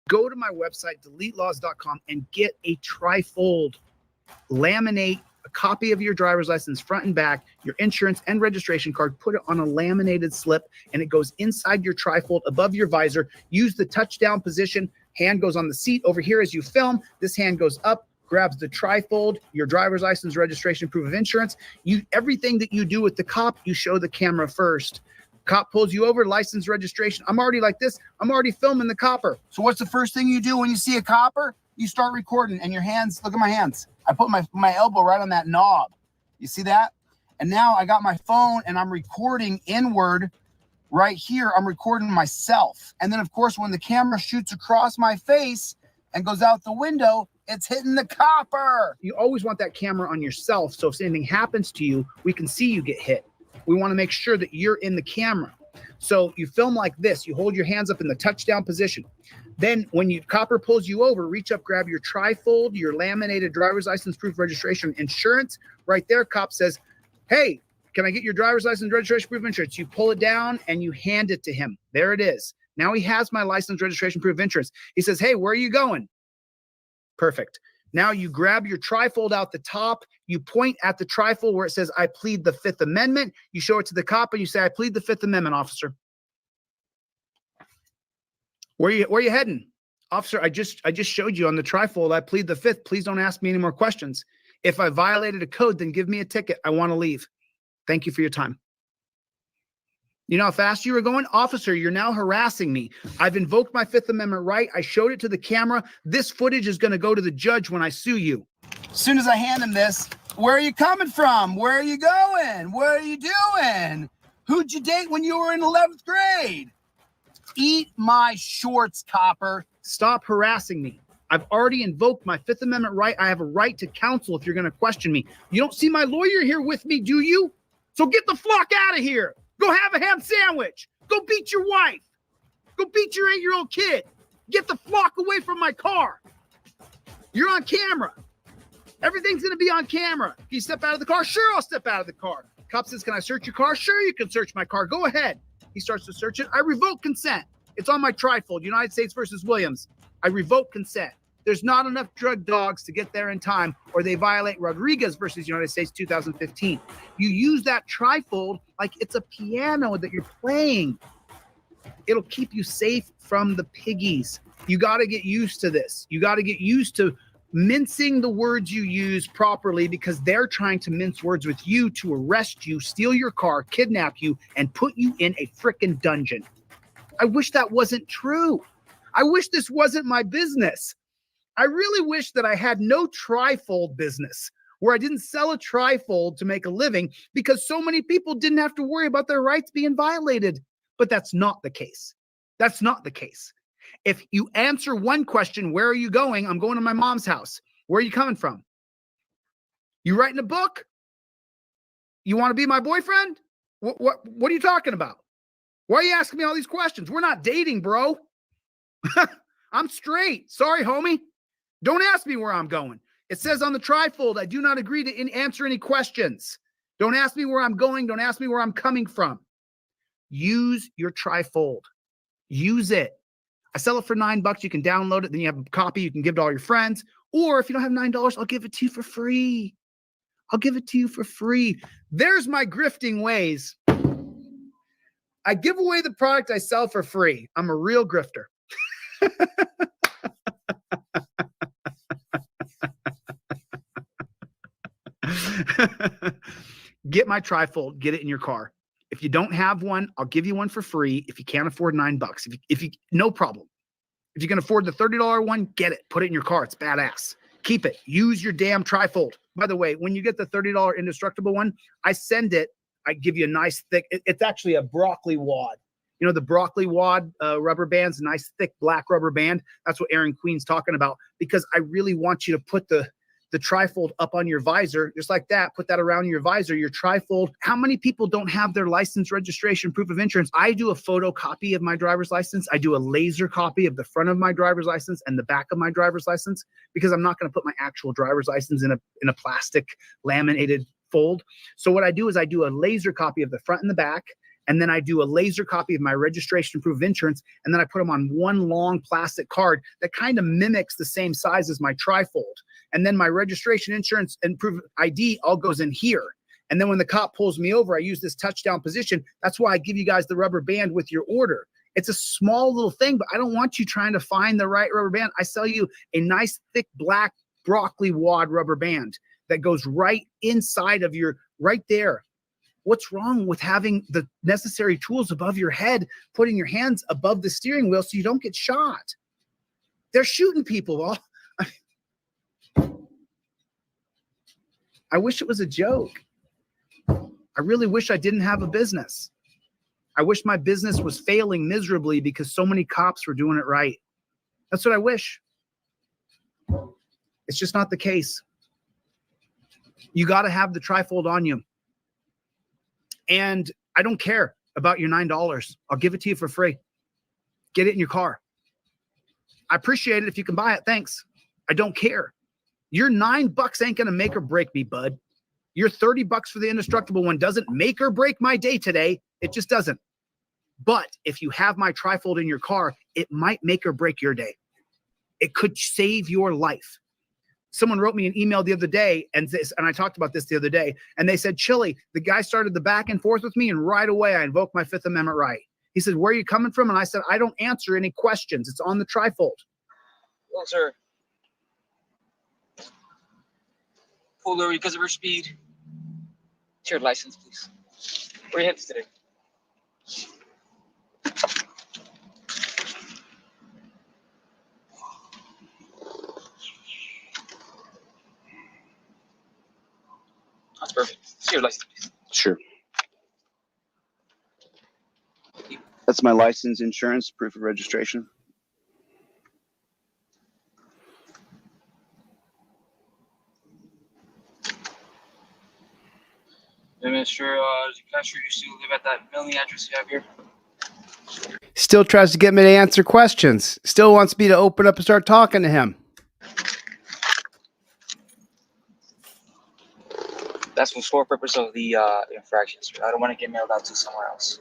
Go to my website, deletelaws.com, and get a trifold. Laminate a copy of your driver's license front and back, your insurance and registration card, put it on a laminated slip, and it goes inside your trifold above your visor. Use the touchdown position. Hand goes on the seat over here as you film. This hand goes up, grabs the trifold, your driver's license, registration, proof of insurance. Everything that you do with the cop, you show the camera first. Cop pulls you over, license, registration. I'm already like this. I'm already filming the copper. So what's the first thing you do when you see a copper? You start recording, and your hands, look at my hands. I put my elbow right on that knob. You see that? And now I got my phone, and I'm recording inward right here. I'm recording myself. And then, of course, when the camera shoots across my face and goes out the window, it's hitting the copper. You always want that camera on yourself, so if anything happens to you, we can see you get hit. We want to make sure that you're in the camera. So you film like this. You hold your hands up in the touchdown position. Then when copper pulls you over, reach up, grab your trifold, your laminated driver's license, proof, registration, insurance. Right there, cop says, hey, can I get your driver's license, registration, proof of insurance? You pull it down and you hand it to him. There it is. Now he has my license, registration, proof of insurance. He says, hey, where are you going? Perfect. Now you grab your trifold out the top, you point at the trifold where it says, I plead the Fifth Amendment. You show it to the cop and you say, I plead the Fifth Amendment, officer. Where are you heading? Officer, I just showed you on the trifold, I plead the Fifth. Please don't ask me any more questions. If I violated a code, then give me a ticket. I want to leave. Thank you for your time. You know how fast you were going? Officer, you're now harassing me. I've invoked my Fifth Amendment right. I showed it to the camera. This footage is going to go to the judge when I sue you. As soon as I hand him this, where are you coming from? Where are you going? What are you doing? Who'd you date when you were in 11th grade? Eat my shorts, copper. Stop harassing me. I've already invoked my Fifth Amendment right. I have a right to counsel if you're going to question me. You don't see my lawyer here with me, do you? So get the flock out of here. Go have a ham sandwich. Go beat your wife. Go beat your 8-year-old kid. Get the flock away from my car. You're on camera. Everything's going to be on camera. Can you step out of the car? Sure, I'll step out of the car. Cop says, can I search your car? Sure, you can search my car. Go ahead. He starts to search it. I revoke consent. It's on my trifold, United States versus Williams. I revoke consent. There's not enough drug dogs to get there in time, or they violate Rodriguez versus United States 2015. You use that trifold like it's a piano that you're playing. It'll keep you safe from the piggies. You got to get used to this. You got to get used to mincing the words you use properly, because they're trying to mince words with you to arrest you, steal your car, kidnap you, and put you in a frickin' dungeon. I wish that wasn't true. I wish this wasn't my business. I really wish that I had no trifold business where I didn't sell a trifold to make a living, because so many people didn't have to worry about their rights being violated. But that's not the case. That's not the case. If you answer one question, where are you going? I'm going to my mom's house. Where are you coming from? You writing a book? You want to be my boyfriend? What are you talking about? Why are you asking me all these questions? We're not dating, bro. I'm straight. Sorry, homie. Don't ask me where I'm going. It says on the trifold, I do not agree to answer any questions. Don't ask me where I'm going. Don't ask me where I'm coming from. Use your trifold. Use it. I sell it for $9. You can download it. Then you have a copy. You can give it to all your friends. Or if you don't have $9, I'll give it to you for free. I'll give it to you for free. There's my grifting ways. I give away the product I sell for free. I'm a real grifter. Get my trifold. Get it in your car. If you don't have one, I'll give you one for free. If you can't afford $9, if you no problem. If you can afford the $30 one, get it. Put it in your car. It's badass. Keep it. Use your damn trifold. By the way, when you get the $30 indestructible one, I send it. I give you a nice thick. It's actually a broccoli wad. You know, the broccoli wad rubber band's a nice thick black rubber band. That's what Aaron Queen's talking about, because I really want you to put the trifold up on your visor, just like that. Put that around your visor, your trifold. How many people don't have their license, registration, proof of insurance? I do a photocopy of my driver's license. I do a laser copy of the front of my driver's license and the back of my driver's license, because I'm not going to put my actual driver's license in a plastic laminated fold. So what I do is I do a laser copy of the front and the back, and then I do a laser copy of my registration proof of insurance, and then I put them on one long plastic card that kind of mimics the same size as my trifold. And then my registration, insurance, and proof of ID all goes in here. And then when the cop pulls me over, I use this touchdown position. That's why I give you guys the rubber band with your order. It's a small little thing, but I don't want you trying to find the right rubber band. I sell you a nice, thick, black broccoli wad rubber band that goes right inside of your, right there. What's wrong with having the necessary tools above your head, putting your hands above the steering wheel so you don't get shot? They're shooting people. I wish it was a joke. I really wish I didn't have a business. I wish my business was failing miserably because so many cops were doing it right. That's what I wish. It's just not the case. You got to have the trifold on you. And I don't care about your $9. I'll give it to you for free. Get it in your car. I appreciate it if you can buy it. Thanks. I don't care. Your $9 ain't going to make or break me, bud. Your $30 for the indestructible one doesn't make or break my day today. It just doesn't. But if you have my trifold in your car, it might make or break your day. It could save your life. Someone wrote me an email the other day, and I talked about this the other day, and they said, Chili, the guy started the back and forth with me, and right away I invoked my Fifth Amendment right. He said, where are you coming from? And I said, I don't answer any questions. It's on the trifold. Well, sir. Pulled over because of her speed. It's your license, please. Where are you headed today? That's perfect. It's your license, please. Sure. That's my license, insurance, proof of registration. Hey, Mr. Casher, you still live at that mailing address you have here? Still tries to get me to answer questions. Still wants me to open up and start talking to him. That's for sole purpose of the infraction, sir. I don't want to get mailed out to somewhere else.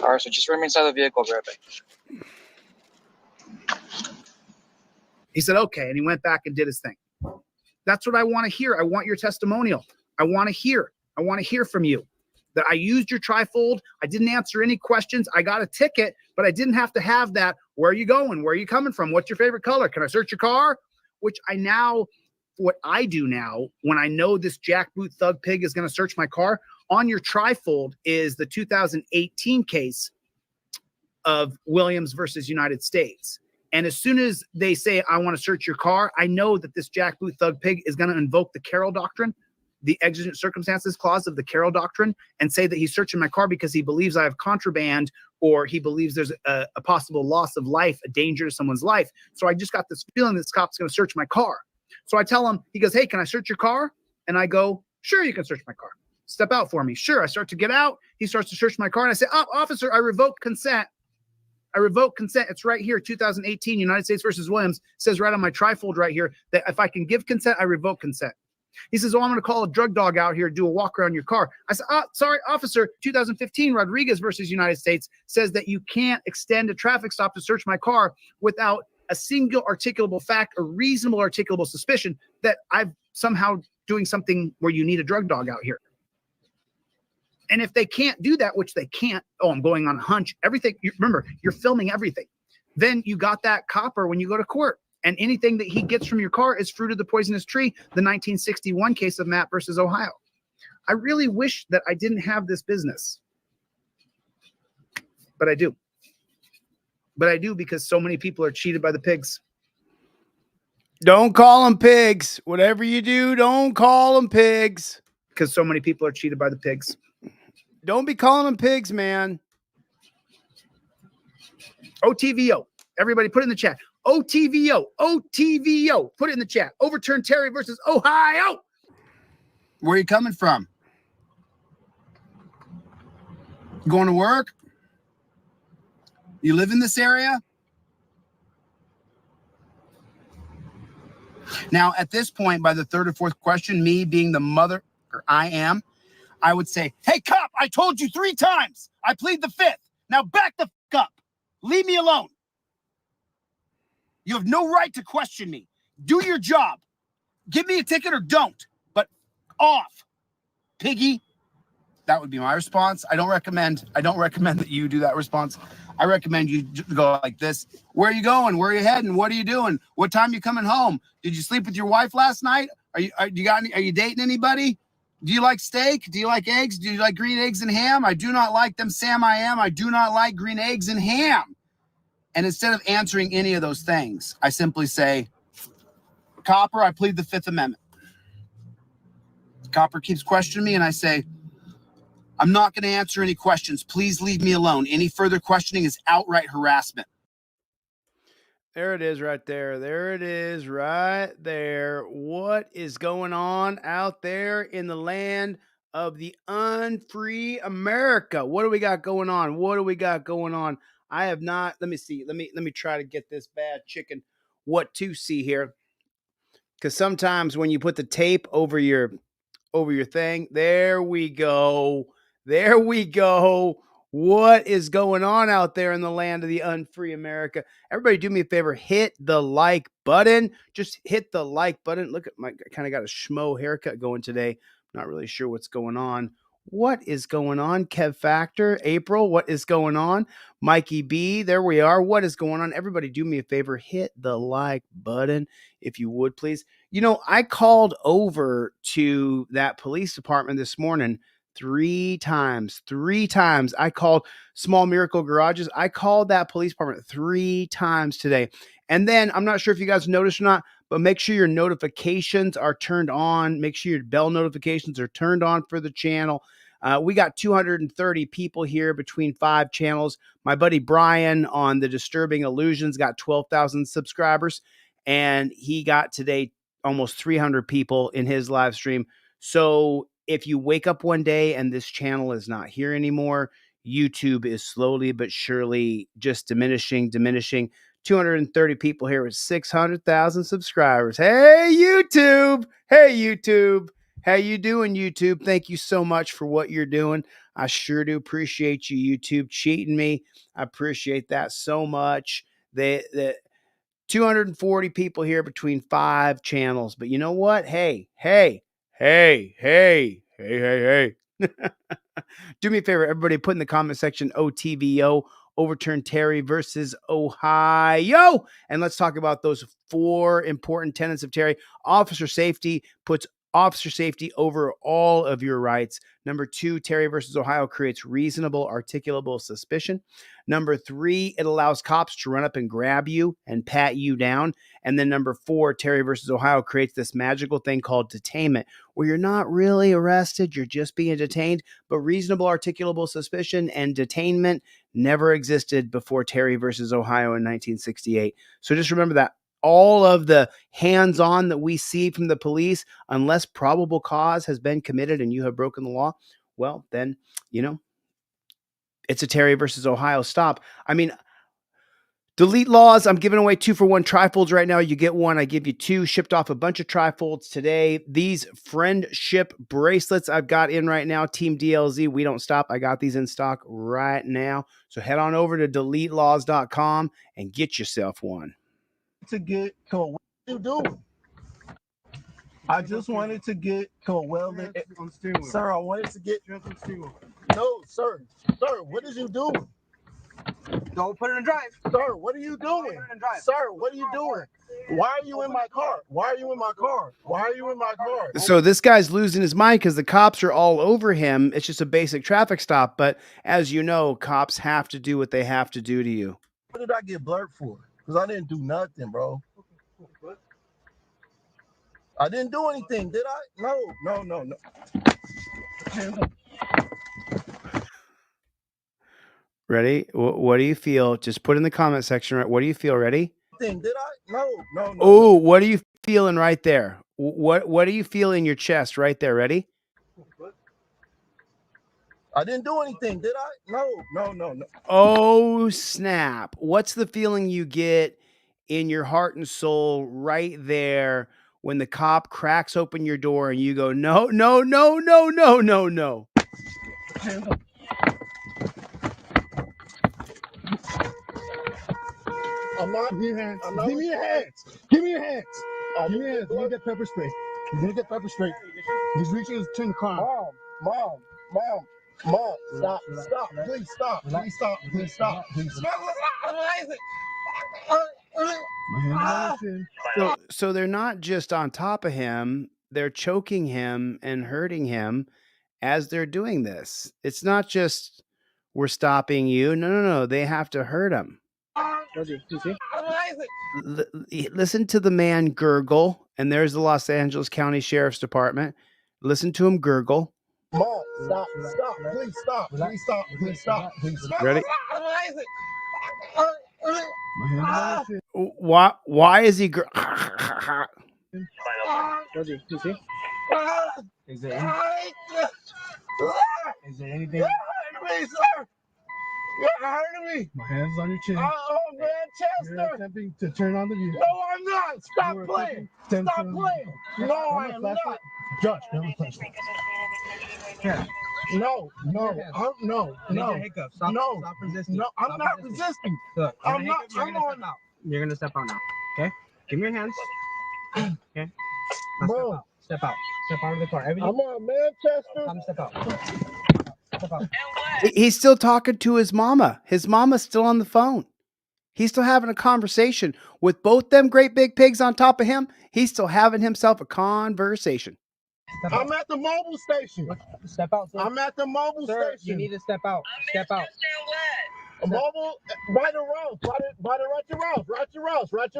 All right, so just remain inside the vehicle. I'll be right back. He said, okay. And he went back and did his thing. That's what I want to hear. I want your testimonial. I want to hear from you that I used your trifold. I didn't answer any questions. I got a ticket, but I didn't have to have that. Where are you going? Where are you coming from? What's your favorite color? Can I search your car? Which what I do now, when I know this jackboot thug pig is going to search my car, on your trifold is the 2018 case of Williams versus United States. And as soon as they say, I want to search your car, I know that this jackboot thug pig is going to invoke the Carroll Doctrine, the exigent circumstances clause of the Carroll Doctrine, and say that he's searching my car because he believes I have contraband, or he believes there's a possible loss of life, a danger to someone's life. So I just got this feeling this cop's going to search my car. So I tell him, he goes, hey, can I search your car? And I go, sure, you can search my car. Step out for me. Sure. I start to get out. He starts to search my car. And I say, oh, officer, I revoke consent. I revoke consent. It's right here, 2018, United States versus Williams. It says right on my trifold right here that if I can give consent, I revoke consent. He says, oh, I'm going to call a drug dog out here to do a walk around your car. I said, oh, sorry, officer, 2015 Rodriguez versus United States says that you can't extend a traffic stop to search my car without a single articulable fact or reasonable articulable suspicion that I'm somehow doing something where you need a drug dog out here. And if they can't do that, which they can't, oh, I'm going on a hunch, everything, remember, you're filming everything. Then you got that copper when you go to court. And anything that he gets from your car is fruit of the poisonous tree, the 1961 case of Matt versus Ohio. I really wish that I didn't have this business. But I do. But I do because so many people are cheated by the pigs. Don't call them pigs. Whatever you do, don't call them pigs. Because so many people are cheated by the pigs. Don't be calling them pigs, man. OTVO. Everybody put it in the chat. OTVO. OTVO. Put it in the chat. Overturn Terry versus Ohio. Where are you coming from? Going to work? You live in this area? Now, at this point, by the third or fourth question, me being the mother, or I am, I would say, hey, cop, I told you 3 times. I plead the 5th. Now back the fuck up. Leave me alone. You have no right to question me. Do your job. Give me a ticket or don't. But off, piggy. That would be my response. I don't recommend that you do that response. I recommend you go like this. Where are you going? Where are you heading? What are you doing? What time you coming home? Did you sleep with your wife last night? Are you dating anybody? Do you like steak? Do you like eggs? Do you like green eggs and ham? I do not like them, Sam. I do not like green eggs and ham. And instead of answering any of those things, I simply say, Copper, I plead the 5th Amendment. Copper keeps questioning me, and I say, I'm not going to answer any questions. Please leave me alone. Any further questioning is outright harassment. There it is right there. There it is right there. What is going on out there in the land of the unfree America? What do we got going on? What do we got going on? I have not. Let me see. Let me try to get this bad chicken what to see here. Because sometimes when you put the tape over your thing, there we go. There we go. What is going on out there in the land of the unfree America? Everybody do me a favor, hit the like button. Just hit the like button. Look at I kind of got a schmo haircut going today. Not really sure what's going on. What is going on? Kev Factor, April, what is going on? Mikey B, there we are. What is going on? Everybody do me a favor, hit the like button if you would, please. You know, I called over to that police department this morning 3 times. 3 times. I called Small Miracle Garages. I called that police department 3 times today. And then I'm not sure if you guys noticed or not, but make sure your notifications are turned on. Make sure your bell notifications are turned on for the channel. We got 230 people here between 5 channels. My buddy Brian on the Disturbing Illusions got 12,000 subscribers, and he got today almost 300 people in his live stream. So if you wake up one day and this channel is not here anymore, YouTube is slowly but surely just diminishing. 230 people here with 600,000 subscribers. Hey, YouTube. Hey, YouTube. How you doing, YouTube? Thank you so much for what you're doing. I sure do appreciate you, YouTube, cheating me. I appreciate that so much. The 240 people here between 5 channels. But you know what? Hey. Do me a favor, everybody, put in the comment section OTVO, overturn Terry versus Ohio. And let's talk about those 4 important tenets of Terry. Officer safety puts officer safety over all of your rights. Number 2, Terry versus Ohio creates reasonable, articulable suspicion. Number 3, it allows cops to run up and grab you and pat you down. And then number 4, Terry versus Ohio creates this magical thing called detainment, where you're not really arrested, you're just being detained. But reasonable, articulable suspicion and detainment never existed before Terry versus Ohio in 1968. So just remember that. All of the hands-on that we see from the police, unless probable cause has been committed and you have broken the law, well, then, you know, it's a Terry versus Ohio stop. I mean, delete laws. I'm giving away 2-for-1 trifolds right now. You get one. I give you 2. Shipped off a bunch of trifolds today. These friendship bracelets I've got in right now. Team DLZ. We don't stop. I got these in stock right now. So head on over to deletelaws.com and get yourself one. To get what you doing? I just wanted to get welded. Sir, I wanted to get no, sir. Sir, what is you doing? Don't put it in drive. Sir, what are you doing? Sir, what are you doing? Why are you in my car? Why are you in my car? Why are you in my car? So this guy's losing his mind because the cops are all over him. It's just a basic traffic stop. But as you know, cops have to do what they have to do to you. What did I get blurred for? Because I didn't do nothing, bro. I didn't do anything, did I? No. Ready? What do you feel? Just put in the comment section. Right? What do you feel? Ready? Did I? No. Oh, what are you feeling right there? What do you feel in your chest right there? Ready? I didn't do anything, did I? No. Oh, snap. What's the feeling you get in your heart and soul right there when the cop cracks open your door and you go, no. Hands up. I'm not. Give me your hands. Give me your hands. Give me your hands. Give me your hands. You're gonna get pepper spray. You're gonna get pepper spray. He's reaching his chin to climb. Mom. Stop. Please stop. Please stop. Please stop. Please stop. My hands on his chin. So they're not just on top of him, they're choking him and hurting him as they're doing this. It's not just we're stopping you. No. They have to hurt him. Listen to the man gurgle, and there's the Los Angeles County Sheriff's Department. Listen to him gurgle. Mom, stop. Please stop. Please stop. Please stop. Please stop. Ready? My hands on his chin. Why is he Is there anything? You're hurting me. My hands on your chin. Oh, man, Chester. You're attempting to turn on the vehicle. No, I'm not. Stop playing. Stop playing. No, I am not. Judge, give me a flashlight. Here. No. Stop resisting. No, I'm not resisting. Look, I'm not. You're gonna step out now. Okay? Give me your hands. Okay? Now Bro. Step out. Step out of the car. I'm on Manchester. Come step out. Step out. He's still talking to his mama. His mama's still on the phone. He's still having a conversation with both them great big pigs on top of him. He's still having himself a conversation. I'm at the mobile station. Step out, sir. I'm at the mobile Sir, station. you need to step out. Step out. A mobile, by the road, by the right your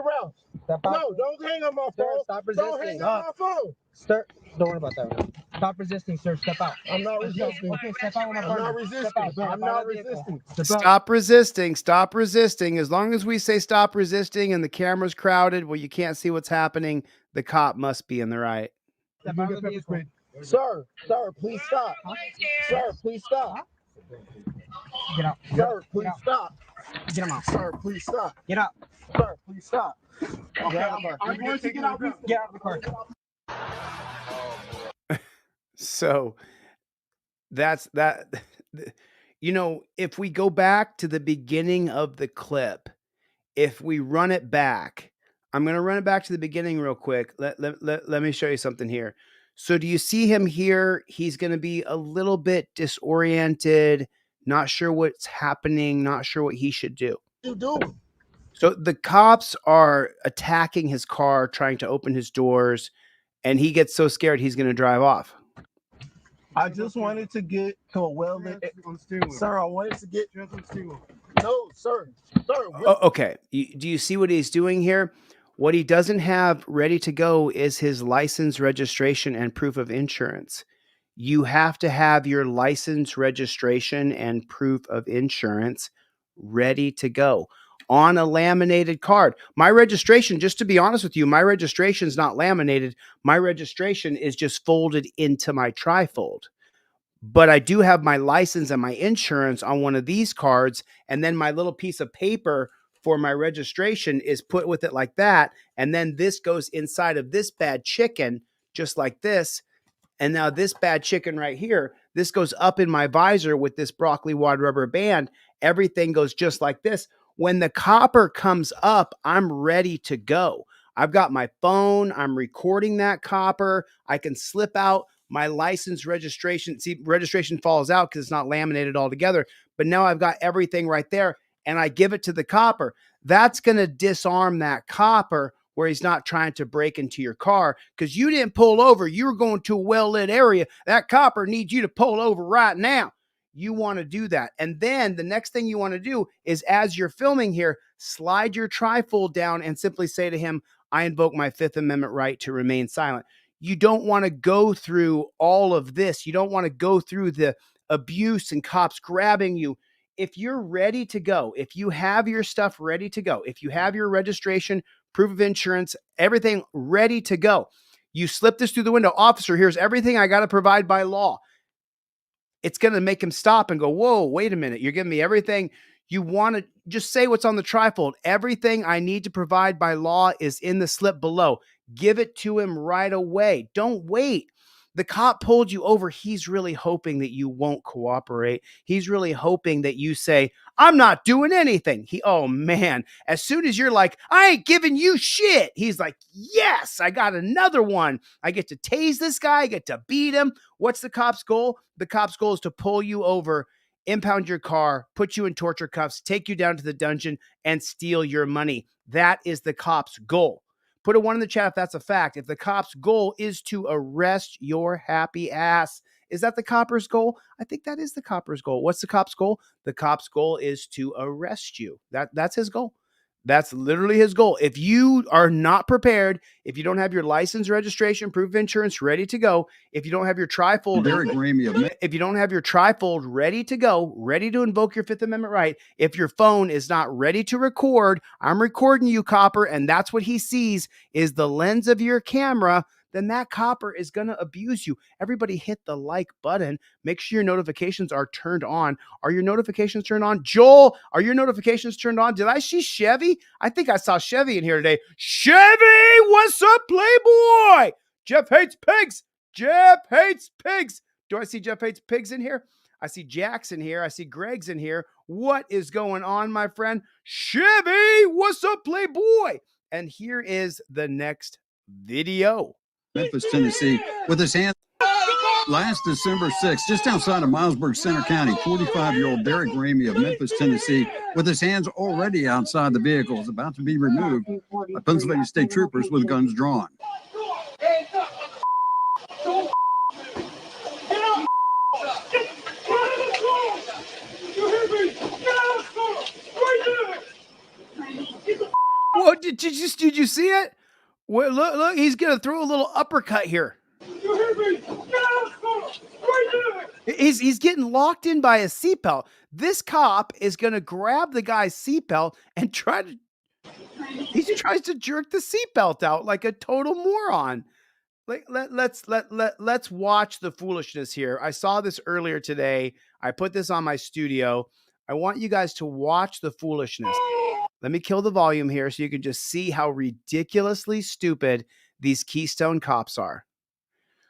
route. Step out. No, don't hang on my Sir, phone. stop Don't resisting. hang on my phone. Sir, don't worry about that right now. Stop resisting, sir. Step out. I'm not resisting. Okay, step out. I'm not resisting. I'm not resisting. Stop resisting. Stop resisting. As long as we say stop resisting and the camera's crowded where you can't see what's happening, the cop must be in the right. Step out of the vehicle. Sir, please stop. Sir, please stop. Get out. Sir, please stop. Get him out. Sir, please stop. Get out. Sir, please stop. Okay, Get out of the car. I'm going to get out. Get out of the car. So that's that. You know, if we go back to the beginning of the clip, if we run it back, I'm going to run it back to the beginning real quick. Let me show you something here. So do you see him here? He's going to be a little bit disoriented, not sure what's happening, not sure what he should do. You do. So the cops are attacking his car, trying to open his doors, and he gets so scared he's going to drive off. I just wanted to get to a well-lit. Sir, I wanted to get. No, sir. Oh, okay. Do you see what he's doing here? What he doesn't have ready to go is his license, registration, and proof of insurance. You have to have your license, registration, and proof of insurance ready to go on a laminated card. My registration, just to be honest with you, my registration is not laminated. My registration is just folded into my trifold. But I do have my license and my insurance on one of these cards, and then my little piece of paper for my registration is put with it like that, and then this goes inside of this bad chicken, just like this. And now this bad chicken right here, this goes up in my visor with this broccoli wad rubber band. Everything goes just like this. When the copper comes up, I'm ready to go. I've got my phone. I'm recording that copper. I can slip out my license, registration. See, registration falls out because it's not laminated all together. But now I've got everything right there, and I give it to the copper. That's going to disarm that copper where he's not trying to break into your car because you didn't pull over. You were going to a well-lit area. That copper needs you to pull over right now. You want to do that. And then the next thing you want to do is, as you're filming here, slide your trifold down and simply say to him, I invoke my Fifth Amendment right to remain silent. You don't want to go through all of this. You don't want to go through the abuse and cops grabbing you. If you're ready to go, if you have your stuff ready to go, if you have your registration, proof of insurance, everything ready to go, you slip this through the window. Officer, here's everything I got to provide by law. It's going to make him stop and go, whoa, wait a minute. You're giving me everything. You want to just say what's on the trifold. Everything I need to provide by law is in the slip below. Give it to him right away. Don't wait. The cop pulled you over. He's really hoping that you won't cooperate. He's really hoping that you say, I'm not doing anything. Oh man, as soon as you're like, I ain't giving you shit, he's like, yes, I got another one. I get to tase this guy. I get to beat him. What's the cop's goal? The cop's goal is to pull you over, impound your car, put you in torture cuffs, take you down to the dungeon, and steal your money. That is the cop's goal. Put a 1 in the chat if that's a fact. If the cop's goal is to arrest your happy ass, is that the copper's goal? I think that is the copper's goal. What's the cop's goal? The cop's goal is to arrest you. That's his goal. That's literally his goal. If you are not prepared, if you don't have your license, registration, proof of insurance ready to go, if you don't have your trifold, if you don't have your trifold ready to go, ready to invoke your Fifth Amendment right, if your phone is not ready to record, I'm recording you, copper, and that's what he sees is the lens of your camera, then that copper is going to abuse you. Everybody hit the like button. Make sure your notifications are turned on. Are your notifications turned on? Joel, are your notifications turned on? Did I see Chevy? I think I saw Chevy in here today. Chevy, what's up, Playboy? Jeff hates pigs. Jeff hates pigs. Do I see Jeff hates pigs in here? I see Jack's in here. I see Greg's in here. What is going on, my friend? Chevy, what's up, Playboy? And here is the next video. Memphis, Tennessee, with his hands last December 6th, just outside of Milesburg Center County, 45-year-old Derek Ramey of Memphis, Tennessee, with his hands already outside the vehicle, is about to be removed by Pennsylvania State Troopers with guns drawn. What did you see it? Well, look, he's gonna throw a little uppercut here. He's getting locked in by a seatbelt. This cop is gonna grab the guy's seatbelt and tries to jerk the seatbelt out like a total moron. Like let's watch the foolishness here. I saw this earlier today. I put this on my studio. I want you guys to watch the foolishness. Let me kill the volume here so you can just see how ridiculously stupid these Keystone cops are.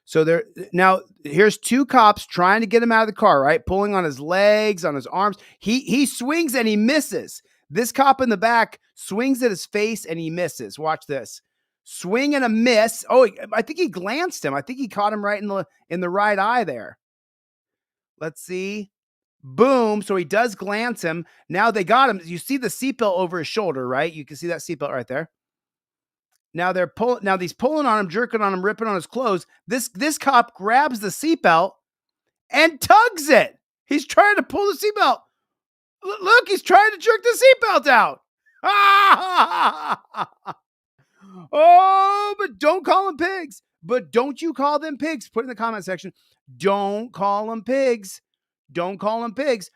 So now here's 2 cops trying to get him out of the car, right? Pulling on his legs, on his arms. He swings and he misses. This cop in the back swings at his face and he misses. Watch this. Swing and a miss. Oh, I think he glanced him. I think he caught him right in the right eye there. Let's see. Boom. So he does glance him. Now they got him. You see the seatbelt over his shoulder, right? You can see that seatbelt right there. Now he's pulling on him, jerking on him, ripping on his clothes. This cop grabs the seatbelt and tugs it. He's trying to pull the seatbelt. Look, he's trying to jerk the seatbelt out. Oh, but don't call them pigs. But don't you call them pigs. Put in the comment section. Don't call them pigs. Don't call them pigs.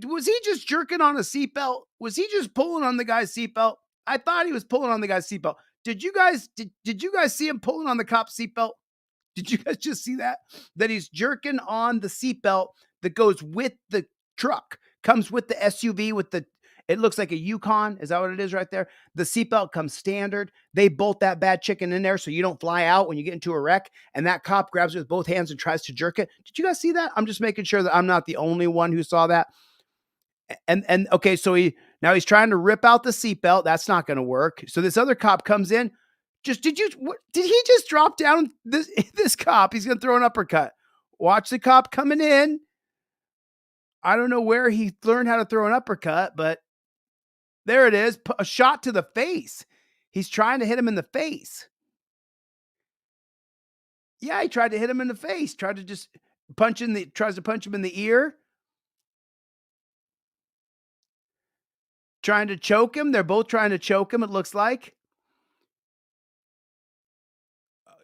Was he just jerking on a seatbelt? Was he just pulling on the guy's seatbelt? I thought he was pulling on the guy's seatbelt. Did you guys see him pulling on the cop's seatbelt? Did you guys just see that? That he's jerking on the seatbelt that goes with the truck, comes with the SUV it looks like a Yukon. Is that what it is right there? The seatbelt comes standard. They bolt that bad chicken in there so you don't fly out when you get into a wreck. And that cop grabs it with both hands and tries to jerk it. Did you guys see that? I'm just making sure that I'm not the only one who saw that. And okay, so now he's trying to rip out the seatbelt. That's not going to work. So this other cop comes in. Did he just drop down this cop? He's going to throw an uppercut. Watch the cop coming in. I don't know where he learned how to throw an uppercut, but there it is. A shot to the face. He's trying to hit him in the face. Yeah, he tried to hit him in the face. Tries to punch him in the ear. Trying to choke him. They're both trying to choke him, it looks like.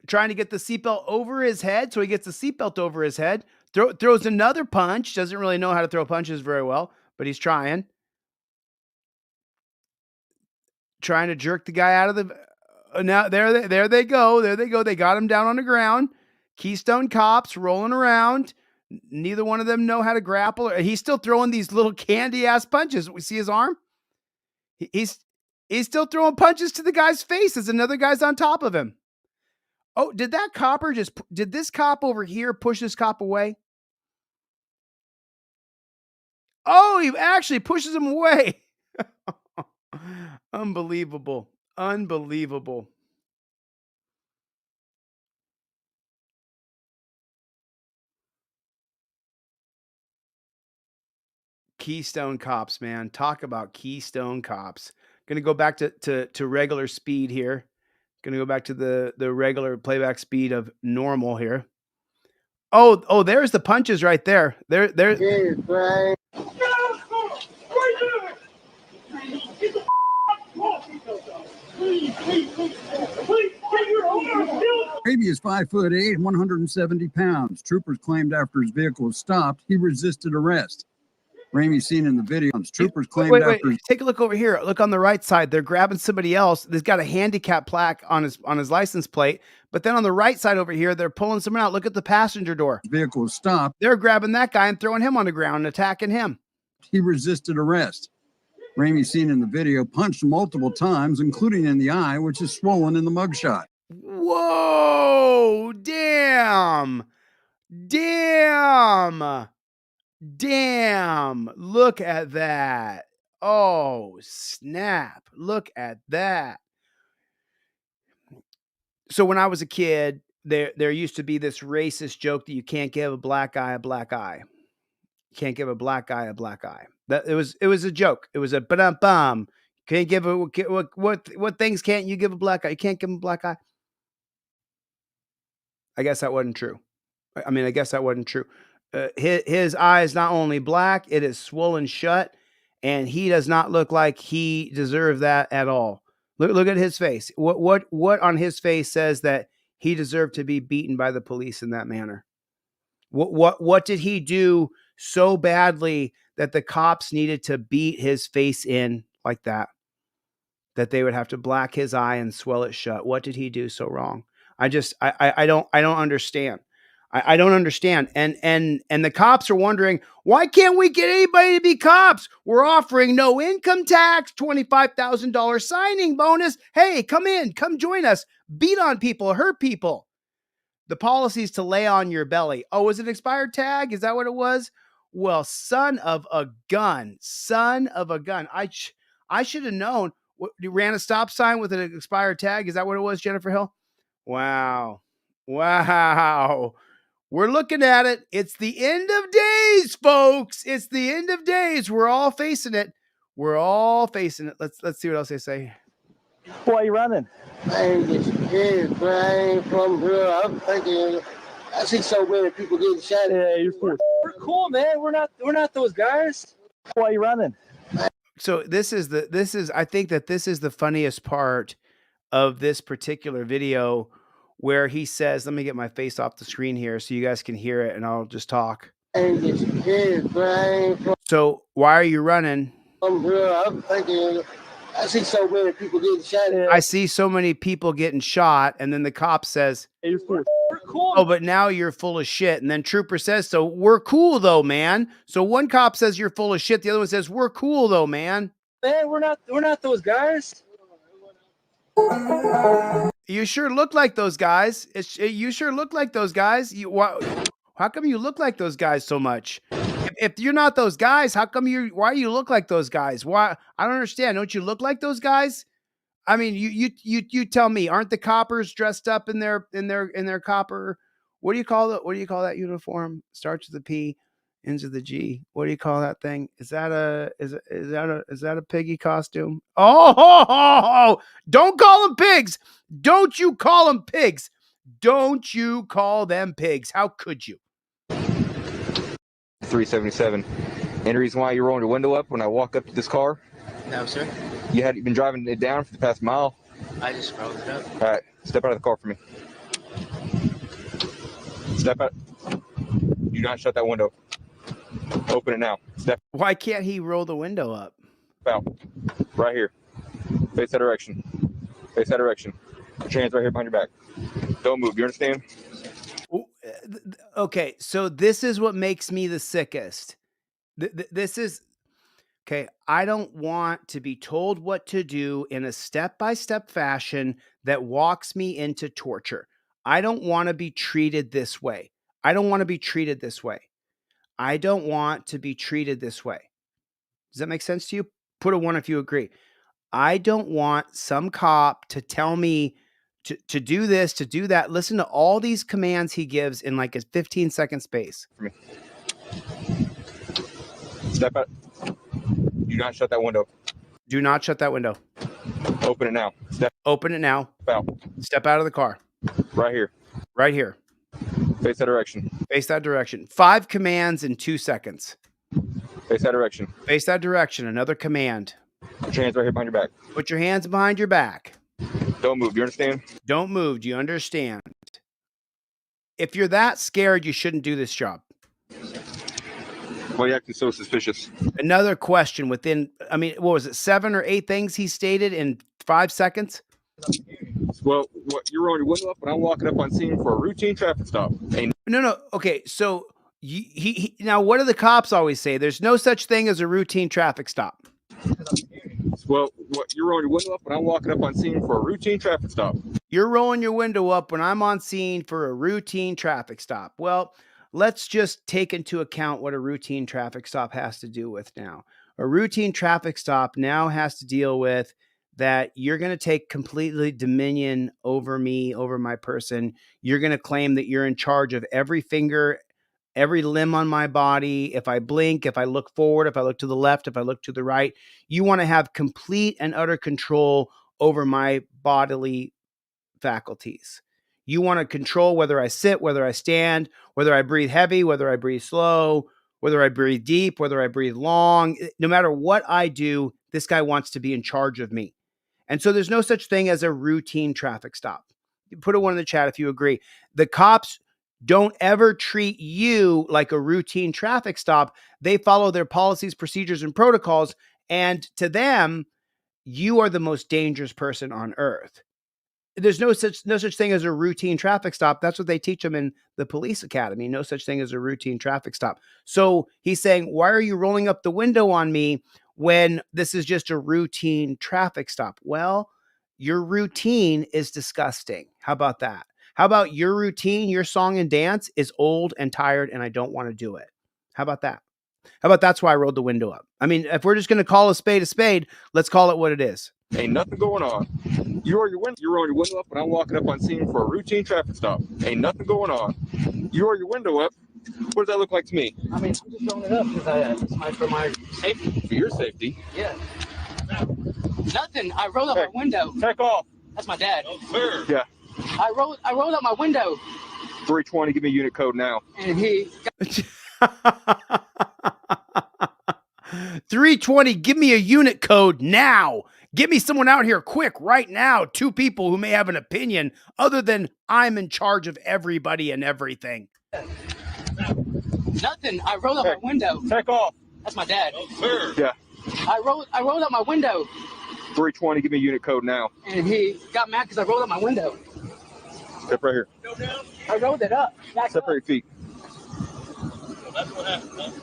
Trying to get the seatbelt over his head. So he gets the seatbelt over his head. Throws another punch. Doesn't really know how to throw punches very well, but he's trying. Trying to jerk the guy out of the... Now, there they go. There they go. They got him down on the ground. Keystone cops rolling around. Neither one of them know how to grapple. He's still throwing these little candy-ass punches. We see his arm? He's still throwing punches to the guy's face as another guy's on top of him. Oh, did that copper did this cop over here push this cop away? Oh, he actually pushes him away. Unbelievable. Unbelievable. Keystone cops, man. Talk about Keystone cops. Gonna go back to regular speed here. Gonna go back to the regular playback speed of normal here. Oh, there's the punches right there. There. Yeah, right. Ramey is 5'8", 170 pounds. Troopers claimed after his vehicle was stopped, he resisted arrest. Ramey seen in the video. Troopers claimed Wait. after Take a look over here. Look on the right side. They're grabbing somebody else. There's got a handicap plaque on his license plate. But then on the right side over here, they're pulling someone out. Look at the passenger door. his vehicle was stopped, They're grabbing that guy and throwing him on the ground and attacking him. he resisted arrest. Ramey seen in the video punched multiple times, including in the eye, which is swollen in the mugshot. Whoa! Damn! Look at that. Oh, snap. Look at that. So when I was a kid, there used to be this racist joke that you can't give a black guy a black eye. You can't give a black guy a black eye. That it was a joke. It was a bum. Can't give a what things can't you give a black guy? You can't give him a black eye. I guess that wasn't true. I mean, I guess that wasn't true. His eye is not only black, it is swollen shut, and he does not look like he deserved that at all. Look at his face. What on his face says that he deserved to be beaten by the police in that manner? What did he do so badly that the cops needed to beat his face in like that? That they would have to black his eye and swell it shut. What did he do so wrong? I don't understand. I don't understand. And the cops are wondering, why can't we get anybody to be cops? We're offering no income tax, $25,000 signing bonus. Hey, come in, come join us. Beat on people, hurt people. The policy is to lay on your belly. Oh, was it expired tag? Is that what it was? Well, son of a gun. I should have known. You ran a stop sign with an expired tag. Is that what it was, Jennifer Hill? Wow. We're looking at it. It's the end of days, folks. It's the end of days. We're all facing it. Let's see what else they say. Why are you running? I ain't get scared, bro. I ain't from here. I'm thinking. I see so many people getting shot. Yeah, you're cool. We're cool, man. We're not those guys. Why are you running? So I think that this is the funniest part of this particular video, where he says, let me get my face off the screen here so you guys can hear it and I'll just talk. I ain't get scared, bro. I ain't from So why are you running? here. I'm thinking. I see so many people getting shot. I see so many people getting shot, and then the cop says, Hey, we're cool. oh, but now you're full of shit. And then Trooper says, so we're cool though, man. So one cop says you're full of shit. The other one says, we're cool though, man. Man, we're not those guys. You sure look like those guys. You sure look like those guys. How come you look like those guys so much? If you're not those guys, why do you look like those guys? Why? I don't understand. Don't you look like those guys? I mean, you tell me, aren't the coppers dressed up in their copper? What do you call it? What do you call that uniform? Starts with a P, ends with a G. What do you call that thing? Is that a piggy costume? Oh, don't call them pigs. Don't you call them pigs. Don't you call them pigs. How could you? 377. Any reason why you rolled your window up when I walk up to this car? No, sir. You had been driving it down for the past mile. I just rolled it up. All right, step out of the car for me. Step out. Do not shut that window. Open it now. Step Why can't he roll the window up? out. Right here. Face that direction. Face that direction. Put your hands right here behind your back. Don't move. You understand? Okay, so this is what makes me the sickest. This is okay. I don't want to be told what to do in a step-by-step fashion that walks me into torture. I don't want to be treated this way. I don't want to be treated this way. I don't want to be treated this way. Does that make sense to you? Put a 1 if you agree. I don't want some cop to tell me to do this, to do that. Listen to all these commands he gives in like a 15-second space. Step out. Do not shut that window. Do not shut that window. Open it now. Step Open it now. out. Step out of the car. Right here. Right here. Face that direction. Face that direction. 5 commands in 2 seconds. Face that direction. Face that direction. Another command. Put your hands right here behind your back. Put your hands behind your back. Don't move. You understand? Don't move. Do you understand? If you're that scared, you shouldn't do this job. Why are you acting so suspicious? Another question within, I mean, what was it, 7 or 8 things he stated in 5 seconds? Well, you're rolling your window up, and I'm walking up on scene for a routine traffic stop. No. Okay, so he now what do the cops always say? There's no such thing as a routine traffic stop. Well, you're rolling your window up, and I'm walking up on scene for a routine traffic stop. You're rolling your window up when I'm on scene for a routine traffic stop. Well, let's just take into account what a routine traffic stop has to do with now. A routine traffic stop now has to deal with that you're going to take completely dominion over me, over my person. You're going to claim that you're in charge of every finger, every limb on my body. If I blink, if I look forward, if I look to the left, if I look to the right, you want to have complete and utter control over my bodily faculties. You want to control whether I sit, whether I stand, whether I breathe heavy, whether I breathe slow, whether I breathe deep, whether I breathe long. No matter what I do, this guy wants to be in charge of me. And so there's no such thing as a routine traffic stop. Put a 1 in the chat if you agree. The cops don't ever treat you like a routine traffic stop. They follow their policies, procedures, and protocols. And to them, you are the most dangerous person on earth. There's no such thing as a routine traffic stop. That's what they teach them in the police academy. No such thing as a routine traffic stop. So he's saying, why are you rolling up the window on me when this is just a routine traffic stop? Well, your routine is disgusting. How about that? How about your routine, your song and dance is old and tired and I don't want to do it? How about that? How about that's why I rolled the window up? I mean, if we're just going to call a spade, let's call it what it is. Ain't nothing going on. You're on your window up, and I'm walking up on scene for a routine traffic stop. Ain't nothing going on. You roll your window up. What does that look like to me? I mean, I'm just rolling it up because for my safety. For your safety? Yeah. Nothing. I rolled up my window. Take off. That's my dad. Yeah. I rolled up my window. 320. Give me a unit code now. And he. 320. Give me a unit code now. Get me someone out here quick right now. 2 people who may have an opinion other than I'm in charge of everybody and everything. Nothing. I rolled up my window. Take off. That's my dad. Yeah. I rolled up my window. 320. Give me a unit code now. And he got mad because I rolled up my window. Step right here. I rolled it up. Step your feet. That's what happened.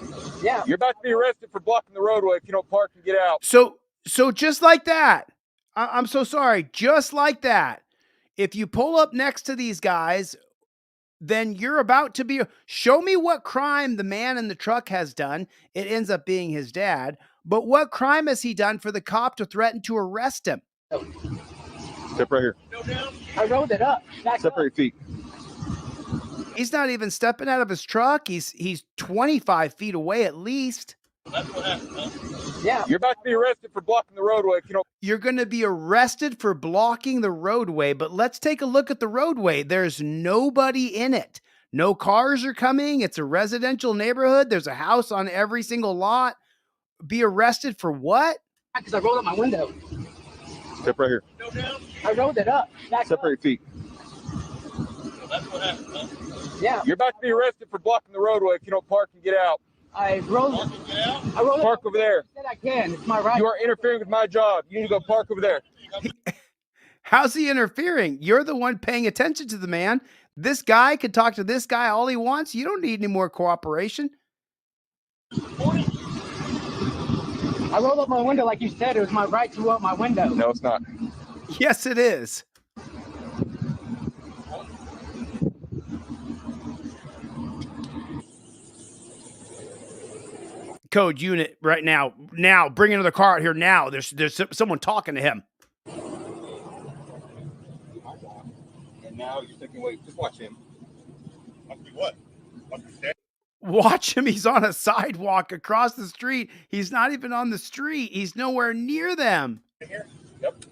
Yeah. You're about to be arrested for blocking the roadway if you don't park and get out. So just like that, I'm so sorry. Just like that, if you pull up next to these guys, then you're about to be. Show me what crime the man in the truck has done. It ends up being his dad. But what crime has he done for the cop to threaten to arrest him? Step right here. I rolled it up. Step your feet. He's not even stepping out of his truck. He's 25 feet away at least. That's what happened. Yeah. You're about to be arrested for blocking the roadway if you don't. You're going to be arrested for blocking the roadway, but let's take a look at the roadway. There's nobody in it. No cars are coming. It's a residential neighborhood. There's a house on every single lot. Be arrested for what? Because I rolled up my window. Step right here. I rolled it up. Step your feet. That's what happened. Yeah. You're about to be arrested for blocking the roadway if you don't park and get out. I rolled Park over there. I said I can. It's my right. You are interfering with my job. You need to go park over there. How's he interfering? You're the one paying attention to the man. This guy could talk to this guy all he wants. You don't need any more cooperation. I rolled up my window like you said. It was my right to roll up my window. No, it's not. Yes, it is. code unit right now. Now, bring another car out here now. There's someone talking to him. And now you're thinking, wait, just watch him. What? Watch him. He's on a sidewalk across the street. He's not even on the street. He's nowhere near them. Yep.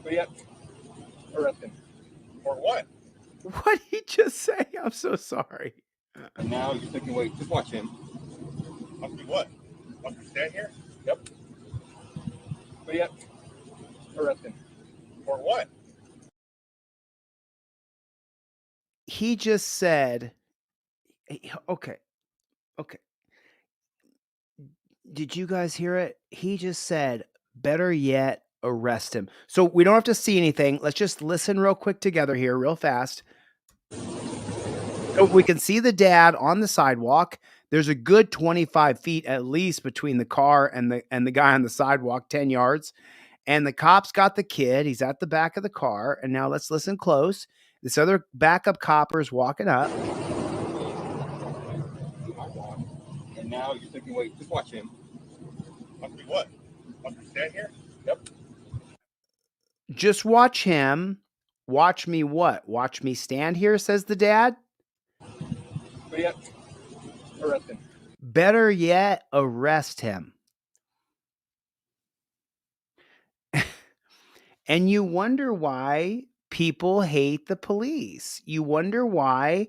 But yep. Arrest him. For what? What did he just say? I'm so sorry. And now you're thinking, wait, just watch him. What? Stand here? Yep. But yep. Arrest him. For what? He just said, okay. Did you guys hear it? He just said, better yet, arrest him. So we don't have to see anything. Let's just listen real quick together here, real fast. So we can see the dad on the sidewalk. There's a good 25 feet at least between the car and the guy on the sidewalk, 10 yards. And the cop's got the kid. He's at the back of the car. And now let's listen close. This other backup copper's walking up. And now you're thinking, wait, just watch him. What? Stand here? Yep. Just watch him. Watch me what? Watch me stand here, says the dad. But yep. Arrest him. Better yet, arrest him. And you wonder why people hate the police. You wonder why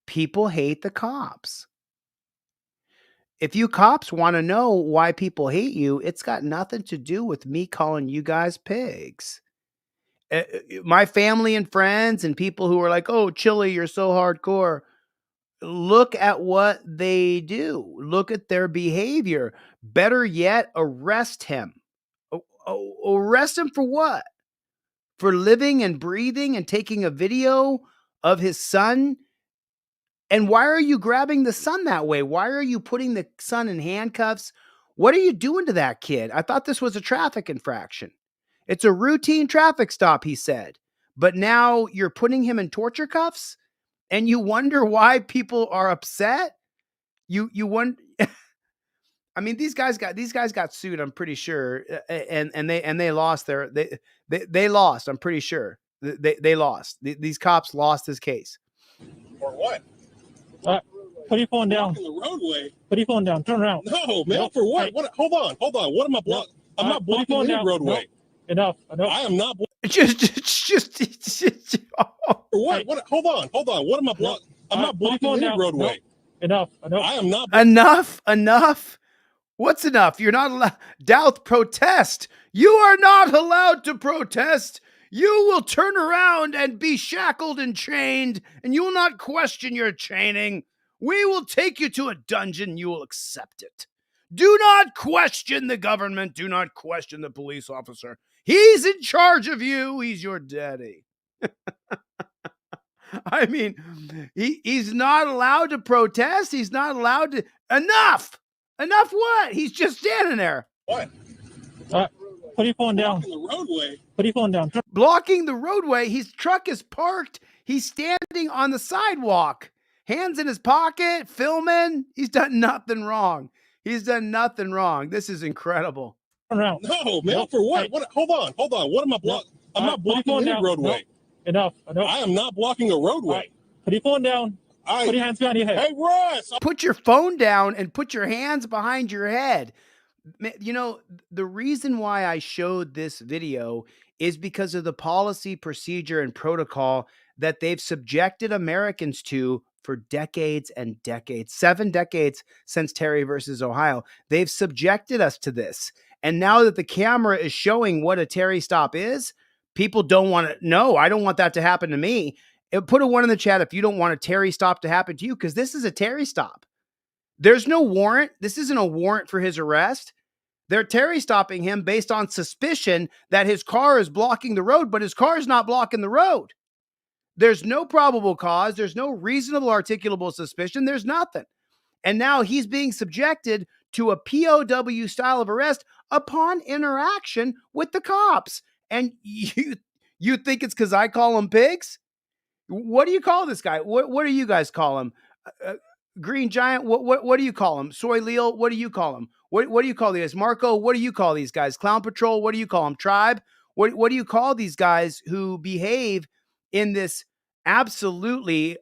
people hate the cops. If you cops want to know why people hate you, it's got nothing to do with me calling you guys pigs. My family and friends and people who are like, oh, Chili, you're so hardcore. Look at what they do. Look at their behavior. Better yet, arrest him. Arrest him for what? For living and breathing and taking a video of his son? And why are you grabbing the son that way? Why are you putting the son in handcuffs? What are you doing to that kid? I thought this was a traffic infraction. It's a routine traffic stop, he said. But now you're putting him in torture cuffs? And you wonder why people are upset? You wonder. I mean, these guys got sued, I'm pretty sure. And they lost they lost, I'm pretty sure. They lost. These cops lost this case. For what? Put your phone down. Blocking the roadway. Put your phone down. Turn around. No, man. Nope. For what? Hey. What? Hold on. What am I blocking? I'm not Put your blocking phone any down. roadway. Nope. Enough. I am not. Just For what? What? Hold on. What am I blocking? I'm not Put your blocking phone any down. roadway. Enough. I am not. Enough. What's enough? You're not allowed. Doubt protest. You are not allowed to protest. You will turn around and be shackled and chained, and you will not question your chaining. We will take you to a dungeon. You will accept it. Do not question the government. Do not question the police officer. He's in charge of you. He's your daddy. I mean, he's not allowed to protest. He's not allowed to. Enough. Enough what? He's just standing there. What? Put your phone down. Blocking the roadway. Put your phone down. Blocking the roadway. His truck is parked. He's standing on the sidewalk. Hands in his pocket, filming. He's done nothing wrong. This is incredible. Turn around. No, man. Nope. For what? Hey. What? Hold on. What am I blocking? I'm not Put your blocking phone any down. roadway. Enough. I am not blocking a roadway. Put your phone down. Put your hands behind your head. Hey, Russ. Put your phone down and put your hands behind your head. You know, the reason why I showed this video is because of the policy, procedure, and protocol that they've subjected Americans to for decades and decades. 7 decades since Terry versus Ohio. They've subjected us to this. And now that the camera is showing what a Terry stop is, people don't want to know. I don't want that to happen to me. Put a 1 in the chat if you don't want a Terry stop to happen to you, because this is a Terry stop. There's no warrant. This isn't a warrant for his arrest. They're Terry stopping him based on suspicion that his car is blocking the road, but his car is not blocking the road. There's no probable cause. There's no reasonable articulable suspicion. There's nothing. And now he's being subjected to a POW style of arrest upon interaction with the cops. And you think it's because I call them pigs? What do you call this guy? What do you guys call him? Green Giant, what do you call him? Soy Leo, what do you call him? What do you call these? Marco, what do you call these guys? Clown Patrol, what do you call them? Tribe, what do you call these guys who behave in this absolutely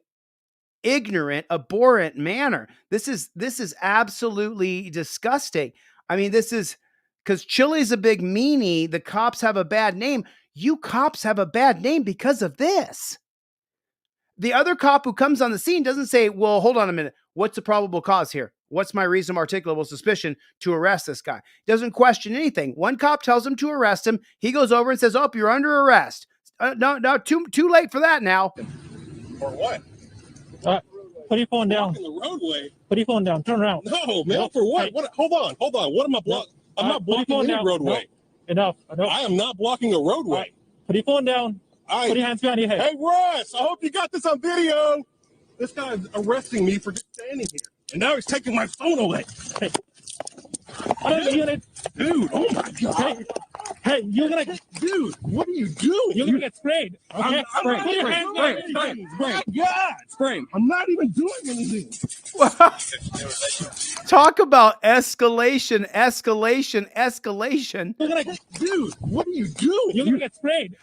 ignorant, abhorrent manner? This is absolutely disgusting. I mean, this is because Chili's a big meanie. The cops have a bad name. You cops have a bad name because of this. The other cop who comes on the scene doesn't say, well, hold on a minute. What's the probable cause here? What's my reasonable articulable suspicion to arrest this guy? Doesn't question anything. One cop tells him to arrest him. He goes over and says, oh, you're under arrest. No, too late for that now. For what? Put your phone down. Blocking the roadway. Put your phone down. Turn around. No, man. Nope. For what? Hey. What? Hold on. What am I blocking? I'm not Put your blocking phone any down. roadway. Enough. I am not blocking a roadway. Put your phone down. Put your hands behind your head. Hey, Russ, I hope you got this on video. This guy's arresting me for just standing here. And now he's taking my phone away. Hey. Dude, oh my God. Hey, you're gonna. Dude, what are you doing? You're gonna get sprayed. Okay? Spray. I'm not even doing anything. Talk about escalation. Dude, what are you doing? You're gonna get sprayed.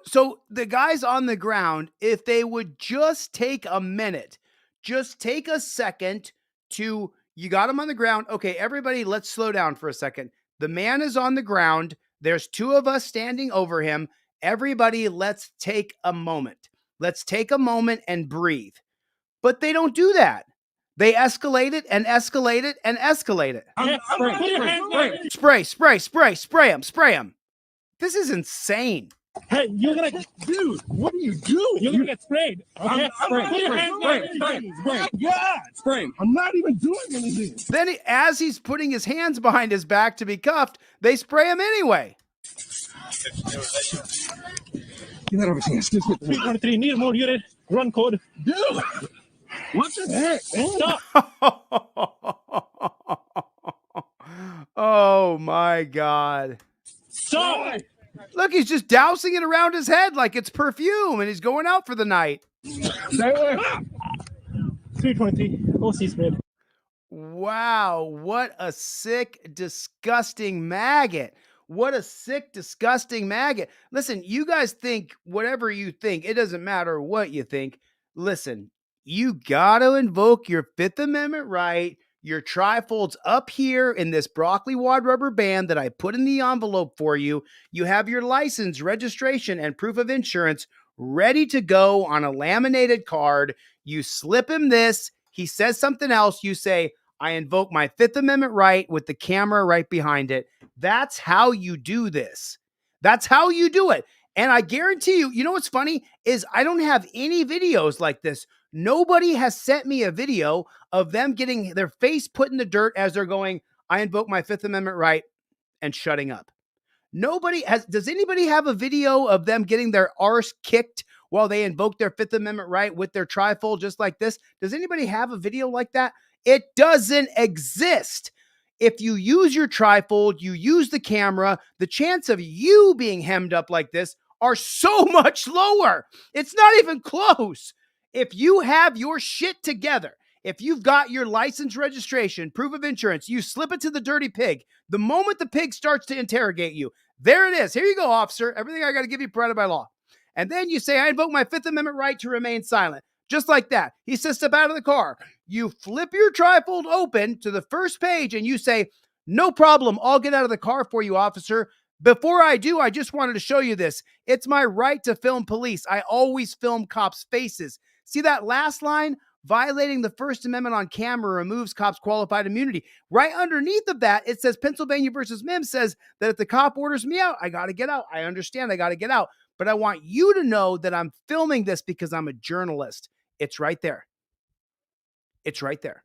So the guys on the ground, if they would just take a minute, just take a second to, you got him on the ground. Okay, everybody, let's slow down for a second. The man is on the ground. There's two of us standing over him. Everybody, let's take a moment. Let's take a moment and breathe. But they don't do that. They escalate it and escalate it and escalate it. Spray him. This is insane. Hey, you're gonna. Dude, what are you doing? You're gonna get sprayed. Okay? Spray. I'm not even doing anything. Then as he's putting his hands behind his back to be cuffed, they spray him anyway. Get that over here. 323, need more unit. Run code. Dude, what the heck? Stop. Oh my God. Stop. Look, he's just dousing it around his head like it's perfume and he's going out for the night. 323, OC spread. Wow, what a sick, disgusting maggot. What a sick, disgusting maggot. Listen, you guys think whatever you think. It doesn't matter what you think. Listen, you got to invoke your Fifth Amendment right, your trifolds up here in this broccoli wad rubber band that I put in the envelope for you. You have your license, registration, and proof of insurance ready to go on a laminated card. You slip him this. He says something else. You say, I invoke my Fifth Amendment right with the camera right behind it. That's how you do this. That's how you do it. And I guarantee you, you know what's funny is I don't have any videos like this. Nobody has sent me a video of them getting their face put in the dirt as they're going, I invoke my Fifth Amendment right, and shutting up. Nobody has. Does anybody have a video of them getting their arse kicked while they invoke their Fifth Amendment right with their trifold just like this? Does anybody have a video like that? It doesn't exist. If you use your trifold, you use the camera, the chance of you being hemmed up like this are so much lower. It's not even close. If you have your shit together, if you've got your license, registration, proof of insurance, you slip it to the dirty pig. The moment the pig starts to interrogate you, there it is. Here you go, officer. Everything I got to give you provided by law. And then you say, I invoke my Fifth Amendment right to remain silent. Just like that. He says, step out of the car. You flip your trifold open to the first page and you say, no problem. I'll get out of the car for you, officer. Before I do, I just wanted to show you this. It's my right to film police. I always film cops' faces. See that last line? Violating the First Amendment on camera removes cops' qualified immunity. Right underneath of that, it says Pennsylvania versus Mims says that if the cop orders me out, I got to get out. I understand I got to get out. But I want you to know that I'm filming this because I'm a journalist. It's right there. It's right there.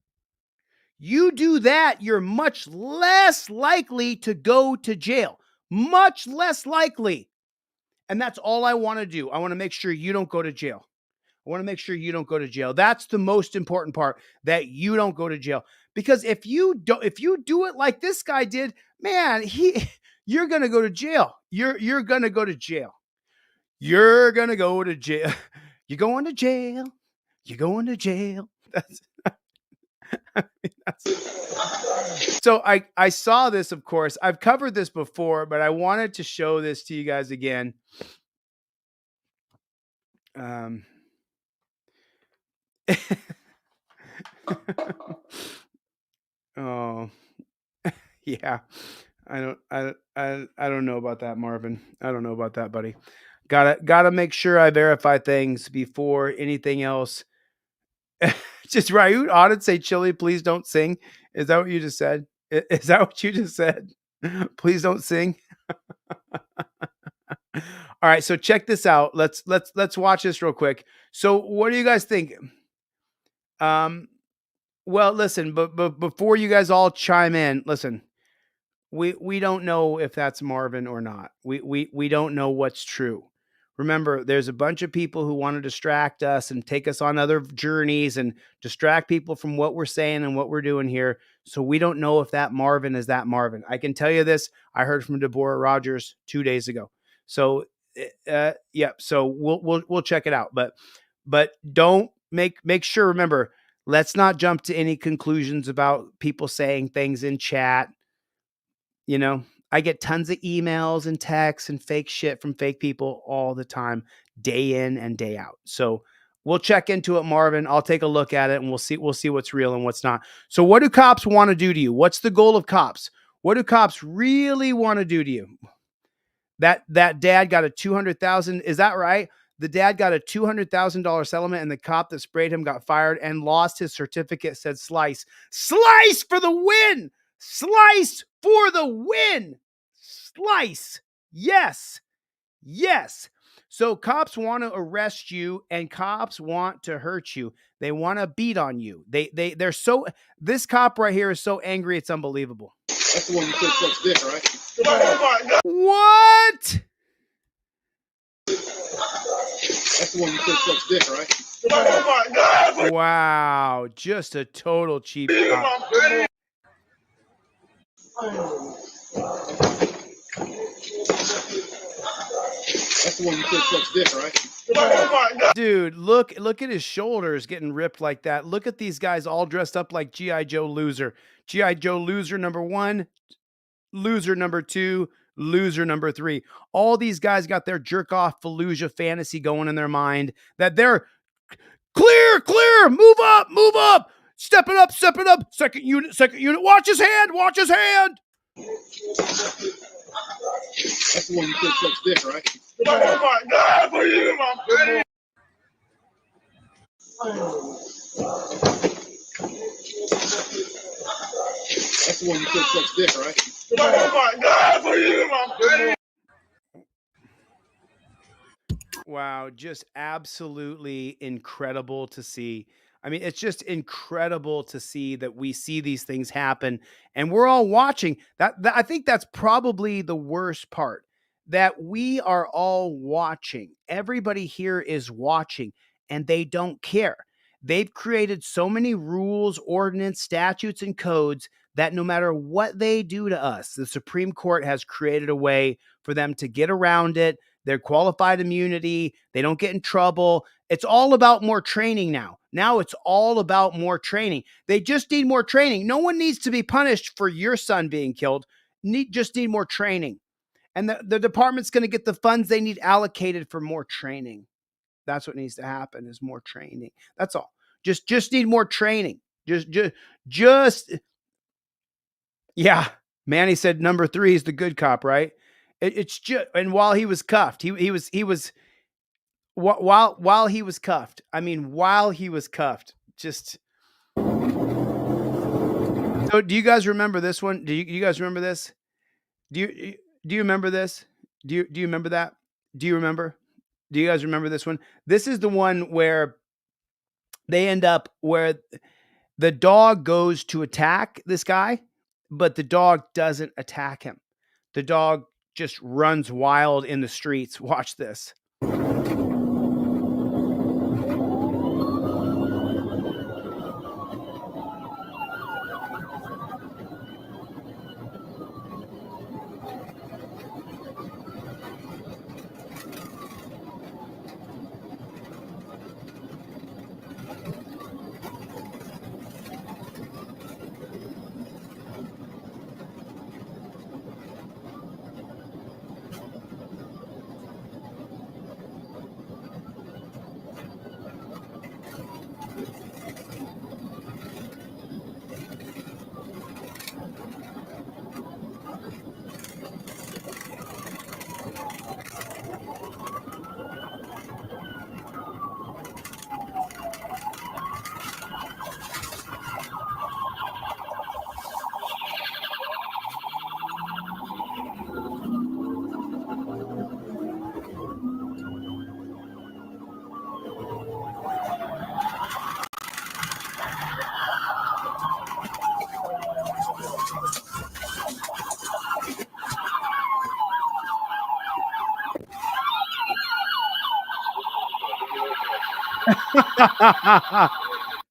You do that, you're much less likely to go to jail. Much less likely. And that's all I want to do. I want to make sure you don't go to jail. I want to make sure you don't go to jail. That's the most important part, that you don't go to jail. Because if you do it like this guy did, man, you're going to go to jail. You're going to go to jail. You're going to go to jail. You're going to jail. You're going to jail. So I saw this, of course. I've covered this before, but I wanted to show this to you guys again. Oh, yeah. I don't know about that, Marvin. I don't know about that, buddy. Gotta make sure I verify things before anything else. Just right. Audit say, Chili, please don't sing. Is that what you just said? Is that what you just said? Please don't sing. All right, so check this out. Let's watch this real quick. So, what do you guys think? Well, listen, but before you guys all chime in, listen. We don't know if that's Marvin or not. We don't know what's true. Remember, there's a bunch of people who want to distract us and take us on other journeys and distract people from what we're saying and what we're doing here. So we don't know if that Marvin is that Marvin. I can tell you this. I heard from Deborah Rogers 2 days ago. So, yeah. So we'll check it out. But don't make sure. Remember, let's not jump to any conclusions about people saying things in chat. You know, I get tons of emails and texts and fake shit from fake people all the time, day in and day out. So we'll check into it, Marvin. I'll take a look at it and we'll see what's real and what's not. So what do cops want to do to you? What's the goal of cops? What do cops really want to do to you? That dad got a $200,000. Is that right? The dad got a $200,000 settlement and the cop that sprayed him got fired and lost his certificate, said Slice. Slice for the win. Slice for the win. Slice. Yes. Yes. So cops want to arrest you and cops want to hurt you. They want to beat on you. They're so, this cop right here is so angry, it's unbelievable. That's the one you could such dick, right? What? That's the one you could such dick, right? Wow. Just a total cheap cop. That's the one you could such dick, right? Dude, look at his shoulders getting ripped like that. Look at these guys all dressed up like G.I. Joe Loser. G.I. Joe Loser number 1, Loser number 2, Loser number 3. All these guys got their jerk off Fallujah fantasy going in their mind that they're clear, move up, step it up, second unit, watch his hand. That's the one you could such dick, right? That's the one you could such dick, right? Wow, just absolutely incredible to see. I mean, it's just incredible to see that we see these things happen and we're all watching. That I think that's probably the worst part, that we are all watching. Everybody here is watching and they don't care. They've created so many rules, ordinance, statutes, and codes that no matter what they do to us, the Supreme Court has created a way for them to get around it. They're qualified immunity. They don't get in trouble. It's all about more training now. Now it's all about more training. They just need more training. No one needs to be punished for your son being killed. Just need more training. And the department's going to get the funds they need allocated for more training. That's what needs to happen, is more training. That's all. Just need more training. Just yeah. Manny said number 3 is the good cop, right? It's just, and while he was cuffed, he was while he was cuffed. I mean, while he was cuffed, just. So, do you guys remember this one? Do you guys remember this? Do you remember this? Do you remember that? Do you remember? Do you guys remember this one? This is the one where they end up where the dog goes to attack this guy, but the dog doesn't attack him. The dog just runs wild in the streets. Watch this.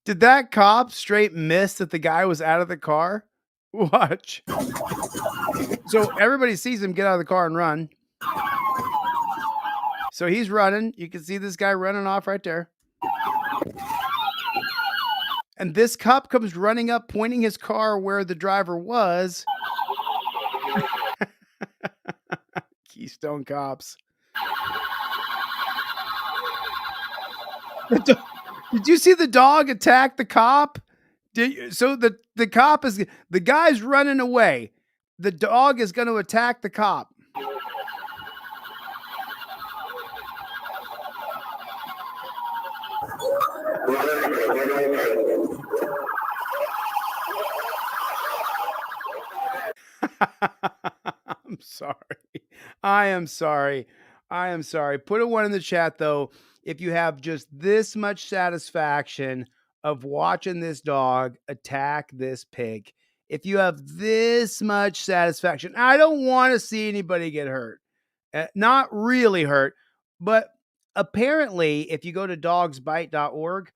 Did that cop straight miss that the guy was out of the car? Watch. So everybody sees him get out of the car and run. So he's running. You can see this guy running off right there. And this cop comes running up, pointing his car where the driver was. Keystone Cops. Did you see the dog attack the cop? So the cop is, the guy's running away. The dog is going to attack the cop. I'm sorry. I am sorry. I am sorry. Put a 1 in the chat though if you have just this much satisfaction of watching this dog attack this pig. If you have this much satisfaction, I don't want to see anybody get hurt. Not really hurt, but apparently if you go to dogsbite.org,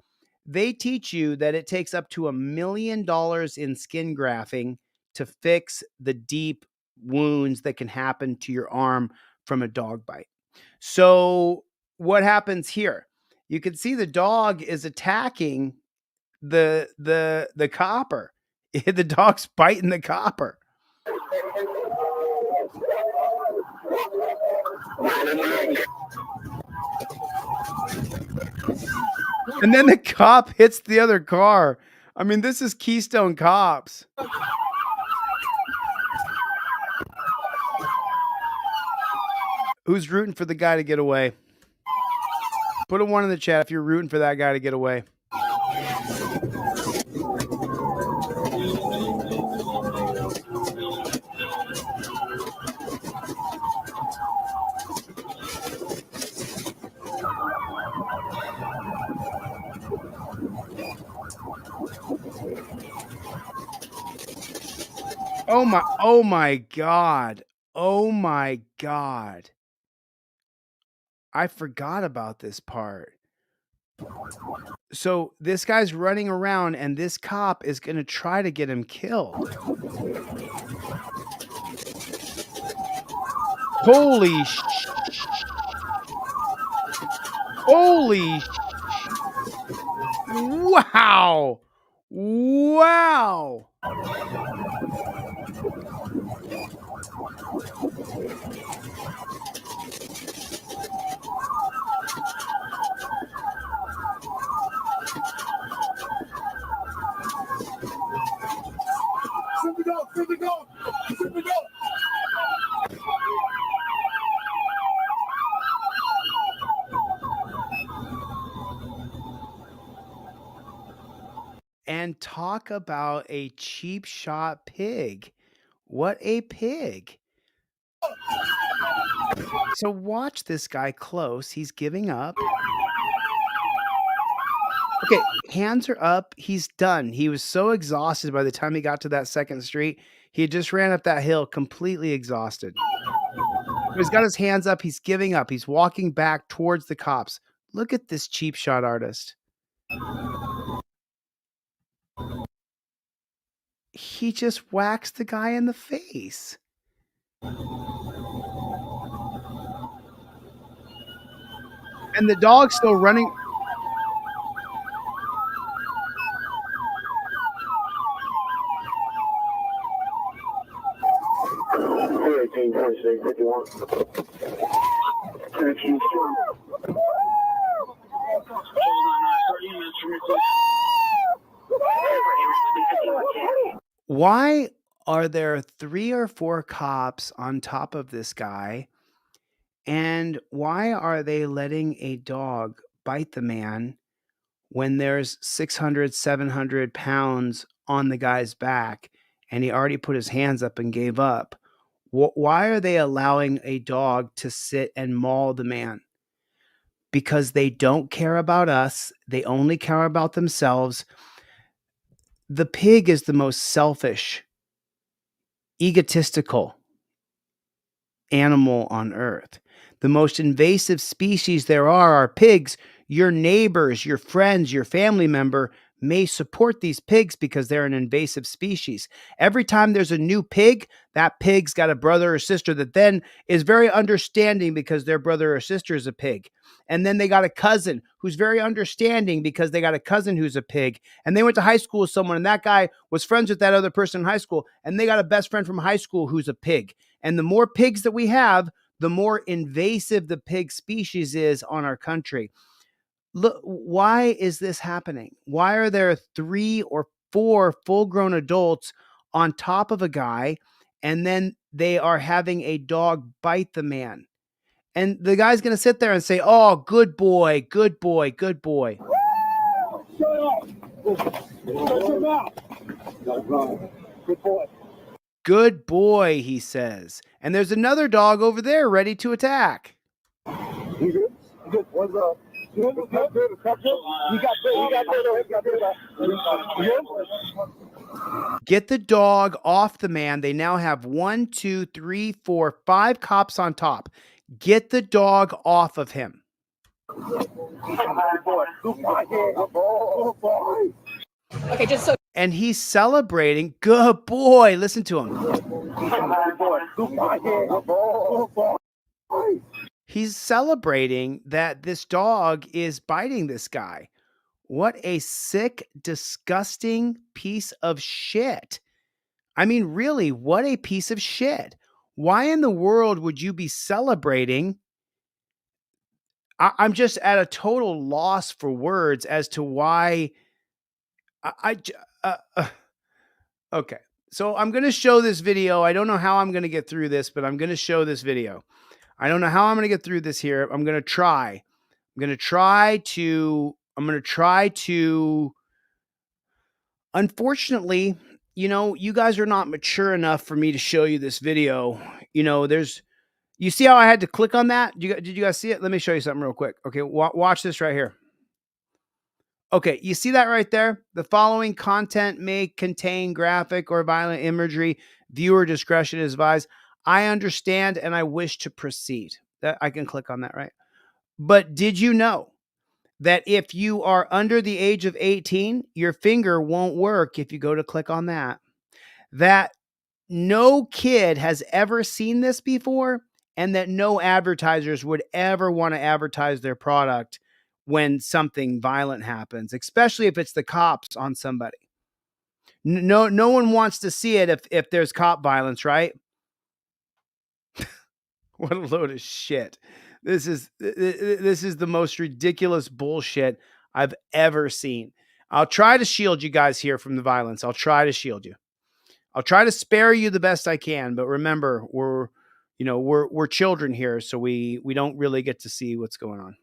they teach you that it takes up to $1 million in skin grafting to fix the deep wounds that can happen to your arm from a dog bite. So what happens here? You can see the dog is attacking the copper. The dog's biting the copper. And then the cop hits the other car. I mean, this is Keystone Cops. Who's rooting for the guy to get away? Put a 1 in the chat if you're rooting for that guy to get away. Oh my God. Oh my God. I forgot about this part. So this guy's running around and this cop is going to try to get him killed. Holy wow. Wow. And talk about a cheap shot pig. What a pig. So watch this guy close. He's giving up. Okay, hands are up. He's done. He was so exhausted by the time he got to that second street. He had just ran up that hill completely exhausted. He's got his hands up. He's giving up. He's walking back towards the cops. Look at this cheap shot artist. He just whacks the guy in the face. And the dog's still running. Why are there 3 or 4 cops on top of this guy? And why are they letting a dog bite the man when there's 600, 700 pounds on the guy's back and he already put his hands up and gave up? Why are they allowing a dog to sit and maul the man? Because they don't care about us. They only care about themselves. The pig is the most selfish, egotistical animal on earth. The most invasive species there are pigs. Your neighbors, your friends, your family member may support these pigs because they're an invasive species. Every time there's a new pig, that pig's got a brother or sister that then is very understanding because their brother or sister is a pig. And then they got a cousin who's very understanding because they got a cousin who's a pig. And they went to high school with someone, and that guy was friends with that other person in high school. And they got a best friend from high school who's a pig. And the more pigs that we have, the more invasive the pig species is on our country. Look, why is this happening? Why are there 3 or 4 full-grown adults on top of a guy, and then they are having a dog bite the man? And the guy's going to sit there and say, "Oh, good boy, good boy, good boy." Shut up. Shut your mouth. Good boy. Good boy, he says. And there's another dog over there ready to attack. You good? You good? What's up? You good? You got bit. You got bit. Get the dog off the man. They now have 1, 2, 3, 4, 5 cops on top. Get the dog off of him. Okay, just so. And he's celebrating. Good boy. Listen to him. He's celebrating that this dog is biting this guy. What a sick, disgusting piece of shit. I mean, really, what a piece of shit. Why in the world would you be celebrating? I'm just at a total loss for words as to why okay. So I'm going to show this video. I don't know how I'm going to get through this, but I'm going to show this video. I don't know how I'm going to get through this here. I'm going to try. I'm going to try to, unfortunately, you know, you guys are not mature enough for me to show you this video. You know, you see how I had to click on that? Did you guys see it? Let me show you something real quick. Okay. Watch this right here. Okay. You see that right there? The following content may contain graphic or violent imagery. Viewer discretion is advised. I understand and I wish to proceed. That I can click on that, right? But did you know that if you are under the age of 18, your finger won't work if you go to click on that? That no kid has ever seen this before, and that no advertisers would ever want to advertise their product when something violent happens, especially if it's the cops on somebody. No one wants to see it if there's cop violence, right? What a load of shit. This is the most ridiculous bullshit I've ever seen. I'll try to shield you guys here from the violence. I'll try to shield you. I'll try to spare you the best I can, but remember, we're children here, so we don't really get to see what's going on.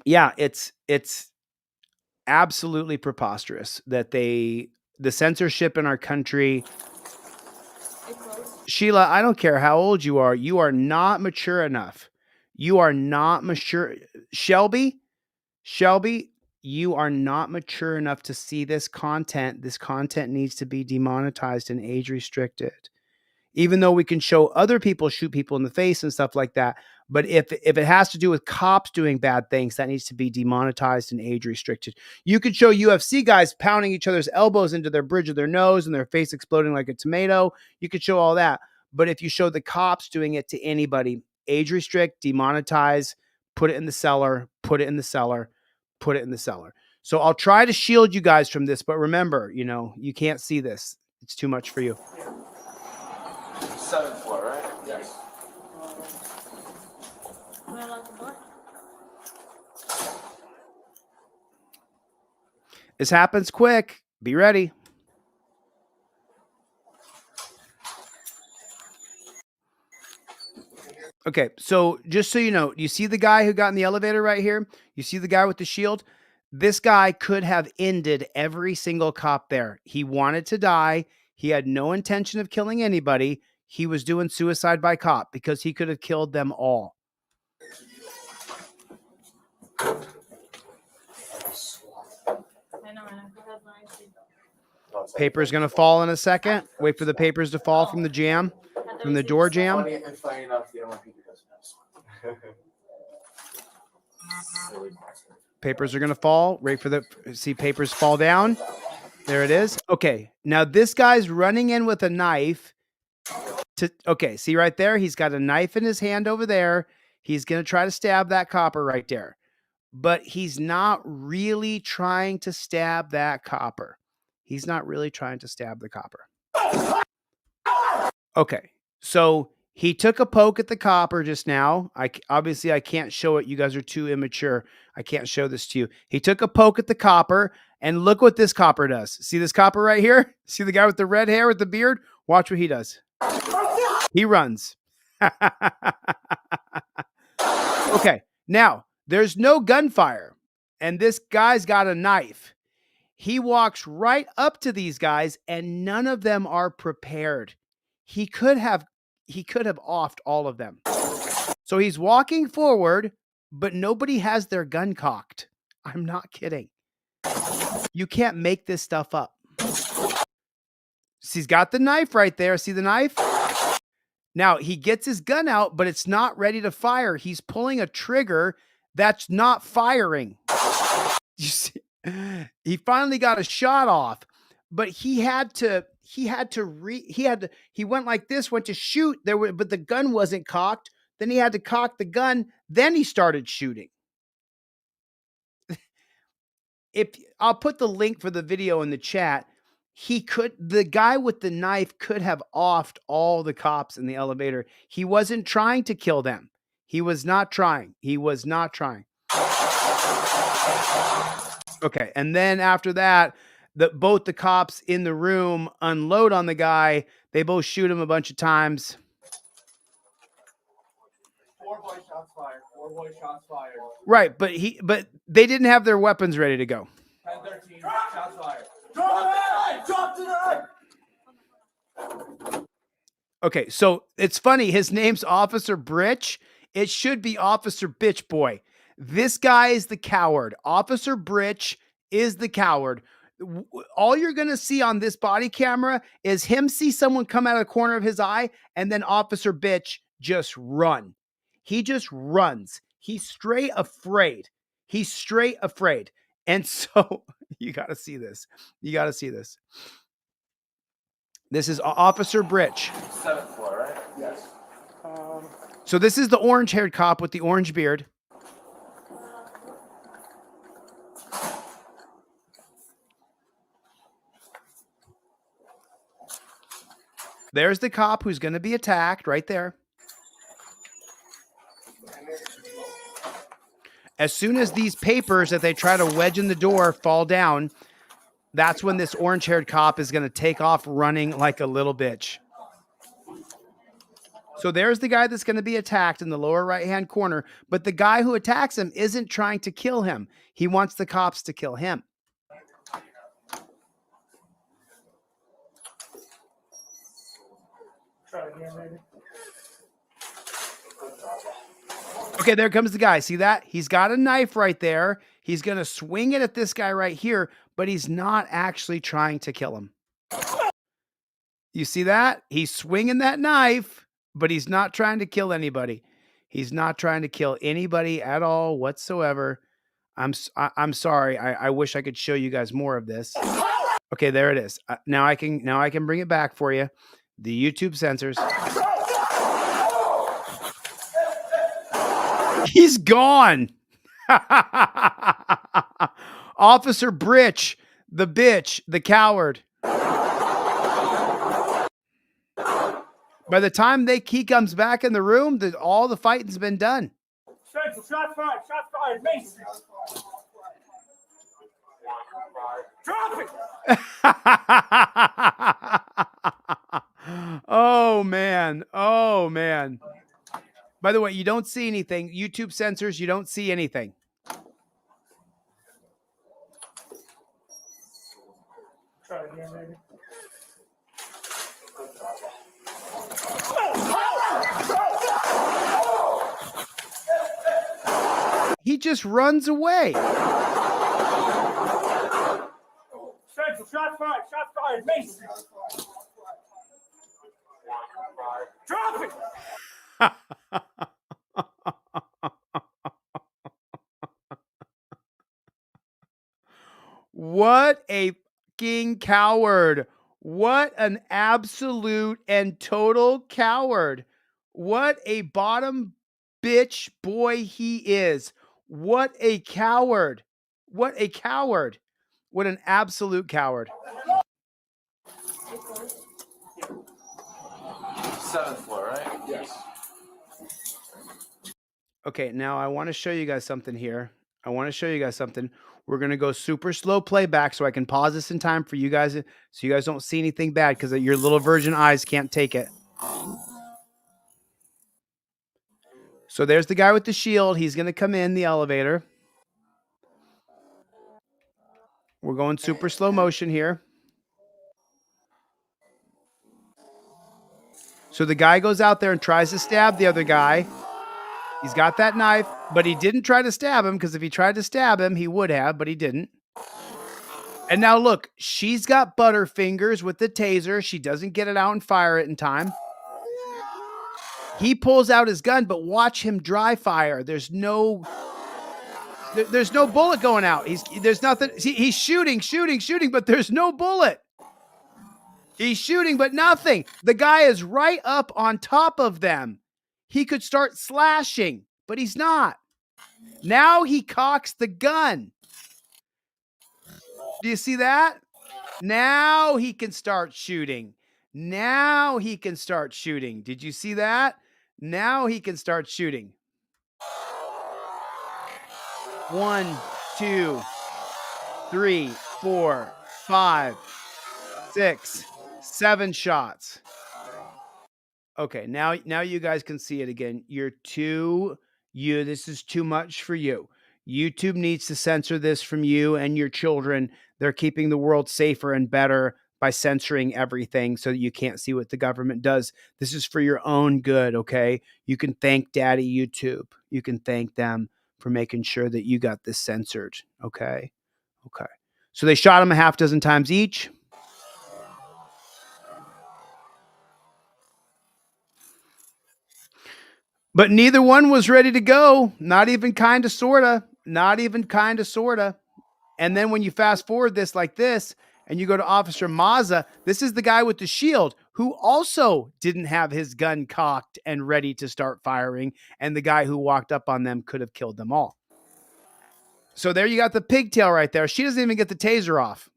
Yeah, it's absolutely preposterous that the censorship in our country. Sheila, I don't care how old you are not mature enough. You are not mature. Shelby, you are not mature enough to see this content. This content needs to be demonetized and age restricted. Even though we can show other people shoot people in the face and stuff like that. But if it has to do with cops doing bad things, that needs to be demonetized and age restricted. You could show UFC guys pounding each other's elbows into their bridge of their nose and their face exploding like a tomato. You could show all that. But if you show the cops doing it to anybody, age restrict, demonetize, put it in the cellar, put it in the cellar, put it in the cellar. So I'll try to shield you guys from this. But remember, you can't see this. It's too much for you. 7th floor, right? Yes. Am I allowed to board? This happens quick. Be ready. Okay, so just so you know, you see the guy who got in the elevator right here? You see the guy with the shield? This guy could have ended every single cop there. He wanted to die. He had no intention of killing anybody. He was doing suicide by cop because he could have killed them all. Paper's going to fall in a second. Wait for the papers to fall from the jam, from the door jam. Funny enough, the NYPD doesn't have Papers are going to fall. Wait for see papers fall down. There it is. Okay. Now this guy's running in with a knife okay. See right there? He's got a knife in his hand over there. He's going to try to stab that copper right there, but he's not really trying to stab that copper. He's not really trying to stab the copper. Okay. So he took a poke at the copper just now. Obviously I can't show it. You guys are too immature. I can't show this to you. He took a poke at the copper, and look what this copper does. See this copper right here? See the guy with the red hair with the beard? Watch what he does. He runs. Okay. Now, there's no gunfire, and this guy's got a knife. He walks right up to these guys, and none of them are prepared. He could have offed all of them. So he's walking forward, but nobody has their gun cocked. I'm not kidding. You can't make this stuff up. He's got the knife right there. See the knife? Now he gets his gun out, but it's not ready to fire. He's pulling a trigger that's not firing. You see? He finally got a shot off, but he went like this, went to shoot but the gun wasn't cocked. Then he had to cock the gun. Then he started shooting. I'll put the link for the video in the chat. The guy with the knife could have offed all the cops in the elevator. He wasn't trying to kill them. He was not trying. Okay. And then after that, both the cops in the room unload on the guy. They both shoot him a bunch of times. 4 boy shots fired. 4 boy shots fired. Right, but they didn't have their weapons ready to go. 10-13 shots fired. Drop the knife. Okay, so it's funny. His name's Officer Britch. It should be Officer Bitch Boy. This guy is the coward. Officer Britch is the coward. All you're going to see on this body camera is him see someone come out of the corner of his eye, and then Officer Bitch just run. He just runs. He's straight afraid. And so you got to see this. This is Officer Britch. 7th floor, right? Yes. So this is the orange-haired cop with the orange beard. There's the cop who's going to be attacked right there. As soon as these papers that they try to wedge in the door fall down, that's when this orange-haired cop is going to take off running like a little bitch. So there's the guy that's going to be attacked in the lower right-hand corner, but the guy who attacks him isn't trying to kill him. He wants the cops to kill him. Try again, maybe. Okay, there comes the guy. See that? He's got a knife right there. He's going to swing it at this guy right here, but he's not actually trying to kill him. You see that? He's swinging that knife, but he's not trying to kill anybody. He's not trying to kill anybody at all whatsoever. I'm sorry. I wish I could show you guys more of this. Okay, there it is. Now I can bring it back for you. The YouTube censors. He's gone. Officer Britch, the bitch, the coward. By the time he comes back in the room, all the fighting's been done. Central, shot fired, Mason. Drop it. Oh, man. By the way, you don't see anything. YouTube censors, you don't see anything. Try again, maybe. He just runs away. Central, shot fired, Mason. Drop it. What a fucking coward. What an absolute and total coward. What a bottom bitch boy he is. What a coward. What a coward. What an absolute coward. 7th floor, right? Yes. Okay, now I want to show you guys something here. We're going to go super slow playback so I can pause this in time for you guys so you guys don't see anything bad because your little virgin eyes can't take it. So there's the guy with the shield. He's going to come in the elevator. We're going super slow motion here. So the guy goes out there and tries to stab the other guy. He's got that knife, but he didn't try to stab him because if he tried to stab him, he would have, but he didn't. And now look, she's got butterfingers with the taser. She doesn't get it out and fire it in time. He pulls out his gun, but watch him dry fire. There's no bullet going out. There's nothing. He's shooting, but there's no bullet. He's shooting, but nothing. The guy is right up on top of them. He could start slashing, but he's not. Now he cocks the gun. Do you see that? Now he can start shooting. Did you see that? Now he can start shooting. 1, 2, 3, 4, 5, 6, 7 shots. Okay, now you guys can see it again. This is too much for you. YouTube needs to censor this from you and your children. They're keeping the world safer and better by censoring everything so that you can't see what the government does. This is for your own good, okay? You can thank Daddy YouTube. You can thank them for making sure that you got this censored, okay? Okay. So they shot him a half dozen times each. But neither one was ready to go. Not even kind of, sorta. And then when you fast forward this like this, and you go to Officer Mazza, this is the guy with the shield who also didn't have his gun cocked and ready to start firing. And the guy who walked up on them could have killed them all. So there you got the pigtail right there. She doesn't even get the taser off.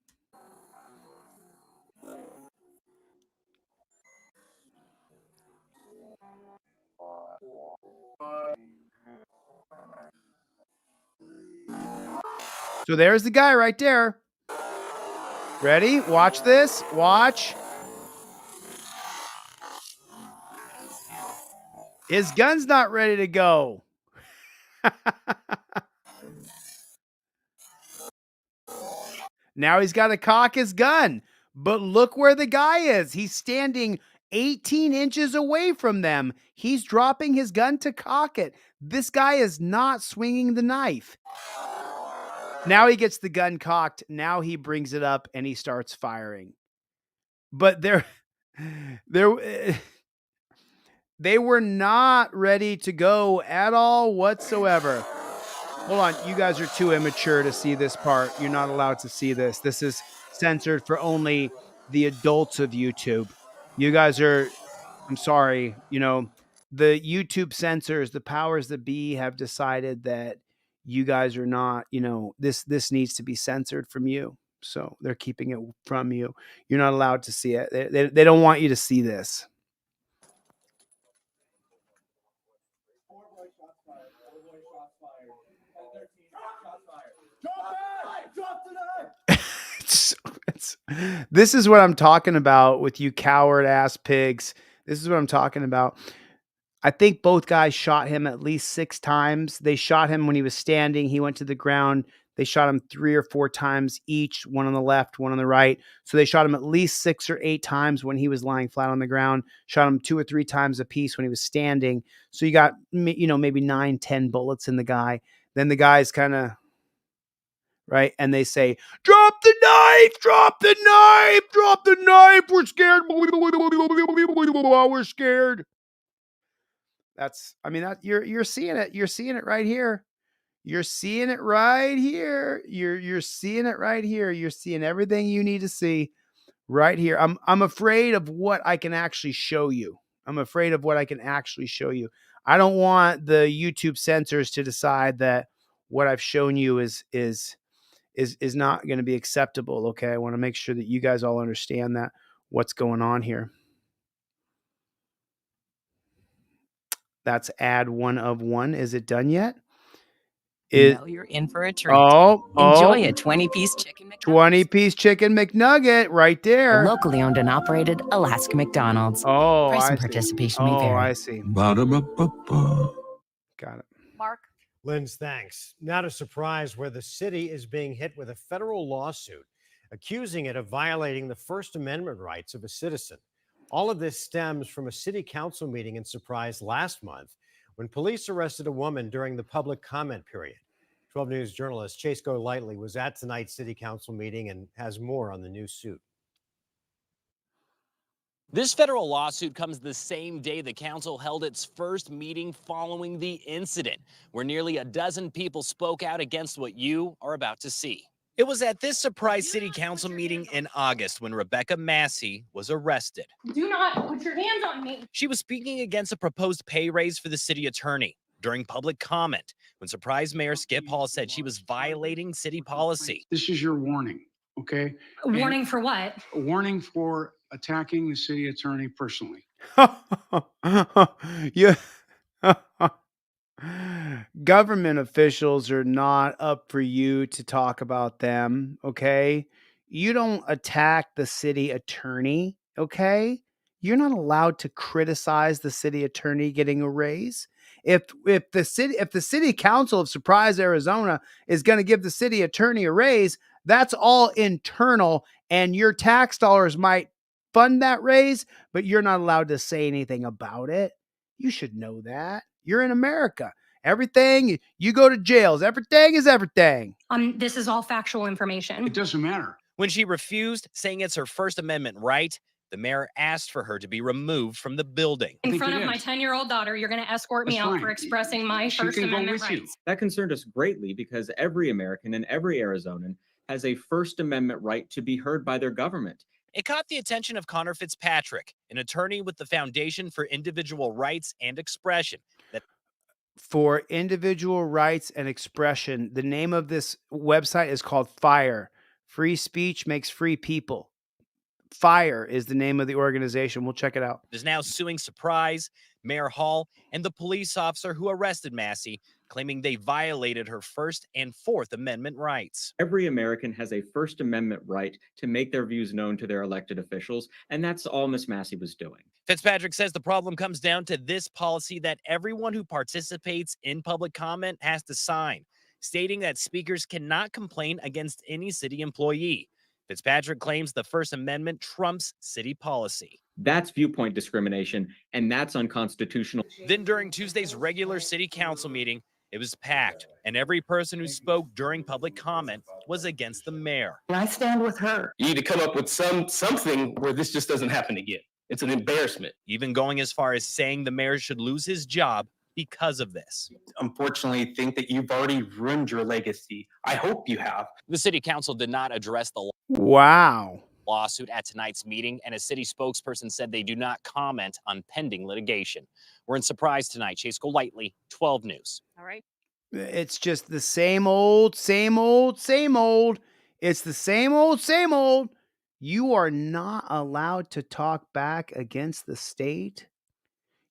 So there's the guy right there. Ready? Watch this. Watch. His gun's not ready to go. Now he's got to cock his gun. But look where the guy is. He's standing 18 inches away from them. He's dropping his gun to cock it. This guy is not swinging the knife. Now he gets the gun cocked. Now he brings it up and he starts firing. But they were not ready to go at all whatsoever. Hold on. You guys are too immature to see this part. You're not allowed to see this. This is censored for only the adults of YouTube. You guys are, I'm sorry, the YouTube censors, the powers that be have decided that you guys are not, this needs to be censored from you. So they're keeping it from you. You're not allowed to see it. They don't want you to see this. This is what I'm talking about with you coward ass pigs. This is what I'm talking about. I think both guys shot him at least 6 times. They shot him when he was standing. He went to the ground. They shot him 3 or 4 times each, one on the left, one on the right. So they shot him at least 6 or 8 times when he was lying flat on the ground, shot him 2 or 3 times a piece when he was standing. So you got, maybe 9, 10 bullets in the guy. Then the guy's kind of, right? And they say, drop the knife, we're scared. We're scared. You're seeing it. You're seeing it right here. You're seeing it right here. You're seeing it right here. You're seeing everything you need to see right here. I'm afraid of what I can actually show you. I'm afraid of what I can actually show you. I don't want the YouTube censors to decide that what I've shown you is not going to be acceptable. Okay. I want to make sure that you guys all understand that what's going on here. That's ad 1 of 1. Is it done yet? You're in for a treat. Enjoy a 20-piece chicken McNugget. 20-piece chicken McNugget right there. Locally owned and operated Alaska McDonald's. Oh, Price I and see. participation may Oh, vary. I see. Ba-da-ba-ba-ba. Got it. Mark. Lynn's thanks. Not a surprise where the city is being hit with a federal lawsuit accusing it of violating the First Amendment rights of a citizen. All of this stems from a city council meeting in Surprise last month when police arrested a woman during the public comment period. 12 News journalist Chase Golightly was at tonight's city council meeting and has more on the new suit. This federal lawsuit comes the same day the council held its first meeting following the incident, where nearly a dozen people spoke out against what you are about to see. It was at this Surprise city council meeting in August when Rebecca Massey was arrested. Do not put your hands on me. She was speaking against a proposed pay raise for the city attorney during public comment when Surprise Mayor Skip Hall said she was violating city policy. This is your warning, okay? Warning for what? A warning for attacking the city attorney personally. Yeah. Government officials are not up for you to talk about them, okay? You don't attack the city attorney, okay? You're not allowed to criticize the city attorney getting a raise. If the city council of Surprise, Arizona is going to give the city attorney a raise, that's all internal, and your tax dollars might fund that raise, but you're not allowed to say anything about it. You should know that. You're in America. Everything, you go to jails. Everything is everything. This is all factual information. It doesn't matter. When she refused, saying it's her First Amendment right, the mayor asked for her to be removed from the building. In front of my 10-year-old daughter, you're going to escort me out for expressing my First Amendment rights. That concerned us greatly because every American and every Arizonan has a First Amendment right to be heard by their government. It caught the attention of Connor Fitzpatrick, an attorney with the Foundation for Individual Rights and Expression. For individual rights and expression, the name of this website is called FIRE. Free speech makes free people. FIRE is the name of the organization. We'll check it out. Is now suing Surprise, Mayor Hall, and the police officer who arrested Massey, claiming they violated her First and Fourth Amendment rights. Every American has a First Amendment right to make their views known to their elected officials, and that's all Miss Massey was doing. Fitzpatrick says the problem comes down to this policy that everyone who participates in public comment has to sign, stating that speakers cannot complain against any city employee. Fitzpatrick claims the First Amendment trumps city policy. That's viewpoint discrimination, and that's unconstitutional. Then during Tuesday's regular city council meeting, it was packed, and every person who spoke during public comment was against the mayor. And I stand with her. You need to come up with something where this just doesn't happen again. It's an embarrassment. Even going as far as saying the mayor should lose his job because of this. Unfortunately, think that you've already ruined your legacy. I hope you have. The city council did not address the Wow. lawsuit at tonight's meeting, and a city spokesperson said they do not comment on pending litigation. We're in Surprise tonight. Chase Golightly, 12 News. All right. It's just the same old, same old, same old. It's the same old, same old. You are not allowed to talk back against the state.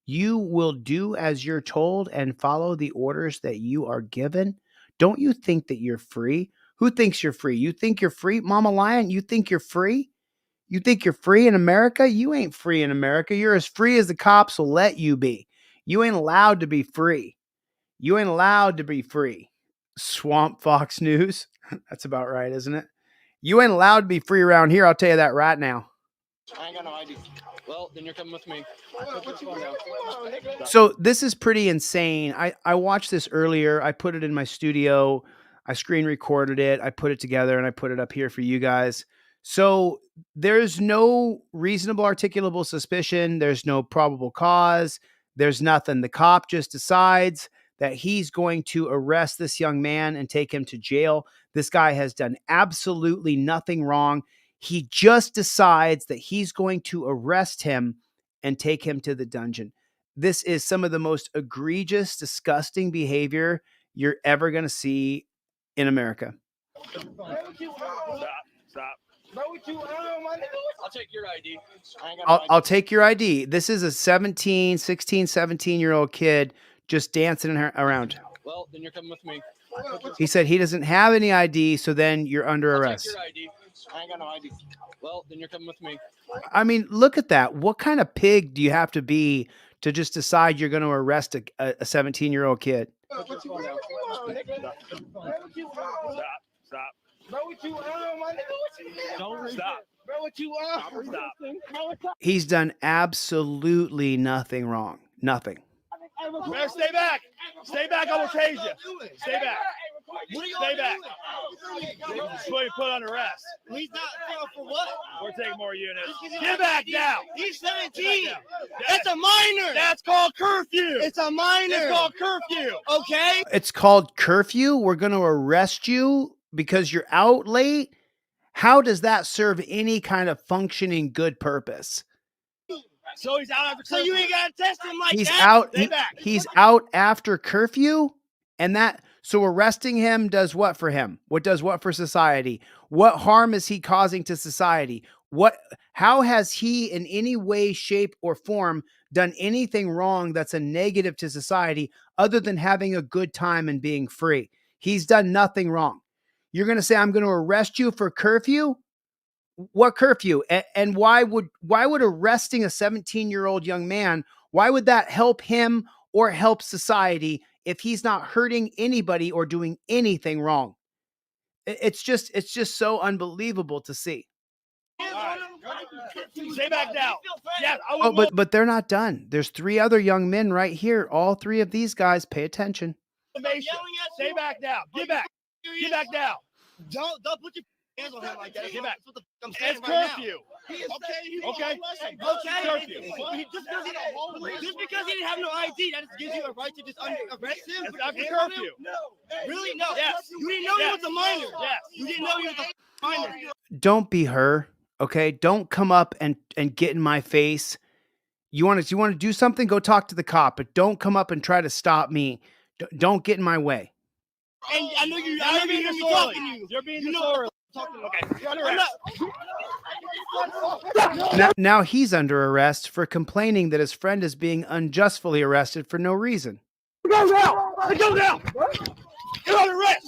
You will do as you're told and follow the orders that you are given. Don't you think that you're free? Who thinks you're free? You think you're free, Mama Lion? You think you're free? You think you're free in America? You ain't free in America. You're as free as the cops will let you be. You ain't allowed to be free. You ain't allowed to be free. Swamp Fox News. That's about right, isn't it? You ain't allowed to be free around here. I'll tell you that right now. I ain't got no ID. Well, then you're coming with me. So this is pretty insane. I watched this earlier. I put it in my studio. I screen recorded it. I put it together and I put it up here for you guys. So there's no reasonable articulable suspicion. There's no probable cause. There's nothing. The cop just decides that he's going to arrest this young man and take him to jail. This guy has done absolutely nothing wrong. He just decides that he's going to arrest him and take him to the dungeon. This is some of the most egregious, disgusting behavior you're ever going to see in America. Stop. I'll take your ID. I'll take your ID. This is a 16, 17-year-old kid just dancing around. Well, then you're coming with me. He said he doesn't have any ID, so then you're under I'll arrest. take your ID. I ain't got no ID. Well, then you're coming with me. I mean, look at that. What kind of pig do you have to be to just decide you're going to arrest a 17-year-old kid? Stop. Bro, what you on, my nigga? Don't stop. Bro, what you on? Stop. He's done absolutely nothing wrong. Nothing. Man, stay back. Stay back. I will tase you. Stay back. Stay back. This boy put on arrest. He's not for what? We're taking more units. Get back now. He's 17. That's a minor. That's called curfew. It's a minor. It's called curfew. Okay. It's called curfew. We're going to arrest you because you're out late. How does that serve any kind of functioning good purpose? So he's out after curfew. So you ain't gotta test him like He's that. out. Stay back. He's out after curfew, and so arresting him does what for him? What does what for society? What harm is he causing to society? How has he in any way, shape, or form done anything wrong that's a negative to society other than having a good time and being free? He's done nothing wrong. You're going to say, I'm going to arrest you for curfew? What curfew? And why would arresting a 17-year-old young man, why would that help him or help society if he's not hurting anybody or doing anything wrong? It's just so unbelievable to see. Stay back now. Yes, I Oh, will. but they're not done. There's 3 other young men right here. All 3 of these guys, pay attention. Stay back now. Get back. Get back now. Don't put your hands on him like that. Get back. I'm saying It's right curfew. Okay. Curfew. Just because he didn't have no ID, that just gives you a right to just arrest him. It's after curfew. Really? No. Yes. You didn't know he was a minor. Yes. You didn't know he was a minor. Don't be her, okay? Don't come up and get in my face. You want to do something? Go talk to the cop, but don't come up and try to stop me. Don't get in my way. And I know you. Now you're being talking to disorderly. you. You're being You know disorderly. Okay. You're under arrest. Now he's under arrest for complaining that his friend is being unjustly arrested for no reason. Go now. Go now. You're under arrest.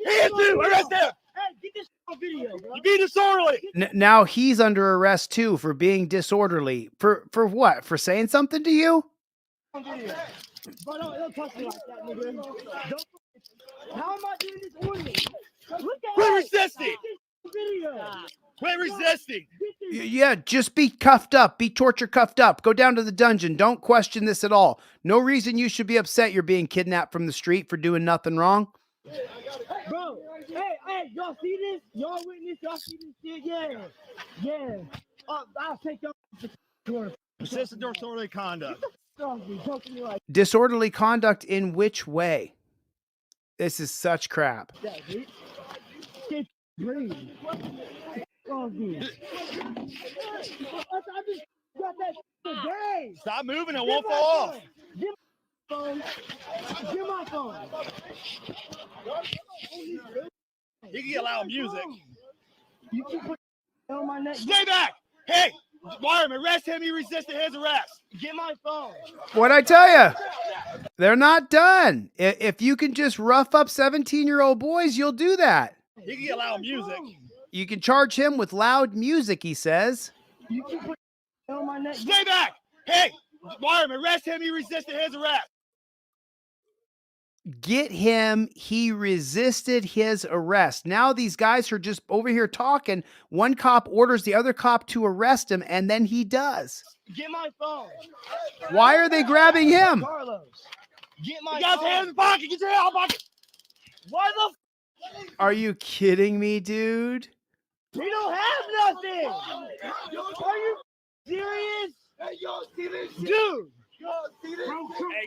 Hands you. Arrest him. Hey, get this on video, bro. You being disorderly. Now he's under arrest too for being disorderly. For what? For saying something to you? On video. Bro, don't talk to me like that, nigga. How am I doing this ordinance? Look at Quit it. resisting. Video. Quit resisting. Yeah, just be cuffed up. Be torture cuffed up. Go down to the dungeon. Don't question this at all. No reason you should be upset you're being kidnapped from the street for doing nothing wrong. Bro, hey, y'all see this? Y'all witness? Y'all see this shit? Yeah. I'll take y'all. Persistent disorderly conduct. Disorderly conduct in which way? This is such crap. Stop moving. It won't fall off. Give my phone. You can allow music. You keep putting on my neck. Stay back. Hey, Martin, arrest him. He resisted his arrest. Get my phone. What'd I tell you? They're not done. If you can just rough up 17-year-old boys, you'll do that. You can allow music. You can charge him with loud music, he says. You keep putting on my neck. Stay back. Hey, Martin, arrest him. He resisted his arrest. Get him. He resisted his arrest. Now these guys are just over here talking. One cop orders the other cop to arrest him, and then he does. Get my phone. Why are they grabbing him? Carlos, get my You got his phone. hands in the pocket. Get your hand out of the pocket. Why the Are you kidding me, dude? We don't have nothing. Are you serious? Hey, y'all see this? Dude,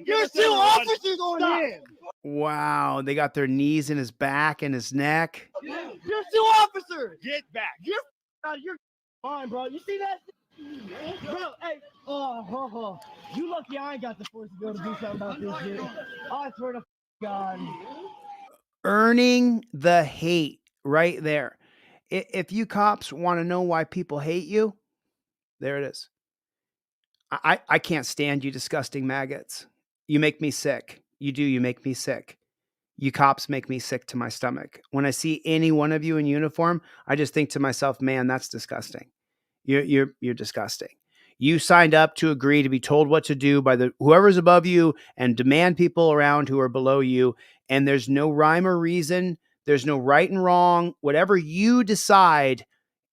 There's 2 officers on him. Wow, they got their knees in his back and his neck. There's 2 officers. Get back. You're fine, bro. You see that? Bro, hey, you lucky I ain't got the force to go to do something about this shit. I swear to God. Earning the hate right there. If you cops want to know why people hate you, there it is. I can't stand you disgusting maggots. You make me sick. You make me sick. You cops make me sick to my stomach. When I see any one of you in uniform, I just think to myself, man, that's disgusting. You're disgusting. You signed up to agree to be told what to do by whoever's above you and demand people around who are below you. And there's no rhyme or reason. There's no right and wrong. Whatever you decide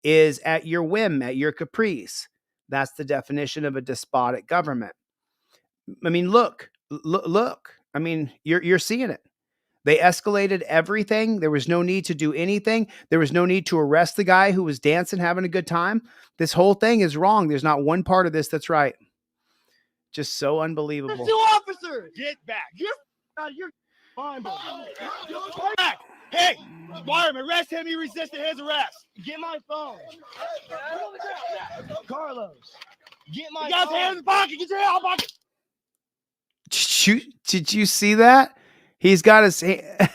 is at your whim, at your caprice. That's the definition of a despotic government. I mean, look. I mean, you're seeing it. They escalated everything. There was no need to do anything. There was no need to arrest the guy who was dancing, having a good time. This whole thing is wrong. There's not one part of this that's right. Just so unbelievable. There's 2 officers. Get back. You're fine, bro. Back. Hey, fireman, arrest him. He resisted his arrest. Get my phone. Carlos, get my phone. You got his hands in the pocket. Get your hand out pocket. Did you see that? He's got his hand.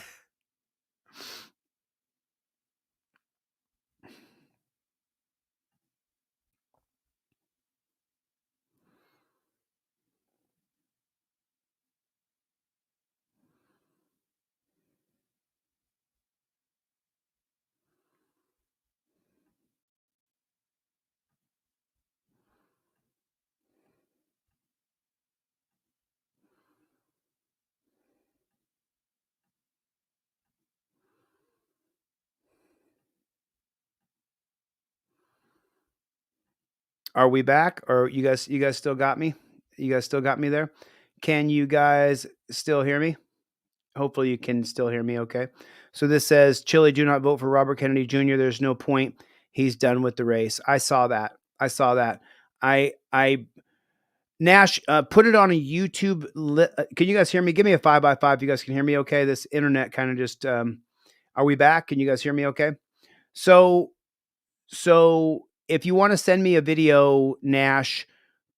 Are we back? Or you guys still got me? You guys still got me there? Can you guys still hear me? Hopefully you can still hear me okay. So this says, Chile, do not vote for Robert Kennedy Jr. There's no point. He's done with the race. I saw that. Nash, put it on a YouTube. Can you guys hear me? Give me a 5x5 if you guys can hear me okay. This internet kind of just, are we back? Can you guys hear me okay? So if you want to send me a video, Nash,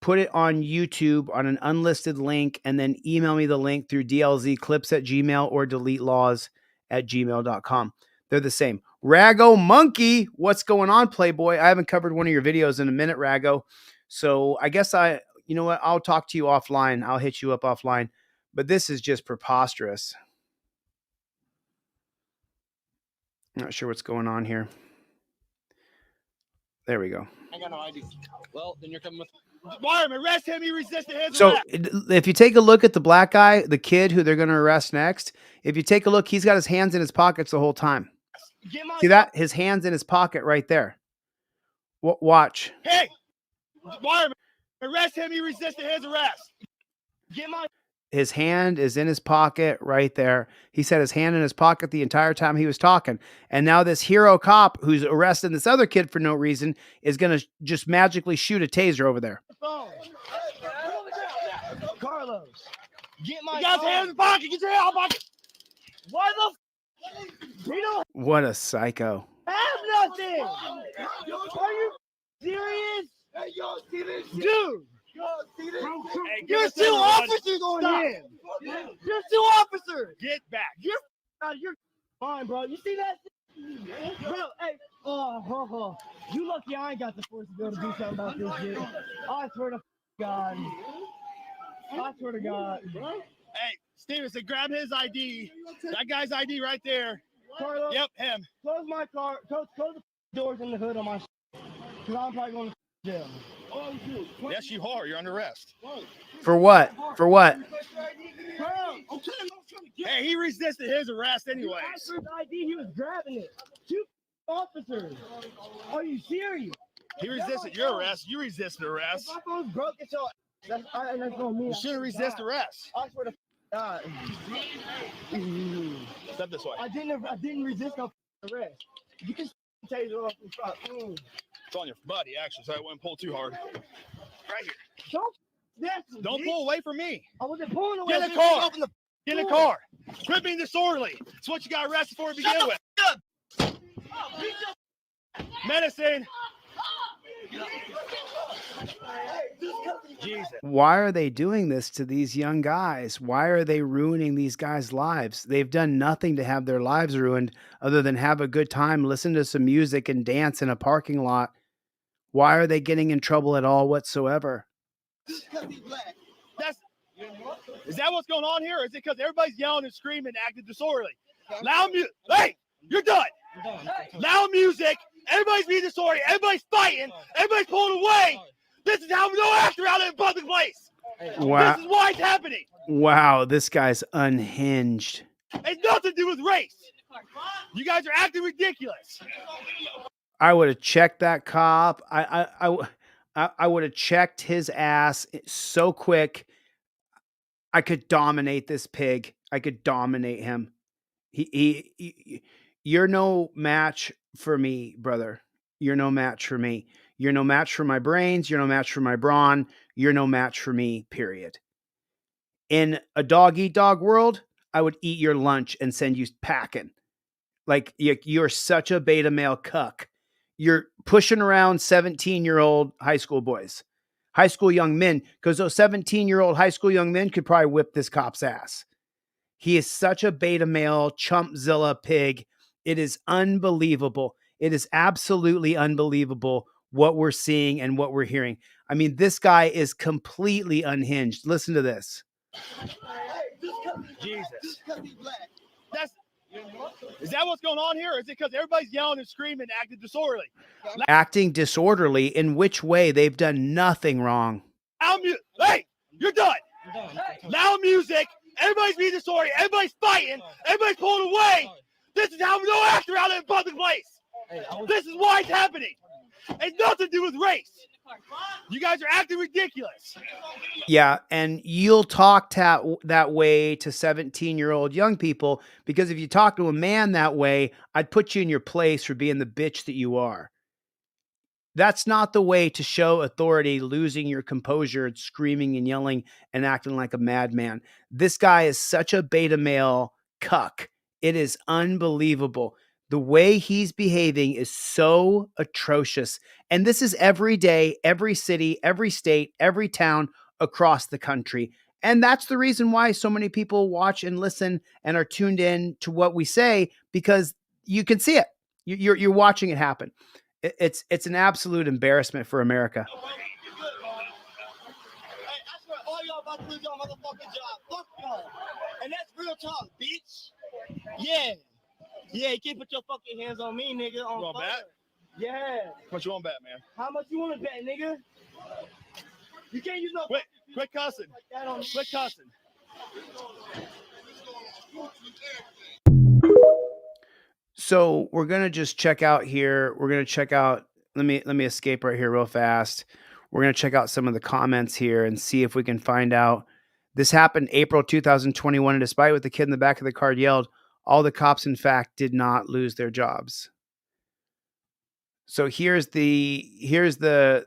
put it on YouTube on an unlisted link and then email me the link through dlzclips@gmail or deletelaws@gmail.com. They're the same. Rago Monkey, what's going on, Playboy? I haven't covered one of your videos in a minute, Rago. So I guess you know what? I'll talk to you offline. I'll hit you up offline. But this is just preposterous. I'm not sure what's going on here. There we go. I got no ID. Well, then you're coming with. Fireman, arrest him. He resisted his So arrest. if you take a look at the black guy, the kid who they're going to arrest next, if you take a look, he's got his hands in his pockets the whole time. See that? His hands in his pocket right there. Watch. Hey, fireman, arrest him. He resisted his arrest. His hand is in his pocket right there. He said his hand in his pocket the entire time he was talking. And now this hero cop who's arresting this other kid for no reason is going to just magically shoot a taser over there. Carlos, get my phone. Hands in the pocket. Get your hand out pocket. Why the we don't What a psycho. have nothing. Are you serious? Hey, y'all see this shit? Dude. Hey, there's 2 officers on him. There's 2 officers. Get back. You're fine, bro. You see that? Bro, hey, you lucky I ain't got the force to go to do something about this shit. I swear to God. I swear to God. Hey, Stevenson, grab his ID. That guy's ID right there. Carlos, yep, him. Close my car. Close the doors and the hood on my because I'm probably going to jail. Yes, you are. You're under arrest. For what? For what? Hey, he resisted his arrest anyway. His ID, he was grabbing it. 2 officers. Are you serious? He resisted your arrest. You resisted arrest. My phone's broke. That's on me. You shouldn't resist arrest. I swear to God. Step this way. I didn't resist no arrest. You can taser off in front. It's on your buddy, actually, so I wouldn't pull too hard. Right here. Don't Don't pull away from me. I wasn't pulling away. Get in the car. Get in the car. Quit being disorderly. It's what you got arrested for to begin with. Medicine. Jesus. Why are they doing this to these young guys? Why are they ruining these guys' lives? They've done nothing to have their lives ruined other than have a good time, listen to some music, and dance in a parking lot. Why are they getting in trouble at all whatsoever? Is that what's going on here? Or is it because everybody's yelling and screaming, acting disorderly? Loud music. Hey, you're done. Loud music. Everybody's being disorderly. Everybody's fighting. Everybody's pulling away. This is how we don't act around in a public place. Wow. This is why it's happening. Wow, this guy's unhinged. It's nothing to do with race. You guys are acting ridiculous. I would have checked that cop. I would have checked his ass so quick. I could dominate this pig. I could dominate him. You're no match for me, brother. You're no match for me. You're no match for my brains. You're no match for my brawn. You're no match for me, period. In a dog-eat-dog world, I would eat your lunch and send you packing. Like, you're such a beta male cuck. You're pushing around 17-year-old high school boys, high school young men, because those 17-year-old high school young men could probably whip this cop's ass. He is such a beta male chumpzilla pig. It is unbelievable. It is absolutely unbelievable what we're seeing and what we're hearing. I mean, this guy is completely unhinged. Listen to this. Jesus. Is that what's going on here? Or is it because everybody's yelling and screaming, acting disorderly? Acting disorderly in which way? They've done nothing wrong. Hey, you're done. Loud music. Everybody's being disorderly. Everybody's fighting. Everybody's pulling away. This is how we don't act around in a public place. This is why it's happening. It's nothing to do with race. You guys are acting ridiculous. Yeah, and you'll talk that way to 17-year-old young people, because if you talk to a man that way, I'd put you in your place for being the bitch that you are. That's not the way to show authority, losing your composure and screaming and yelling and acting like a madman. This guy is such a beta male cuck. It is unbelievable. The way he's behaving is so atrocious. And this is every day, every city, every state, every town across the country. And that's the reason why so many people watch and listen and are tuned in to what we say, because you can see it. You're watching it happen. It's an absolute embarrassment for America. Hey, I swear all y'all about to lose y'all motherfucking job. Fuck y'all. And that's real talk, bitch. Yeah. Yeah, you can't put your fucking hands on me, nigga. You want to bet? Yeah. How much you want to bet, man? How much you want to bet, nigga? You can't use no. Quit cussing. Like Quit cussing. So we're going to just check out here. We're going to check out, let me escape right here real fast. We're going to check out some of the comments here and see if we can find out. This happened April 2021, and despite what the kid in the back of the car yelled, all the cops, in fact, did not lose their jobs. So here's the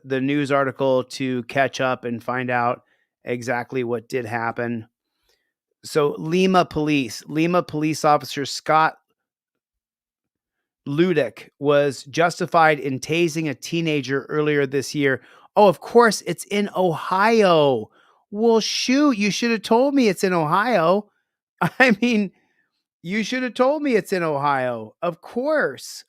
news article to catch up and find out exactly what did happen. So Lima police officer Scott Ludick was justified in tasing a teenager earlier this year. Oh, of course, it's in Ohio. Well, shoot, you should have told me it's in Ohio. I mean, you should have told me it's in Ohio. Of course.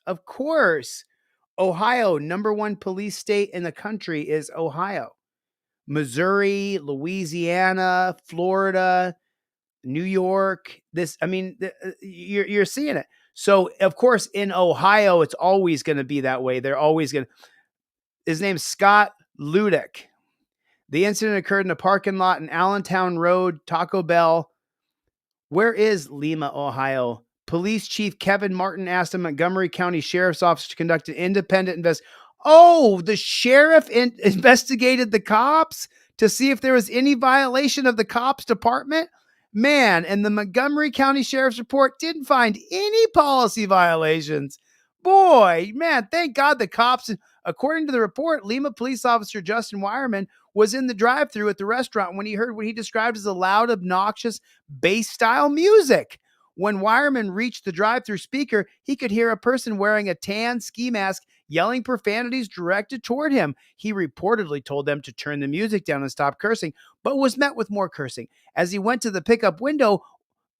Ohio, #1 police state in the country is Ohio. Missouri, Louisiana, Florida, New York. You're seeing it. So, of course, in Ohio, it's always going to be that way. They're always going to. His name's Scott Ludick. The incident occurred in a parking lot in Allentown Road, Taco Bell. Where is Lima, Ohio? Police Chief Kevin Martin asked the Montgomery County Sheriff's Office to conduct an independent investigation. Oh, the sheriff investigated the cops to see if there was any violation of the cops department? Man, and the Montgomery County Sheriff's report didn't find any policy violations. Boy, man, thank God the cops. According to the report, Lima police officer Justin Wireman was in the drive-thru at the restaurant when he heard what he described as a loud, obnoxious bass-style music. When Wireman reached the drive-thru speaker, he could hear a person wearing a tan ski mask yelling profanities directed toward him. He reportedly told them to turn the music down and stop cursing, but was met with more cursing. As he went to the pickup window,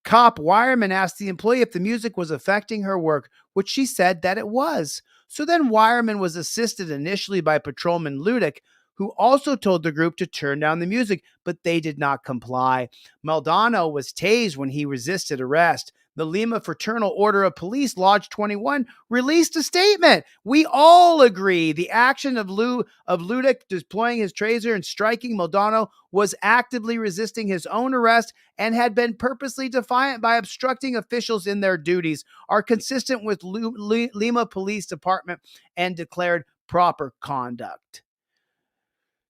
cop Wireman asked the employee if the music was affecting her work, which she said that it was. So then Wireman was assisted initially by Patrolman Ludick, who also told the group to turn down the music, but they did not comply. Maldonado was tased when he resisted arrest. The Lima Fraternal Order of Police, Lodge 21, released a statement. We all agree the action of Ludick deploying his taser and striking Maldonado was actively resisting his own arrest and had been purposely defiant by obstructing officials in their duties, are consistent with Lima Police Department and declared proper conduct.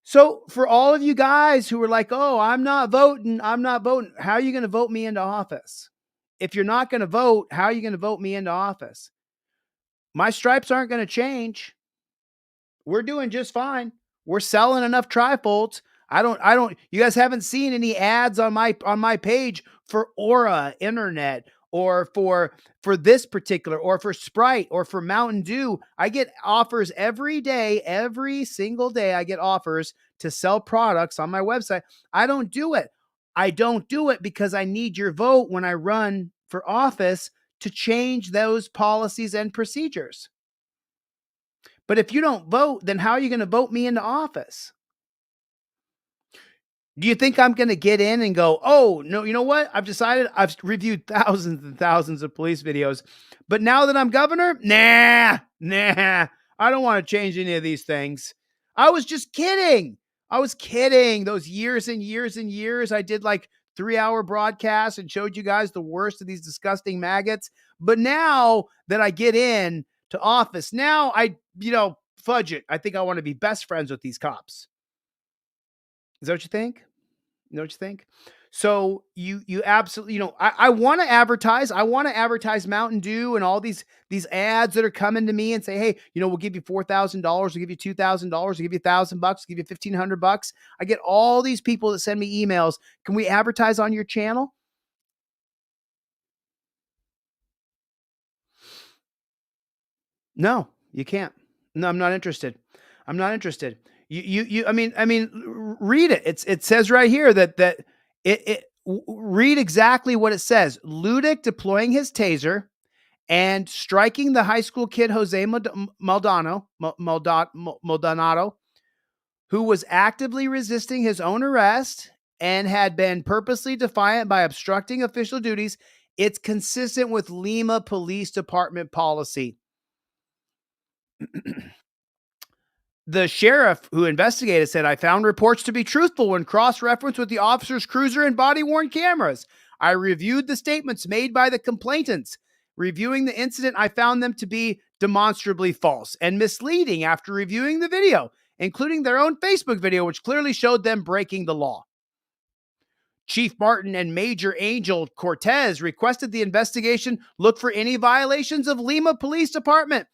So for all of you guys who were like, oh, I'm not voting, how are you going to vote me into office? If you're not going to vote, how are you going to vote me into office? My stripes aren't going to change. We're doing just fine. We're selling enough trifolds. You guys haven't seen any ads on my page for Aura Internet or for this particular, or for Sprite, or for Mountain Dew. I get offers every day, every single day. I get offers to sell products on my website. I don't do it. I don't do it because I need your vote when I run for office to change those policies and procedures. But if you don't vote, then how are you going to vote me into office? Do you think I'm going to get in and go, oh, no, you know what? I've decided, I've reviewed thousands and thousands of police videos, but now that I'm governor, nah, I don't want to change any of these things. I was just kidding. I was kidding. Those years and years and years, I did like 3-hour broadcasts and showed you guys the worst of these disgusting maggots. But now that I get in to office, now fudge it. I think I want to be best friends with these cops. Is that what you think? You know what you think? So you absolutely, I want to advertise. I want to advertise Mountain Dew and all these ads that are coming to me and say, hey, we'll give you $4,000. We'll give you $2,000. We'll give you $1,000. We'll give you $1,500. I get all these people that send me emails. Can we advertise on your channel? No, you can't. No, I'm not interested. I'm not interested. I mean, read it. It says right here that read exactly what it says. Ludick deploying his taser and striking the high school kid Jose Maldonado, who was actively resisting his own arrest and had been purposely defiant by obstructing official duties. It's consistent with Lima Police Department policy. The sheriff who investigated said, I found reports to be truthful when cross-referenced with the officer's cruiser and body-worn cameras. I reviewed the statements made by the complainants. Reviewing the incident, I found them to be demonstrably false and misleading after reviewing the video, including their own Facebook video, which clearly showed them breaking the law. Chief Martin and Major Angel Cortez requested the investigation look for any violations of Lima Police Department.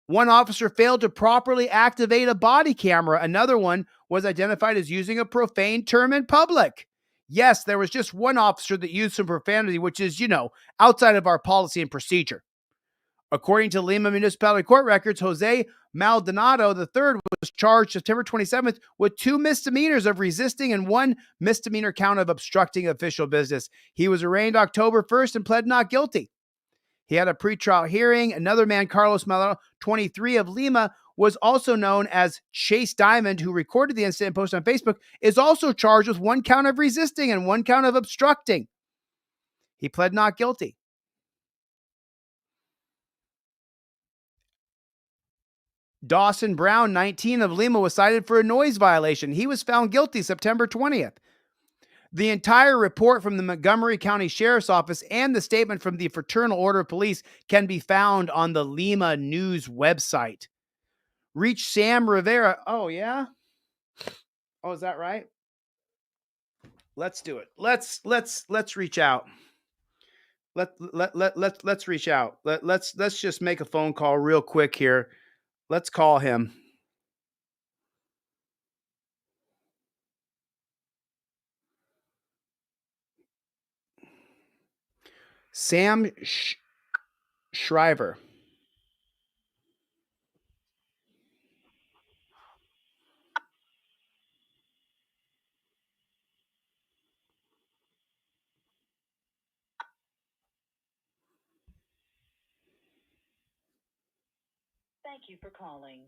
One officer failed to properly activate a body camera. Another one was identified as using a profane term in public. Yes, there was just one officer that used some profanity, which is, outside of our policy and procedure. According to Lima Municipality Court records, Jose Maldonado III was charged September 27th with 2 misdemeanors of resisting and 1 misdemeanor count of obstructing official business. He was arraigned October 1st and pled not guilty. He had a pretrial hearing. Another man, Carlos Maldonado, 23 of Lima, was also known as Chase Diamond, who recorded the incident and posted on Facebook, is also charged with 1 count of resisting and 1 count of obstructing. He pled not guilty. Dawson Brown, 19 of Lima, was cited for a noise violation. He was found guilty September 20th. The entire report from the Montgomery County Sheriff's Office and the statement from the Fraternal Order of Police can be found on the Lima News website. Reach Sam Rivera. Oh, yeah? Oh, is that right? Let's do it. Let's reach out. Let's reach out. Let's just make a phone call real quick here. Let's call him. Sam Shriver. Thank you for calling.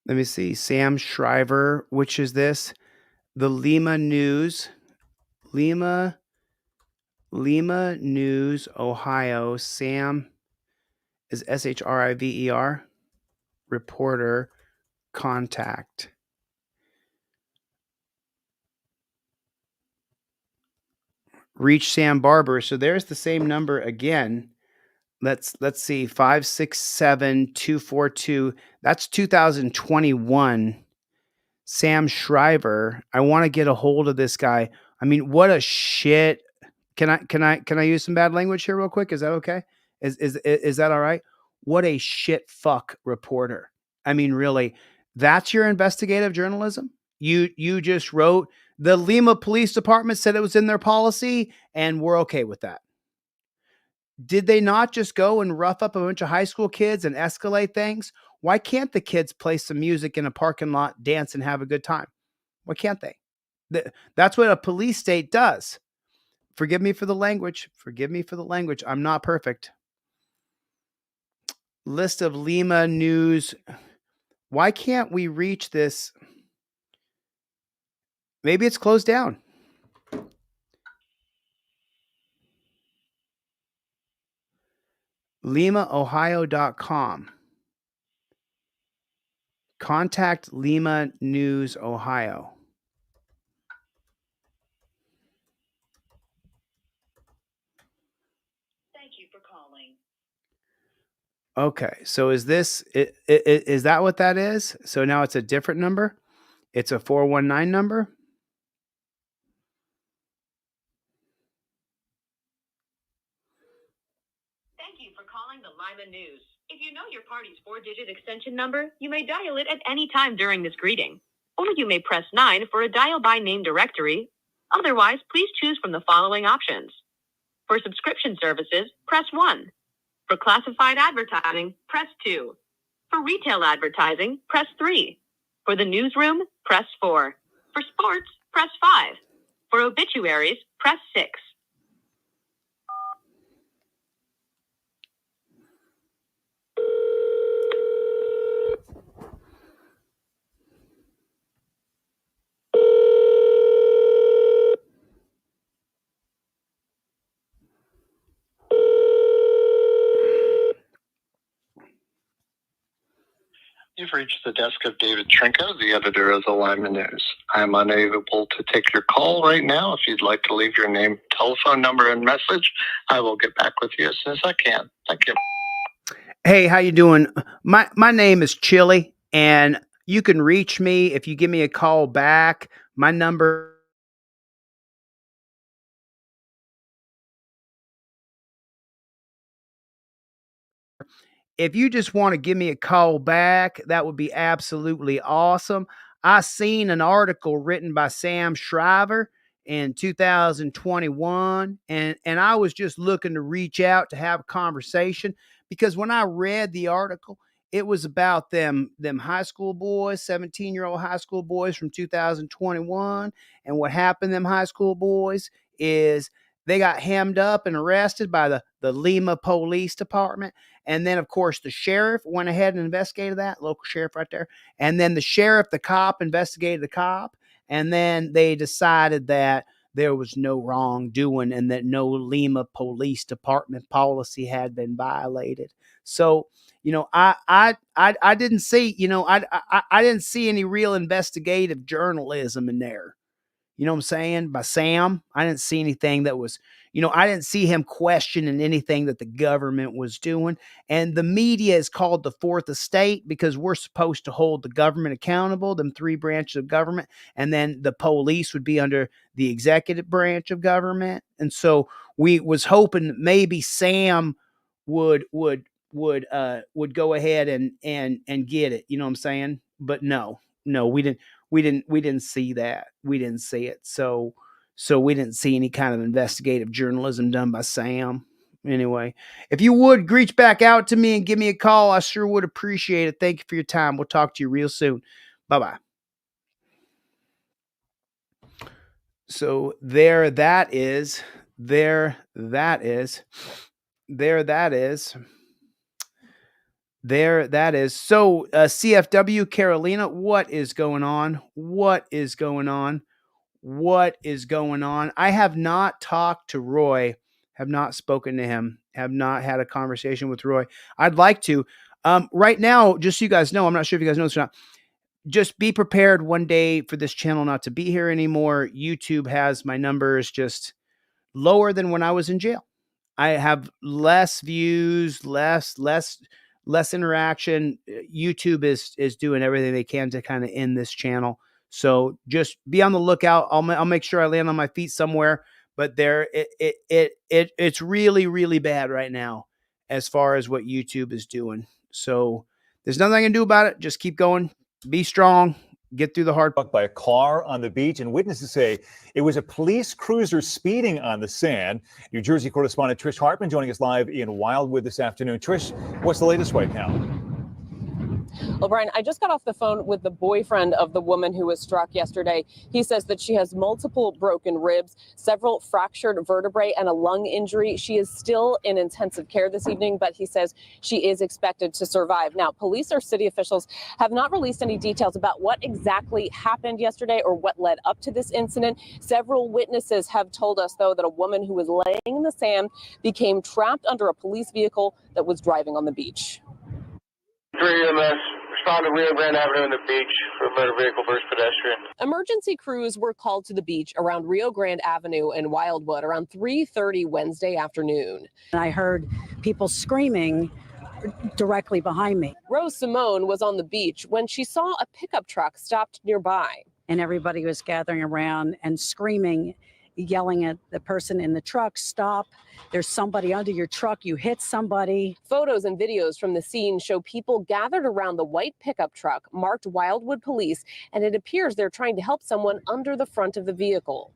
Let me see. Sam Shriver. Which is this? The Lima News. Lima News, Ohio. Sam is Shriver. Reporter. Contact. Reach Sam Barber. So there's the same number again. Let's see. 567-242. That's 2021. Sam Shriver. I want to get a hold of this guy. I mean, what a shit. Can I use some bad language here real quick? Is that okay? Is that all right? What a shit fuck reporter. I mean, really, that's your investigative journalism? You just wrote the Lima Police Department said it was in their policy and we're okay with that. Did they not just go and rough up a bunch of high school kids and escalate things? Why can't the kids play some music in a parking lot, dance, and have a good time? Why can't they? That's what a police state does. Forgive me for the language. Forgive me for the language. I'm not perfect. List of Lima news. Why can't we reach this? Maybe it's closed down. LimaOhio.com. Contact Lima News Ohio. Thank you for calling. Okay, so is that what that is? So now it's a different number? It's a 419 number? Thank you for calling the Lima News. If you know your party's 4-digit extension number, you may dial it at any time during this greeting. Or you may press 9 for a dial by name directory. Otherwise, please choose from the following options. For subscription services, press 1. For classified advertising, press 2. For retail advertising, press 3. For the newsroom, press 4. For sports, press 5. For obituaries, press 6. You've reached the desk of David Trinka, the editor of the Lima News. I am unable to take your call right now. If you'd like to leave your name, telephone number, and message, I will get back with you as soon as I can. Thank you. Hey, how you doing? My name is Chili, and you can reach me if you give me a call back. My number if you just want to give me a call back, that would be absolutely awesome. I seen an article written by Sam Shriver in 2021, and I was just looking to reach out to have a conversation because when I read the article, it was about them high school boys, 17-year-old high school boys from 2021, and what happened to them high school boys is they got hemmed up and arrested by the Lima Police Department. And then, of course, the sheriff went ahead and investigated that, local sheriff right there. And then the cop investigated the cop. And then they decided that there was no wrongdoing and that no Lima Police Department policy had been violated. So, I didn't see, I didn't see any real investigative journalism in there. You know what I'm saying? By Sam, I didn't see anything that was, I didn't see him questioning anything that the government was doing. And the media is called the fourth estate because we're supposed to hold the government accountable, them 3 branches of government. And then the police would be under the executive branch of government. And so we was hoping that maybe Sam would would go ahead and get it. You know what I'm saying? But no, we didn't see that. We didn't see it. So we didn't see any kind of investigative journalism done by Sam. Anyway, if you would reach back out to me and give me a call, I sure would appreciate it. Thank you for your time. We'll talk to you real soon. Bye-bye. So there that is. There that is. So CFW Carolina, what is going on? What is going on? I have not talked to Roy, have not spoken to him, have not had a conversation with Roy. I'd like to. Right now, just so you guys know, I'm not sure if you guys know this or not, just be prepared one day for this channel not to be here anymore. YouTube has my numbers just lower than when I was in jail. I have less views, less interaction. YouTube is doing everything they can to kind of end this channel. So just be on the lookout. I'll make sure I land on my feet somewhere. But it's really, really bad right now as far as what YouTube is doing. So there's nothing I can do about it. Just keep going. Be strong. Get through the hard. By a car on the beach, and witnesses say it was a police cruiser speeding on the sand. New Jersey correspondent Trish Hartman joining us live in Wildwood this afternoon. Trish, what's the latest right now? Well, Brian, I just got off the phone with the boyfriend of the woman who was struck yesterday. He says that she has multiple broken ribs, several fractured vertebrae, and a lung injury. She is still in intensive care this evening, but he says she is expected to survive. Now, police or city officials have not released any details about what exactly happened yesterday or what led up to this incident. Several witnesses have told us, though, that a woman who was laying in the sand became trapped under a police vehicle that was driving on the beach. 3 EMS, respond to Rio Grande Avenue in the beach for a motor vehicle versus pedestrian. Emergency crews were called to the beach around Rio Grande Avenue in Wildwood around 3:30 Wednesday afternoon. I heard people screaming directly behind me. Rose Simone was on the beach when she saw a pickup truck stopped nearby. And everybody was gathering around and screaming, yelling at the person in the truck, stop, there's somebody under your truck, you hit somebody. Photos and videos from the scene show people gathered around the white pickup truck marked Wildwood Police, and it appears they're trying to help someone under the front of the vehicle.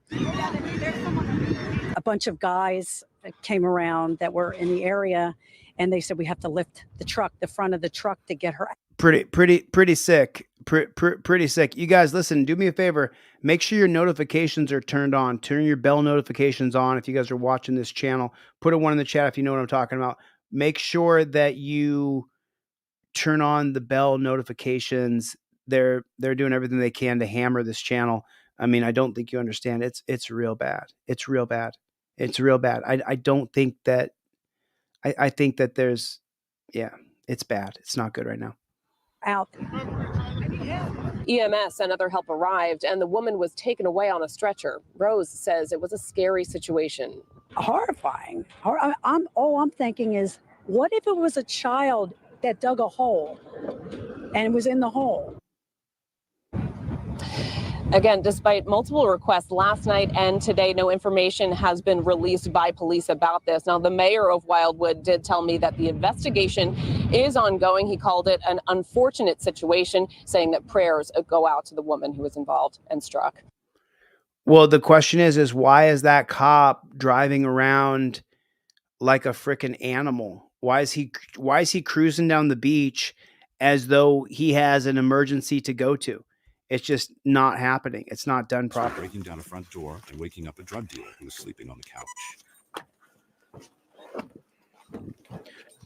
A bunch of guys came around that were in the area, and they said we have to lift the truck, the front of the truck, to get her out. Pretty sick. Pretty sick. You guys, listen, do me a favor. Make sure your notifications are turned on. Turn your bell notifications on. If you guys are watching this channel, put a 1 in the chat if you know what I'm talking about. Make sure that you turn on the bell notifications. They're doing everything they can to hammer this channel. I mean, I don't think you understand. It's real bad. It's real bad. It's real bad. I don't think that, I think that there's, yeah, it's bad. It's not good right now. Out. EMS and other help arrived, and the woman was taken away on a stretcher. Rose says it was a scary situation. Horrifying. All I'm thinking is, what if it was a child that dug a hole and was in the hole? Again, despite multiple requests last night and today, no information has been released by police about this. Now, the mayor of Wildwood did tell me that the investigation is ongoing. He called it an unfortunate situation, saying that prayers go out to the woman who was involved and struck. Well, the question is why is that cop driving around like a freaking animal? Why is he cruising down the beach as though he has an emergency to go to? It's just not happening. It's not done properly. Breaking down a front door and waking up a drug dealer who was sleeping on the couch.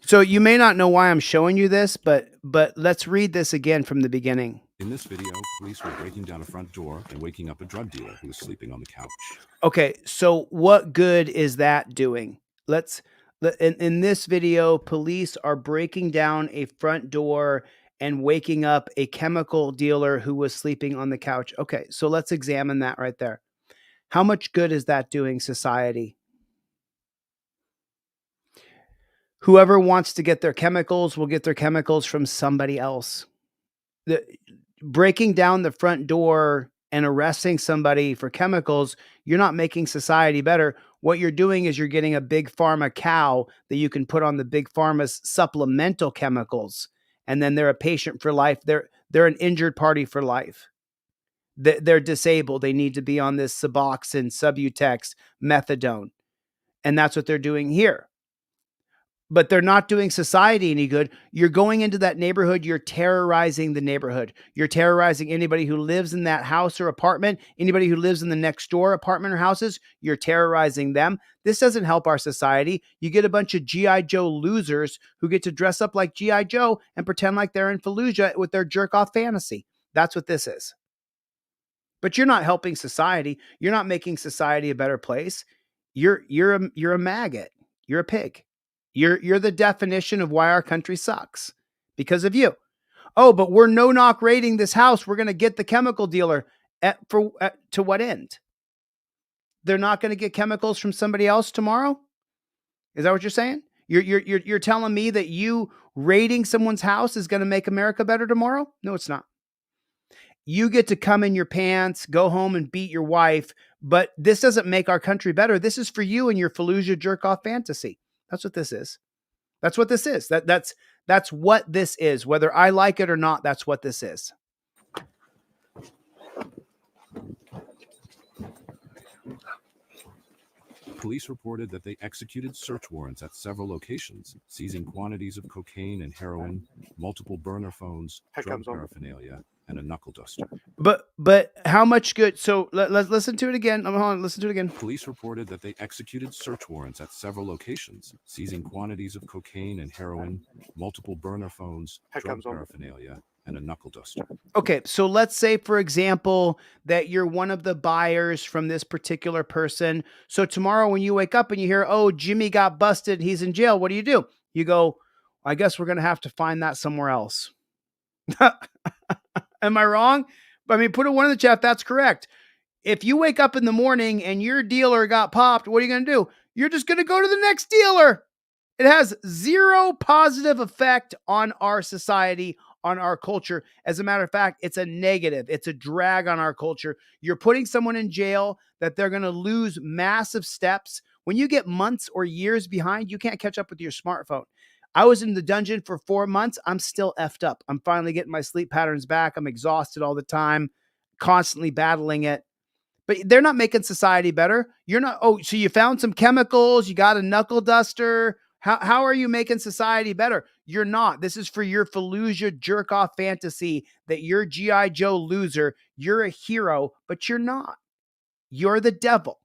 So you may not know why I'm showing you this, but let's read this again from the beginning. In this video, police were breaking down a front door and waking up a drug dealer who was sleeping on the couch. Okay, so what good is that doing? In this video, police are breaking down a front door and waking up a chemical dealer who was sleeping on the couch. Okay, so let's examine that right there. How much good is that doing society? Whoever wants to get their chemicals will get their chemicals from somebody else. Breaking down the front door and arresting somebody for chemicals, you're not making society better. What you're doing is you're getting a big pharma cow that you can put on the big pharma's supplemental chemicals, and then they're a patient for life. They're an injured party for life. They're disabled. They need to be on this Suboxone, Subutex, methadone. And that's what they're doing here. But they're not doing society any good. You're going into that neighborhood. You're terrorizing the neighborhood. You're terrorizing anybody who lives in that house or apartment, anybody who lives in the next door apartment or houses. You're terrorizing them. This doesn't help our society. You get a bunch of G.I. Joe losers who get to dress up like G.I. Joe and pretend like they're in Fallujah with their jerk-off fantasy. That's what this is. But you're not helping society. You're not making society a better place. You're a maggot. You're a pig. You're the definition of why our country sucks, because of you. Oh, but we're no-knock raiding this house. We're going to get the chemical dealer to what end? They're not going to get chemicals from somebody else tomorrow? Is that what you're saying? You're telling me that you raiding someone's house is going to make America better tomorrow? No, it's not. You get to come in your pants, go home and beat your wife, but this doesn't make our country better. This is for you and your Fallujah jerk-off fantasy. That's what this is. That's what this is. That's what this is. Whether I like it or not, that's what this is. Police reported that they executed search warrants at several locations, seizing quantities of cocaine and heroin, multiple burner phones, drug paraphernalia, and a knuckle duster. But how much good? So let's listen to it again. Hold on, listen to it again. Police reported that they executed search warrants at several locations, seizing quantities of cocaine and heroin, multiple burner phones, drug paraphernalia, and a knuckle duster. Okay, so let's say, for example, that you're one of the buyers from this particular person. So tomorrow when you wake up and you hear, oh, Jimmy got busted, he's in jail, what do? You go, I guess we're going to have to find that somewhere else. Am I wrong? I mean, put a 1 in the chat if that's correct. If you wake up in the morning and your dealer got popped, what are you going to do? You're just going to go to the next dealer. It has zero positive effect on our society, on our culture. As a matter of fact, it's a negative. It's a drag on our culture. You're putting someone in jail that they're going to lose massive steps. When you get months or years behind, you can't catch up with your smartphone. I was in the dungeon for 4 months. I'm still effed up. I'm finally getting my sleep patterns back. I'm exhausted all the time, constantly battling it. But they're not making society better. You're not. Oh, so you found some chemicals. You got a knuckle duster. How are you making society better? You're not. This is for your Fallujah jerk-off fantasy that you're G.I. Joe loser. You're a hero, but you're not. You're the devil.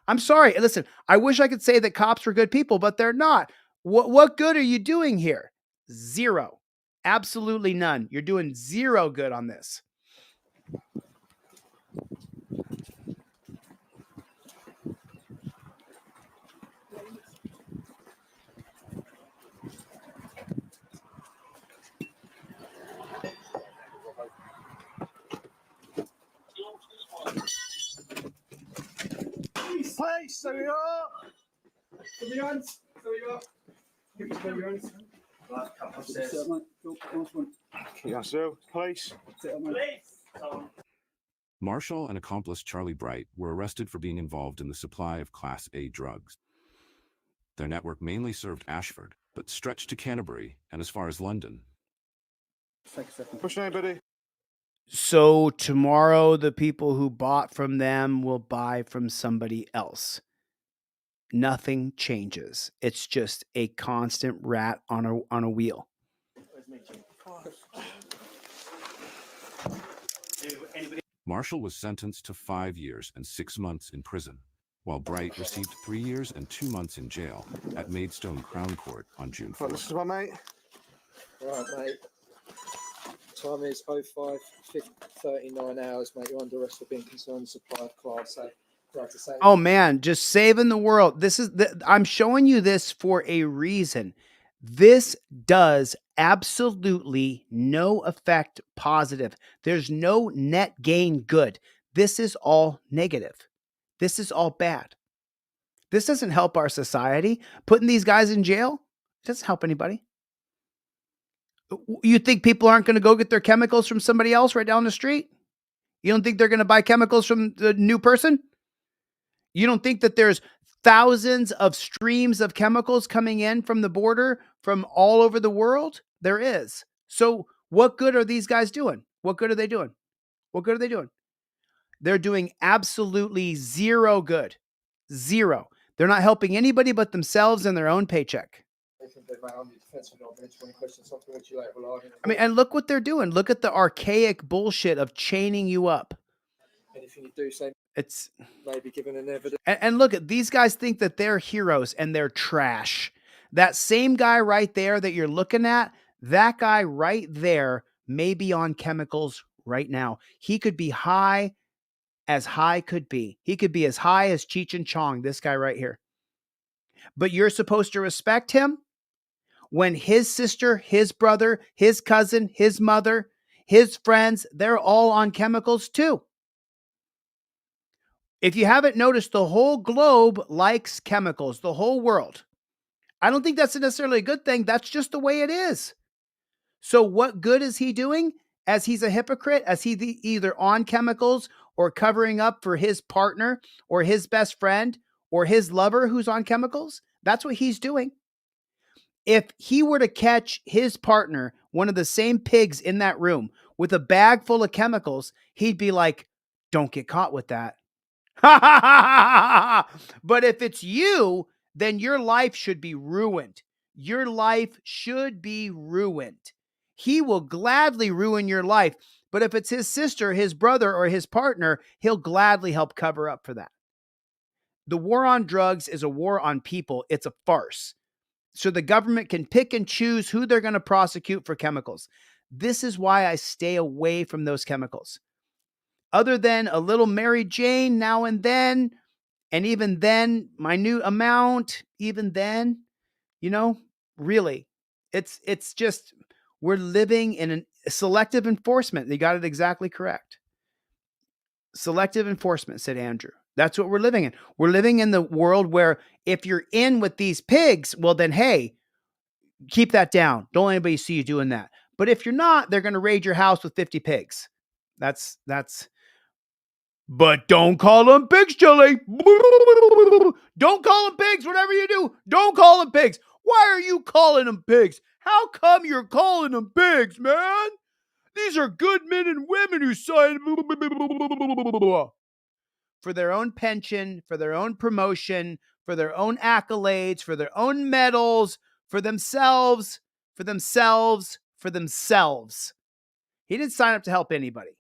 I'm sorry. Listen, I wish I could say that cops were good people, but they're not. What good are you doing here? Zero. Absolutely none. You're doing zero good on this. Place, there we are. Marshall and accomplice Charlie Bright were arrested for being involved in the supply of Class A drugs. Their network mainly served Ashford, but stretched to Canterbury and as far as London. Push anybody. So tomorrow, the people who bought from them will buy from somebody else. Nothing changes. It's just a constant rat on a wheel. Marshall was sentenced to 5 years and 6 months in prison, while Bright received 3 years and 2 months in jail at Maidstone Crown Court on June 4th. This is my mate. Right, mate. Time is 05:39 hours, mate. You're under arrest for being concerned with supply of Class A. Oh man, just saving the world. I'm showing you this for a reason. This does absolutely no effect positive. There's no net gain good. This is all negative. This is all bad. This doesn't help our society. Putting these guys in jail doesn't help anybody. You think people aren't going to go get their chemicals from somebody else right down the street? You don't think they're going to buy chemicals from the new person? You don't think that there's thousands of streams of chemicals coming in from the border from all over the world? There is. So what good are these guys doing? What good are they doing? What good are they doing? They're doing absolutely zero good. Zero. They're not helping anybody but themselves and their own paycheck. I mean, and look what they're doing. Look at the archaic bullshit of chaining you up. Anything you do, say It's maybe given an evidence. and look at these guys think that they're heroes and they're trash. That same guy right there that you're looking at, that guy right there may be on chemicals right now. He could be high as high could be. He could be as high as Cheech and Chong, this guy right here. But you're supposed to respect him when his sister, his brother, his cousin, his mother, his friends, they're all on chemicals too. If you haven't noticed, the whole globe likes chemicals, the whole world. I don't think that's necessarily a good thing. That's just the way it is. So what good is he doing as he's a hypocrite, as he either on chemicals or covering up for his partner or his best friend or his lover who's on chemicals? That's what he's doing. If he were to catch his partner, one of the same pigs in that room, with a bag full of chemicals, he'd be like, don't get caught with that. But if it's you, then your life should be ruined. Your life should be ruined. He will gladly ruin your life. But if it's his sister, his brother, or his partner, he'll gladly help cover up for that. The war on drugs is a war on people. It's a farce. So the government can pick and choose who they're going to prosecute for chemicals. This is why I stay away from those chemicals. Other than a little Mary Jane now and then, and even then, minute amount, even then, really, it's just, we're living in a selective enforcement. They got it exactly correct. Selective enforcement, said Andrew. That's what we're living in. We're living in the world where if you're in with these pigs, well then, hey, keep that down. Don't let anybody see you doing that. But if you're not, they're going to raid your house with 50 pigs. But don't call them pigs, Chili. Don't call them pigs, whatever you do. Don't call them pigs. Why are you calling them pigs? How come you're calling them pigs, man? These are good men and women who signed for their own pension, for their own promotion, for their own accolades, for their own medals, for themselves, for themselves, for themselves. He didn't sign up to help anybody.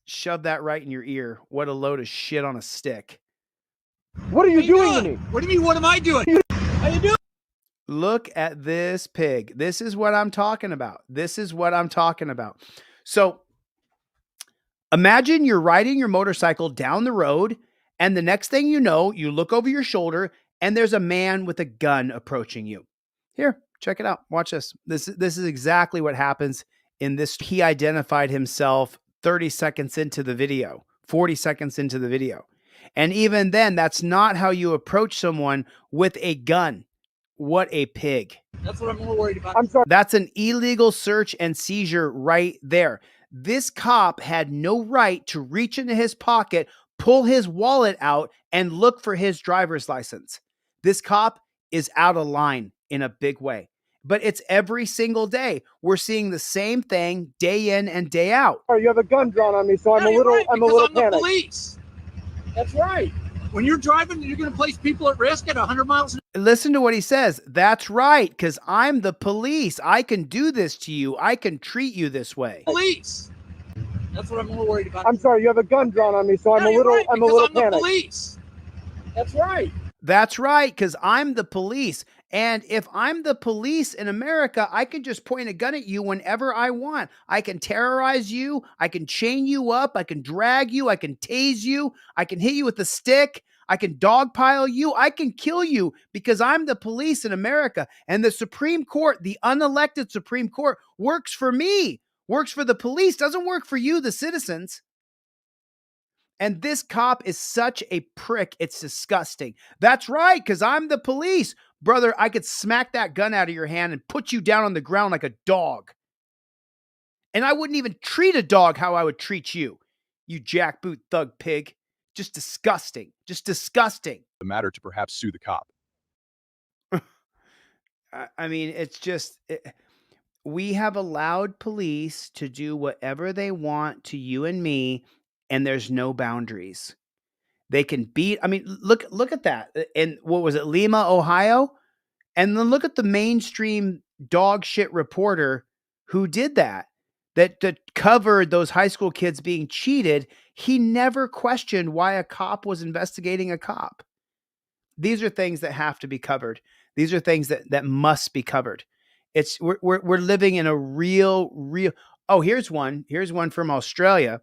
Shove that right in your ear. What a load of shit on a stick. What are you doing to me? What do you mean, what am I doing? How you doing? Look at this pig. This is what I'm talking about. This is what I'm talking about. So imagine you're riding your motorcycle down the road, and the next thing you know, you look over your shoulder, and there's a man with a gun approaching you. Here, check it out. Watch this. This is exactly what happens in this. He identified himself 30 seconds into the video, 40 seconds into the video. And even then, that's not how you approach someone with a gun. What a pig. That's what I'm more worried about. I'm sorry. That's an illegal search and seizure right there. This cop had no right to reach into his pocket, pull his wallet out, and look for his driver's license. This cop is out of line in a big way. But it's every single day. We're seeing the same thing day in and day out. You have a gun drawn on me, so I'm a little I'm panicked. the police. That's right. When you're driving, you're going to place people at risk at 100 miles an hour. Listen to what he says. That's right, because I'm the police. I can do this to you. I can treat you this way. Police. That's what I'm more worried about. I'm sorry, you have a gun drawn on me, so I'm a little I'm panicked. the police. That's right. That's right, because I'm the police. And if I'm the police in America, I can just point a gun at you whenever I want. I can terrorize you. I can chain you up. I can drag you. I can tase you. I can hit you with a stick. I can dogpile you. I can kill you because I'm the police in America. And the Supreme Court, the unelected Supreme Court, works for me, works for the police, doesn't work for you, the citizens. And this cop is such a prick. It's disgusting. That's right, because I'm the police. Brother, I could smack that gun out of your hand and put you down on the ground like a dog. And I wouldn't even treat a dog how I would treat you, you jackboot thug pig. Just disgusting. Just disgusting. The matter to perhaps sue the cop. I mean, it's just, we have allowed police to do whatever they want to you and me, and there's no boundaries. They can beat, I mean, look at that. And what was it, Lima, Ohio? And then look at the mainstream dog shit reporter who did that covered those high school kids being cheated. He never questioned why a cop was investigating a cop. These are things that have to be covered. These are things that must be covered. We're living in a real. Oh, here's one from Australia.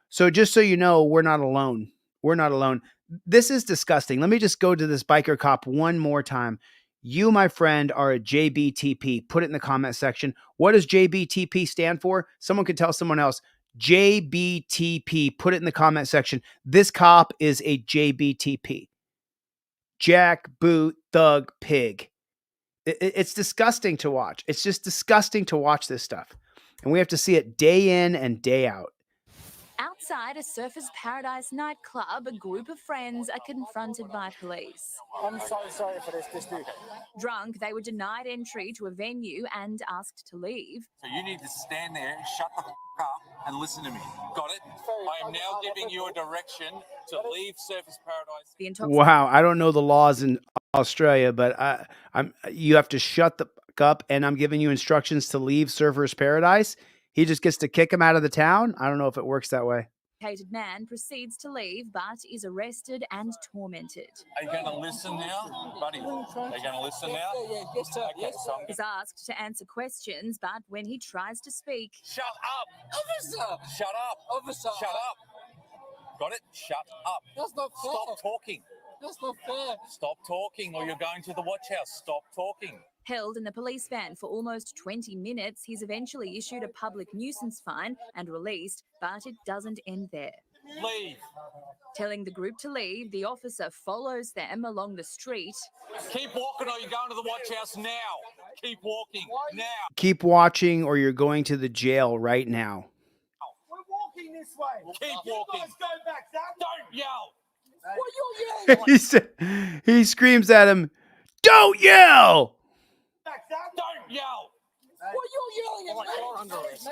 So just so you know, we're not alone. We're not alone. This is disgusting. Let me just go to this biker cop one more time. You, my friend, are a JBTP. Put it in the comment section. What does JBTP stand for? Someone could tell someone else. JBTP. Put it in the comment section. This cop is a JBTP. Jack, boot, thug, pig. It's disgusting to watch. It's just disgusting to watch this stuff. And we have to see it day in and day out. Outside a Surfers Paradise nightclub, a group of friends are confronted by police. I'm so sorry for this dispute. Drunk, they were denied entry to a venue and asked to leave. So you need to stand there, shut the up, and listen to me. Got it? I am now giving you a direction to leave Surfers Paradise. Wow, I don't know the laws in Australia, but you have to shut the fuck up, and I'm giving you instructions to leave Surfers Paradise. He just gets to kick him out of the town. I don't know if it works that way. Hated man proceeds to leave, but is arrested and tormented. Are you going to listen now, buddy? Are you going to listen now? Yes, sir. Okay, Yes, sir. Is asked to answer questions, but when he tries to speak, shut up, Officer! Shut up, Officer! Shut up. Got it? Shut up. That's not fair. Stop talking. That's not fair. Stop talking, or you're going to the watch house. Stop talking. held in the police van for almost 20 minutes, he's eventually issued a public nuisance fine and released, but it doesn't end there. Leave. Telling the group to leave, the officer follows them along the street. Keep walking or you're going to the watch house now. Keep walking now. Keep watching or you're going to the jail right now. We're walking this way. Keep walking. You guys go back, Zach. Don't yell. What you're yelling? He screams at him, "Don't yell!" Back, Zach. Don't yell. What you're yelling at? You're under arrest.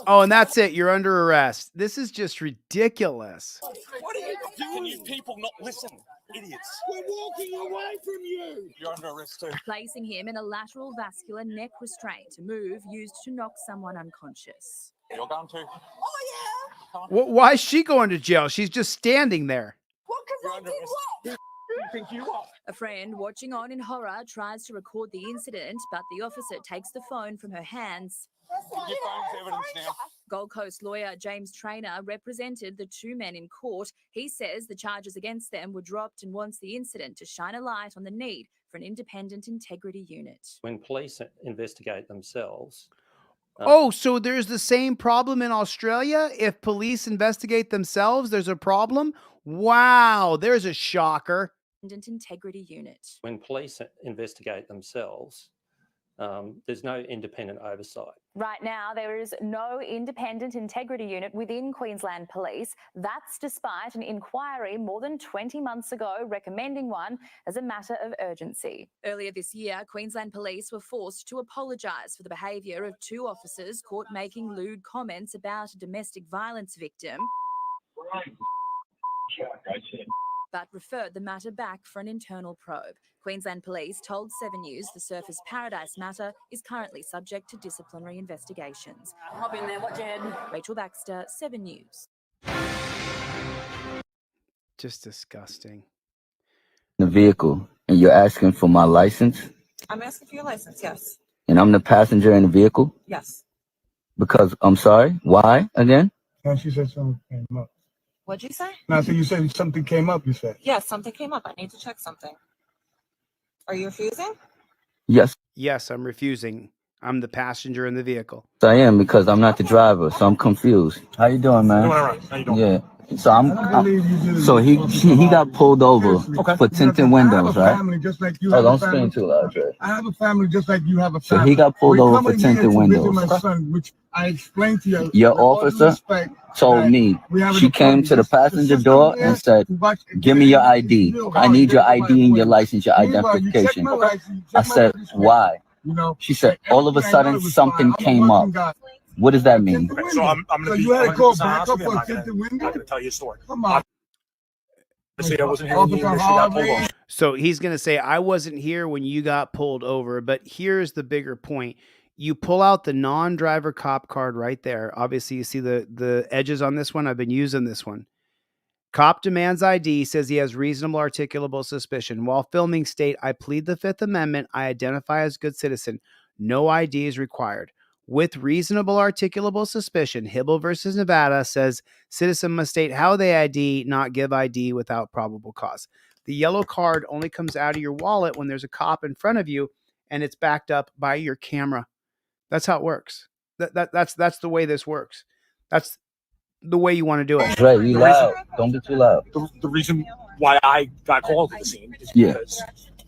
Oh, and that's it. You're under arrest. This is just ridiculous. What are you doing? Can you people not listen? Idiots. We're walking away from you. You're under arrest too. Placing him in a lateral vascular neck restraint, a move used to knock someone unconscious. You're going to. Oh, yeah. Why is she going to jail? She's just standing there. What? Because I did what? You think you are? A friend watching on in horror tries to record the incident, but the officer takes the phone from her hands. Your phone's evidence now. Gold Coast lawyer James Traynor represented the two men in court. He says the charges against them were dropped and wants the incident to shine a light on the need for an independent integrity unit. When police investigate themselves. Oh, so there's the same problem in Australia? If police investigate themselves, there's a problem? Wow, there's a shocker. Integrity unit. When police investigate themselves, there's no independent oversight. Right now, there is no independent integrity unit within Queensland Police. That's despite an inquiry more than 20 months ago recommending one as a matter of urgency. Earlier this year, Queensland Police were forced to apologise for the behaviour of two officers caught making lewd comments about a domestic violence victim, but referred the matter back for an internal probe. Queensland Police told 7 News the Surfers Paradise matter is currently subject to disciplinary investigations. Hop in there, watch your head. Rachel Baxter, 7 News. Just disgusting. The vehicle, and you're asking for my license, I'm asking for your license, yes. and I'm the passenger in the vehicle? Yes. Because, I'm sorry, why again? No, she said something came up. What'd you say? No, so you said something came up, you said. Yes, something came up. I need to check something. Are you refusing? Yes, Yes, I'm refusing. I'm the passenger in the vehicle. I am, because I'm not the driver, so I'm confused. How you doing, man? Doing all right. How you doing? Yeah, So so he got pulled over for tinted windows, right? Oh, don't scream too loud, Trey. I have a family just like you have a So family. he got pulled over for Coming here tinted to visit windows. my son, which I explained to you. Your with all due officer respect, told that me we have an she came appointment. to the Just passenger come door here and said, to watch- "Give me your ID. I need your ID and your license, your Meanwhile, you check identification." my license, you I check my said, registration. "Why?" You know, She said, all of a everything I know sudden it was something fine. I'm a came up. working guy. What does that mean? Okay, So I'm going to So be. you had to I'm go gonna be back honest up with you, for a I'm tinted window? not going to tell you a story. Come on. Obviously, I wasn't here when you initially got pulled over. So he's going to say, I wasn't here when you got pulled over, but here's the bigger point. You pull out the non-driver cop card right there. Obviously, you see the edges on this one. I've been using this one. Cop demands ID, says he has reasonable articulable suspicion. While filming state, I plead the Fifth Amendment. I identify as good citizen. No ID is required. With reasonable articulable suspicion, Hibble versus Nevada says citizen must state how they ID, not give ID without probable cause. The yellow card only comes out of your wallet when there's a cop in front of you and it's backed up by your camera. That's how it works. That's the way this works. That's the way you want to do it. Right, you loud. Don't be too loud. The reason why I got called to the scene is because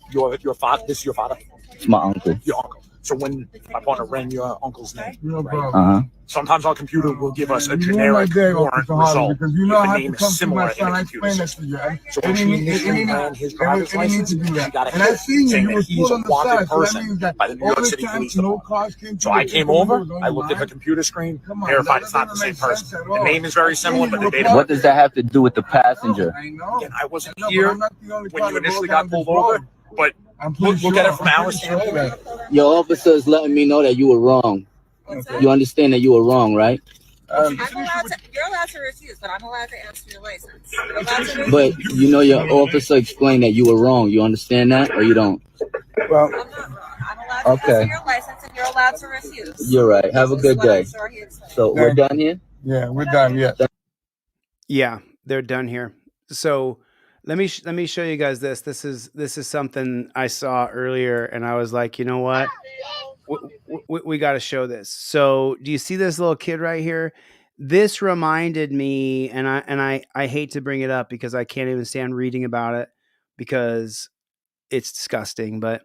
your father. This is your father. It's my uncle. Your uncle. So when my partner ran your uncle's name, Uh-huh. sometimes our computer will give us a generic warrant result if the name is similar in the computer system. So when she initially ran his driver's license, she got a hit saying that he's a wanted person by the New York City Police Department. So I came over, I looked at the computer screen, verified it's not the same person. The name is very similar, but the date. What does that have to do with the passenger? Again, I wasn't here when you initially got pulled over, but look at it from our standpoint. Your officer is letting me know that you were wrong. You understand that you were wrong, right? You're allowed to refuse, but I'm allowed to ask for your license. You're allowed to But you know your officer explained that you were wrong. You understand that or you don't? Well, I'm not wrong. I'm allowed to ask for your license, and you're allowed to refuse. You're right. Have a good day. So we're done here? Yeah, we're done. Yeah. Yeah, they're done here. So let me show you guys this. This is something I saw earlier, and I was like, you know what? We got to show this. So do you see this little kid right here? This reminded me, and I hate to bring it up because I can't even stand reading about it because it's disgusting. But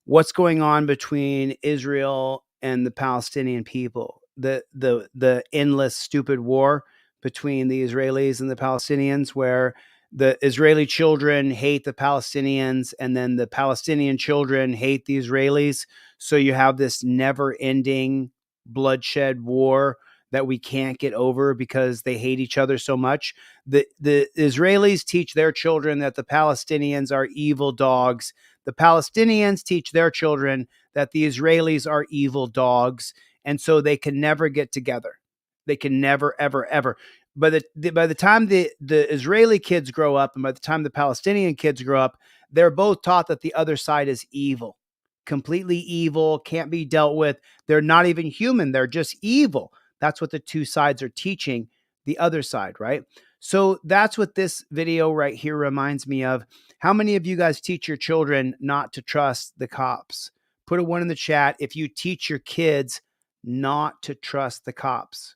what's going on between Israel and the Palestinian people? The endless stupid war between the Israelis and the Palestinians, where the Israeli children hate the Palestinians and then the Palestinian children hate the Israelis. So you have this never ending bloodshed war that we can't get over because they hate each other so much. The Israelis teach their children that the Palestinians are evil dogs. The Palestinians teach their children that the Israelis are evil dogs. And so they can never get together. They can never, ever, ever. By the time the Israeli kids grow up and by the time the Palestinian kids grow up, they're both taught that the other side is evil, completely evil, can't be dealt with. They're not even human. They're just evil. That's what the two sides are teaching the other side, right? So that's what this video right here reminds me of. How many of you guys teach your children not to trust the cops? Put a 1 in the chat if you teach your kids not to trust the cops.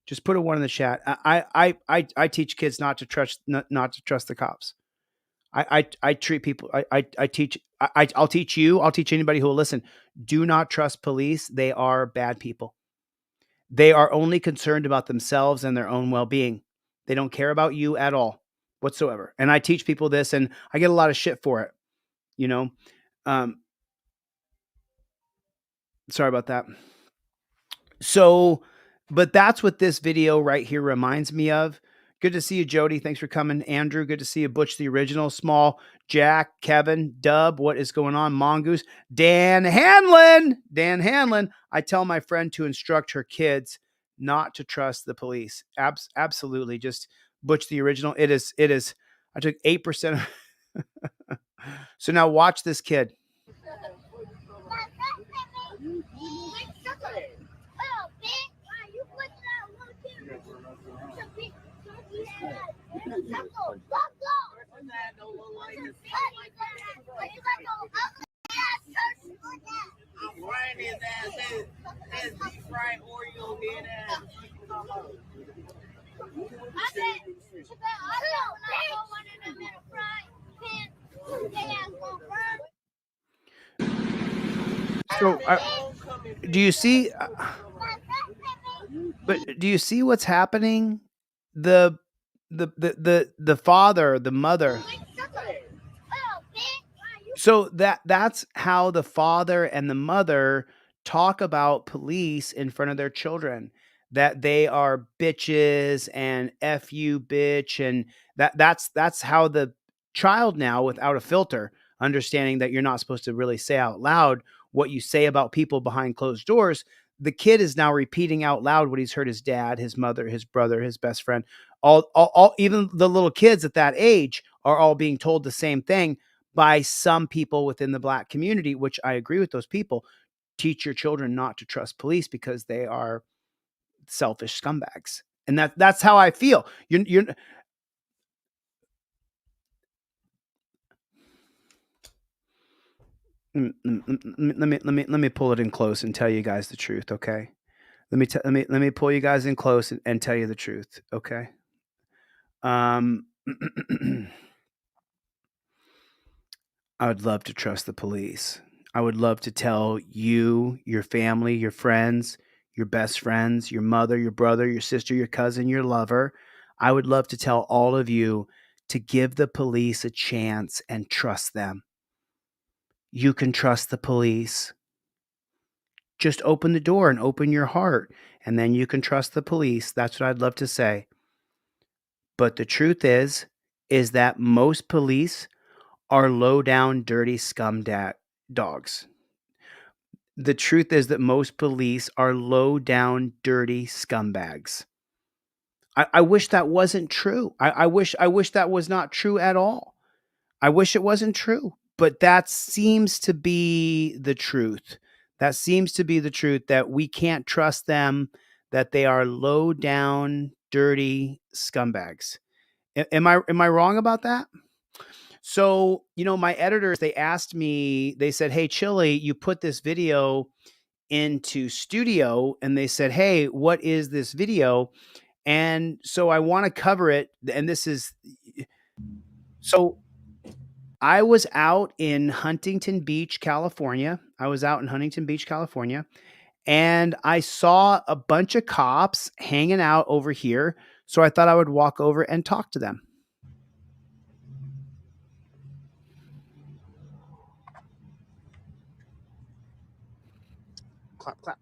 Just put a 1 in the chat. I teach kids not to trust the cops. I treat people. I'll teach you. I'll teach anybody who will listen. Do not trust police. They are bad people. They are only concerned about themselves and their own well-being. They don't care about you at all whatsoever. And I teach people this, and I get a lot of shit for it. You know, sorry about that. So. But that's what this video right here reminds me of. Good to see you, Jody. Thanks for coming. Andrew, good to see you. Butch, the original. Small, Jack, Kevin, Dub, what is going on? Mongoose, Dan Hanlon. I tell my friend to instruct her kids not to trust the police. Absolutely. Just Butch, the original. It is. I took 8%. So now watch this kid. I'm frying his ass. That's deep fried Oreo head ass. So, do you see? But do you see what's happening? The father, the mother. So that's how the father and the mother talk about police in front of their children, that they are bitches and F you bitch, and that's how the child now, without a filter, understanding that you're not supposed to really say out loud what you say about people behind closed doors. The kid is now repeating out loud what he's heard his dad, his mother, his brother, his best friend, all even the little kids at that age are all being told the same thing by some people within the Black community, which I agree with those people. Teach your children not to trust police because they are selfish scumbags. And that's how I feel. You're let me pull it in close and tell you guys the truth, okay? Let me pull you guys in close and tell you the truth, okay? I would love to trust the police. I would love to tell you, your family, your friends, your best friends, your mother, your brother, your sister, your cousin, your lover. I would love to tell all of you to give the police a chance and trust them. You can trust the police. Just open the door and open your heart, and then you can trust the police. That's what I'd love to say. But the truth is that most police are low down, dirty scum dogs. The truth is that most police are low down, dirty scumbags. I wish that wasn't true. I wish that was not true at all. I wish it wasn't true, but that seems to be the truth. That seems to be the truth, that we can't trust them, that they are low down, dirty scumbags. Am I wrong about that? So, my editors, they asked me, they said, "Hey, Chili, you put this video into studio," and they said, "Hey, what is this video?" And so I want to cover it. And so I was out in Huntington Beach, California. And I saw a bunch of cops hanging out over here. So I thought I would walk over and talk to them. Clap, clap.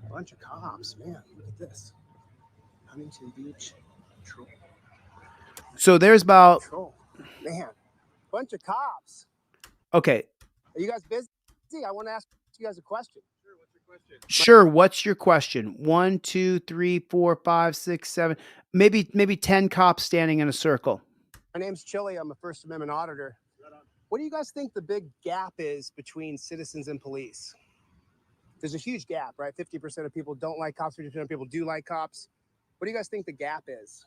A bunch of cops, man. Look at this. Huntington Beach Patrol. So there's about Man, bunch of cops. Okay. Are you guys busy? I want to ask you guys a question. Sure. What's your question? 1, 2, 3, 4, 5, 6, 7, maybe 10 cops standing in a circle. My name's Chili. I'm a First Amendment auditor. What do you guys think the big gap is between citizens and police? There's a huge gap, right? 50% of people don't like cops, 50% of people do like cops. What do you guys think the gap is?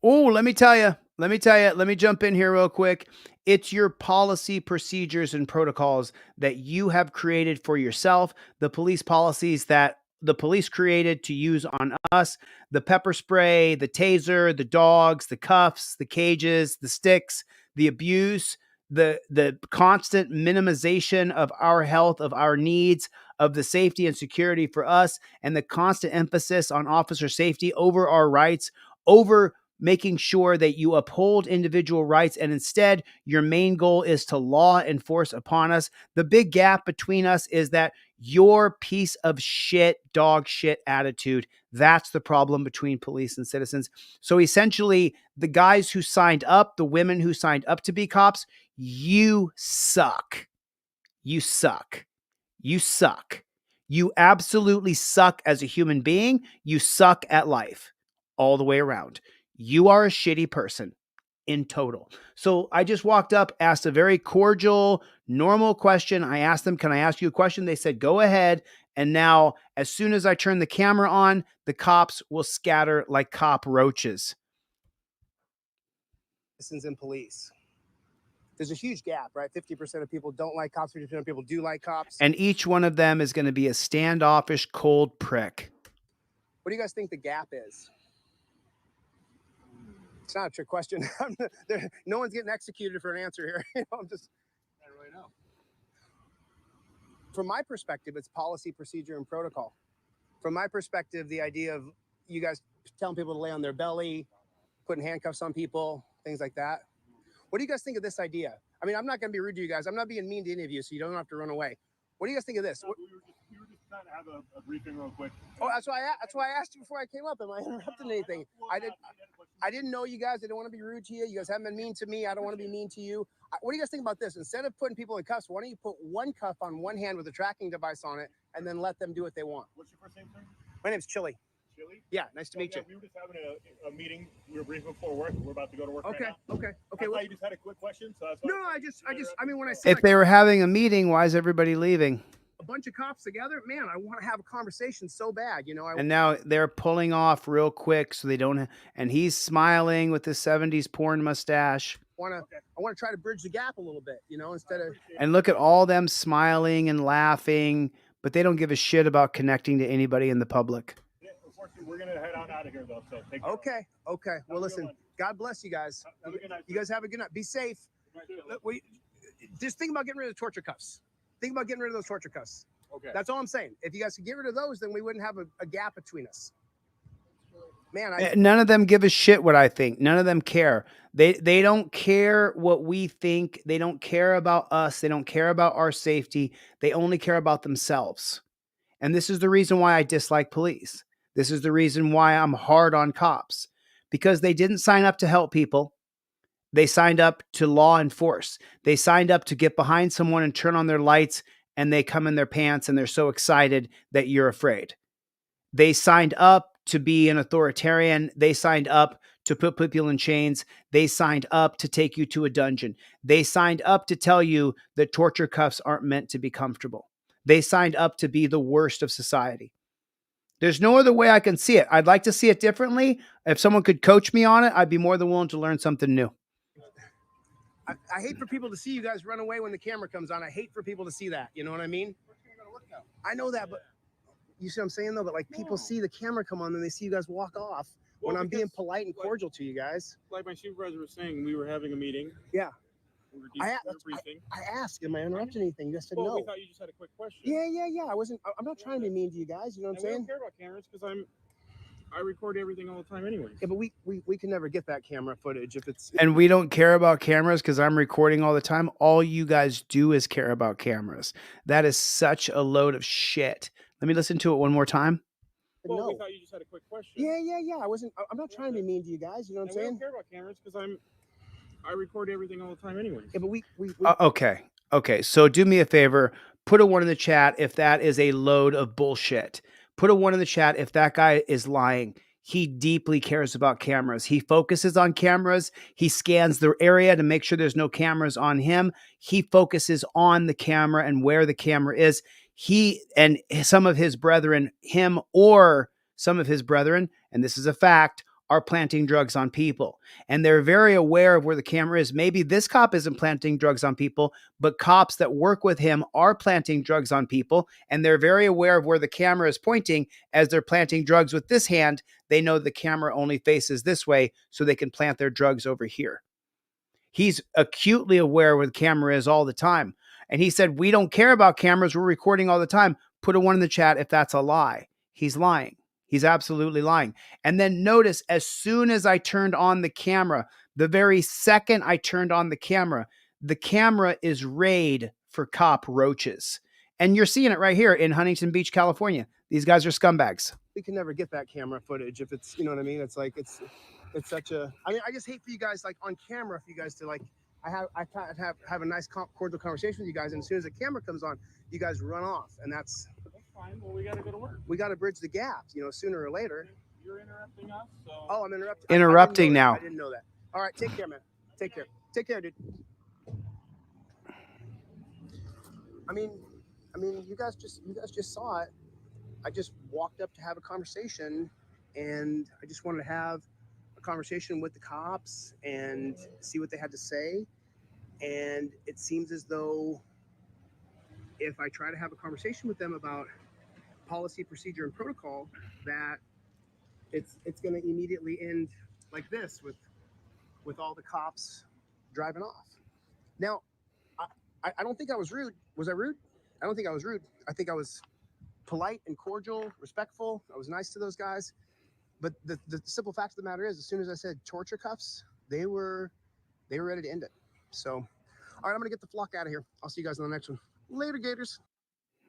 Oh, let me tell you. Let me jump in here real quick. It's your policy, procedures, and protocols that you have created for yourself, the police policies that the police created to use on us, the pepper spray, the taser, the dogs, the cuffs, the cages, the sticks, the abuse, the constant minimization of our health, of our needs, of the safety and security for us, and the constant emphasis on officer safety over our rights, over making sure that you uphold individual rights, and instead your main goal is to law enforce upon us. The big gap between us is that your piece of shit, dog shit attitude, that's the problem between police and citizens. So essentially, the guys who signed up, the women who signed up to be cops, you suck. You suck. You suck. You absolutely suck as a human being. You suck at life all the way around. You are a shitty person in total. So I just walked up, asked a very cordial, normal question. I asked them, "Can I ask you a question?" They said, "Go ahead." And now, as soon as I turn the camera on, the cops will scatter like cockroaches. Citizens and police. There's a huge gap, right? 50% of people don't like cops, 50% of people do like cops. And each one of them is going to be a standoffish, cold prick. What do you guys think the gap is? It's not a trick question. No one's getting executed for an answer here. I'm just, I don't really know. From my perspective, it's policy, procedure, and protocol. From my perspective, the idea of you guys telling people to lay on their belly, putting handcuffs on people, things like that. What do you guys think of this idea? I mean, I'm not going to be rude to you guys. I'm not being mean to any of you, so you don't have to run away. What do you guys think of this? We were just trying to have a briefing real quick. Oh, that's why I asked you before I came up. Am I interrupting anything? I didn't know you guys. I didn't want to be rude to you. You guys haven't been mean to me. I don't want to be mean to you. What do you guys think about this? Instead of putting people in cuffs, why don't you put one cuff on one hand with a tracking device on it and then let them do what they want? What's your first name, sir? My name's Chili. Chili? Yeah, nice to meet you. We were just having a meeting. We were briefing before work. We're about to go to work Okay, right now. okay. I thought you just had a quick question. So that's why I mean, when I say If they were having a meeting, why is everybody leaving? a bunch of cops together, man, I want to have a conversation so bad, you know. And now they're pulling off real quick so they don't. And he's smiling with his 70s porn mustache. I want to try to bridge the gap a little bit, you know, instead of. And look at all them smiling and laughing, but they don't give a shit about connecting to anybody in the public. Unfortunately, we're gonna head on out of here though. So take care. Okay. Well, listen, God bless you guys. Have a good night. You guys have a good night. Be safe. Just think about getting rid of the torture cuffs. Think about getting rid of those torture cuffs. Okay. That's all I'm saying. If you guys could get rid of those, then we wouldn't have a gap between us. Man, None of them give a shit what I think. None of them care. They don't care what we think. They don't care about us. They don't care about our safety. They only care about themselves. And this is the reason why I dislike police. This is the reason why I'm hard on cops. Because they didn't sign up to help people. They signed up to law enforce. They signed up to get behind someone and turn on their lights, and they come in their pants and they're so excited that you're afraid. They signed up to be an authoritarian. They signed up to put people in chains. They signed up to take you to a dungeon. They signed up to tell you that torture cuffs aren't meant to be comfortable. They signed up to be the worst of society. There's no other way I can see it. I'd like to see it differently. If someone could coach me on it, I'd be more than willing to learn something new. I hate for people to see you guys run away when the camera comes on. I hate for people to see that. You know what I mean? I know that, but you see what I'm saying though? But like people see the camera come on and they see you guys walk off when I'm being polite and cordial to you guys. Like my supervisor was saying, we were having a meeting. Yeah. We were I briefing. asked, am I interrupting anything? You guys said no. We thought you just had a quick question. Yeah. I'm not trying to be mean to you guys. You know what I'm We saying? don't care about cameras because I record everything all the time anyway. Yeah, but we can never get that camera footage if it's. And we don't care about cameras because I'm recording all the time. All you guys do is care about cameras. That is such a load of shit. Let me listen to it one more time. Well, we thought you just had a quick question. Yeah. I'm not trying to be mean to you guys. You know what I'm We saying? don't care about cameras because I record everything all the time anyway. Yeah, but we Okay. So do me a favor. Put a 1 in the chat if that is a load of bullshit. Put a 1 in the chat if that guy is lying. He deeply cares about cameras. He focuses on cameras. He scans the area to make sure there's no cameras on him. He focuses on the camera and where the camera is. He and some of his brethren, him or some of his brethren, and this is a fact, are planting drugs on people. And they're very aware of where the camera is. Maybe this cop isn't planting drugs on people, but cops that work with him are planting drugs on people. And they're very aware of where the camera is pointing as they're planting drugs with this hand. They know the camera only faces this way, so they can plant their drugs over here. He's acutely aware where the camera is all the time. And he said, we don't care about cameras. We're recording all the time. Put a 1 in the chat if that's a lie. He's lying. He's absolutely lying. And then notice, as soon as I turned on the camera, the very second I turned on the camera is raid for cop roaches. And you're seeing it right here in Huntington Beach, California. These guys are scumbags. We can never get that camera footage if it's, you know what I mean? It's like, it's such a, I mean, I just hate for you guys, like on camera, for you guys to like, I have a nice cordial conversation with you guys. And as soon as the camera comes on, you guys run off. And that's fine. Well, we got to go to work. We got to bridge the gap, you know, sooner or later. You're interrupting us. So. Oh, I'm interrupting. Interrupting now. I didn't know that. All right, take care, man. Take care. Take care, dude. I mean, you guys just saw it. I just walked up to have a conversation, and I just wanted to have a conversation with the cops and see what they had to say. And it seems as though if I try to have a conversation with them about policy, procedure, and protocol, that it's going to immediately end like this with with all the cops driving off. Now, I don't think I was rude. Was I rude? I don't think I was rude. I think I was polite and cordial, respectful. I was nice to those guys. But the simple fact of the matter is, as soon as I said torture cuffs, they were ready to end it. So, all right, I'm going to get the flock out of here. I'll see you guys on the next one. Later, Gators.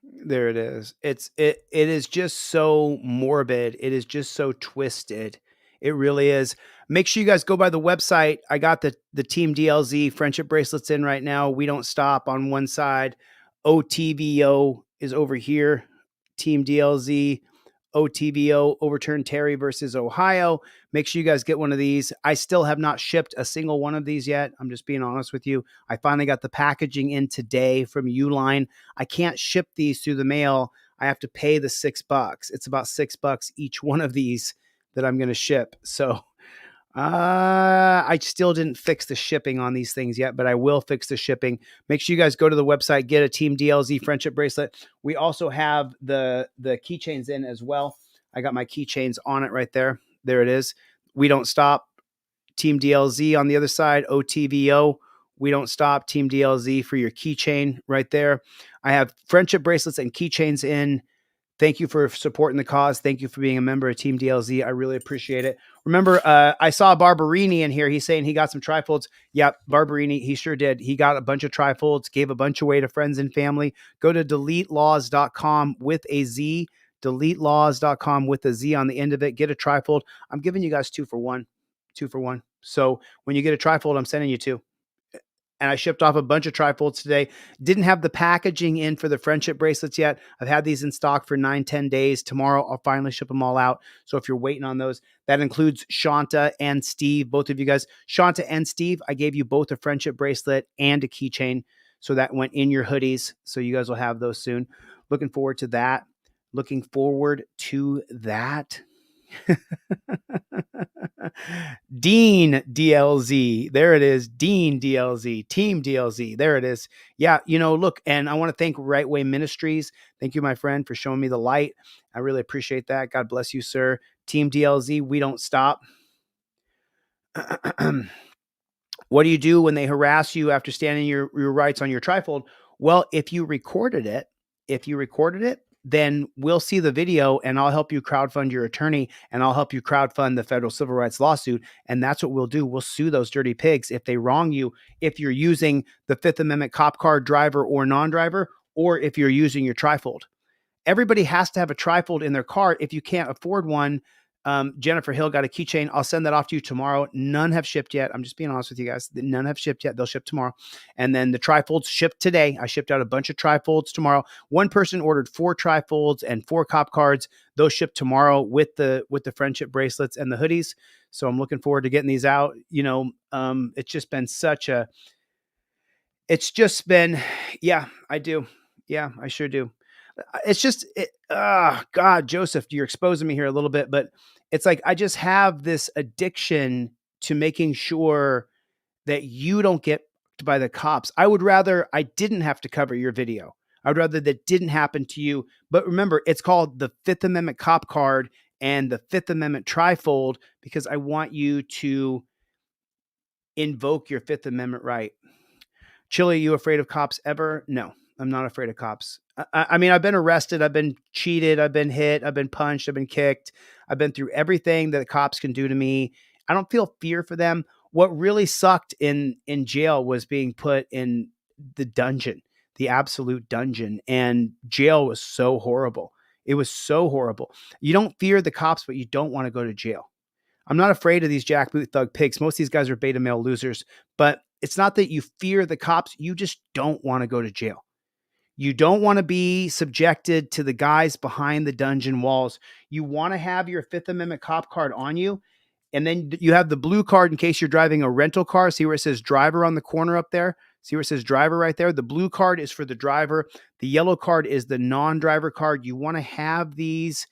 There it is. It is just so morbid. It is just so twisted. It really is. Make sure you guys go by the website. I got the Team DLZ friendship bracelets in right now. We Don't Stop on one side. OTVO is over here. Team DLZ. OTVO, Overturn Terry versus Ohio. Make sure you guys get one of these. I still have not shipped a single one of these yet. I'm just being honest with you. I finally got the packaging in today from Uline. I can't ship these through the mail. I have to pay the $6. It's about $6 each one of these that I'm going to ship. So I still didn't fix the shipping on these things yet, but I will fix the shipping. Make sure you guys go to the website, get a Team DLZ friendship bracelet. We also have the keychains in as well. I got my keychains on it right there. There it is. We Don't Stop. Team DLZ on the other side. OTVO. We Don't Stop. Team DLZ for your keychain right there. I have friendship bracelets and keychains in. Thank you for supporting the cause. Thank you for being a member of Team DLZ. I really appreciate it. Remember, I saw Barberini in here. He's saying he got some trifolds. Yep, Barberini, he sure did. He got a bunch of trifolds, gave a bunch away to friends and family. Go to deletelaws.com with a Z, deletelaws.com with a Z on the end of it. Get a trifold. I'm giving you guys 2 for 1. 2 for 1. So when you get a trifold, I'm sending you 2. And I shipped off a bunch of trifolds today. Didn't have the packaging in for the friendship bracelets yet. I've had these in stock for 9-10 days. Tomorrow, I'll finally ship them all out. So if you're waiting on those, that includes Shanta and Steve, both of you guys. Shanta and Steve, I gave you both a friendship bracelet and a keychain. So that went in your hoodies. So you guys will have those soon. Looking forward to that. Looking forward to that. Dean DLZ. There it is. Dean DLZ. Team DLZ. There it is. Yeah, look, and I want to thank Right Way Ministries. Thank you, my friend, for showing me the light. I really appreciate that. God bless you, sir. Team DLZ, We Don't Stop. What do you do when they harass you after standing your rights on your trifold? Well, if you recorded it, then we'll see the video and I'll help you crowdfund your attorney and I'll help you crowdfund the federal civil rights lawsuit. And that's what we'll do. We'll sue those dirty pigs if they wrong you, if you're using the Fifth Amendment cop car driver or non-driver, or if you're using your trifold. Everybody has to have a trifold in their car. If you can't afford one, Jennifer Hill got a keychain. I'll send that off to you tomorrow. None have shipped yet. I'm just being honest with you guys. None have shipped yet. They'll ship tomorrow. And then the trifolds shipped today. I shipped out a bunch of trifolds tomorrow. One person ordered 4 trifolds and 4 cop cards. Those ship tomorrow with the friendship bracelets and the hoodies. So I'm looking forward to getting these out. It's just been yeah, I do. Yeah, I sure do. It's just, God, Joseph, you're exposing me here a little bit, but it's like, I just have this addiction to making sure that you don't get by the cops. I would rather I didn't have to cover your video. I would rather that didn't happen to you. But remember, it's called the Fifth Amendment cop card and the Fifth Amendment trifold because I want you to invoke your Fifth Amendment right. Chili, are you afraid of cops ever? No, I'm not afraid of cops. I mean, I've been arrested. I've been cheated. I've been hit. I've been punched. I've been kicked. I've been through everything that the cops can do to me. I don't feel fear for them. What really sucked in jail was being put in the dungeon, the absolute dungeon. And jail was so horrible. It was so horrible. You don't fear the cops, but you don't want to go to jail. I'm not afraid of these jackboot thug pigs. Most of these guys are beta male losers, but it's not that you fear the cops. You just don't want to go to jail. You don't want to be subjected to the guys behind the dungeon walls. You want to have your Fifth Amendment cop card on you. And then you have the blue card in case you're driving a rental car. See where it says driver on the corner up there? See where it says driver right there? The blue card is for the driver. The yellow card is the non-driver card. You want to have these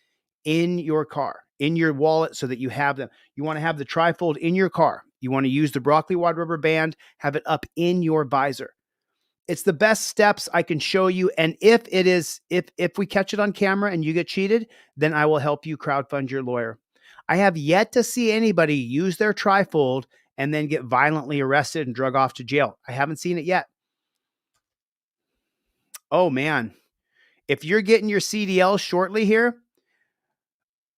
in your car, in your wallet so that you have them. You want to have the trifold in your car. You want to use the broccoli wad rubber band, have it up in your visor. It's the best steps I can show you. And if we catch it on camera and you get cheated, then I will help you crowdfund your lawyer. I have yet to see anybody use their trifold and then get violently arrested and drug off to jail. I haven't seen it yet. Oh man. If you're getting your CDL shortly here,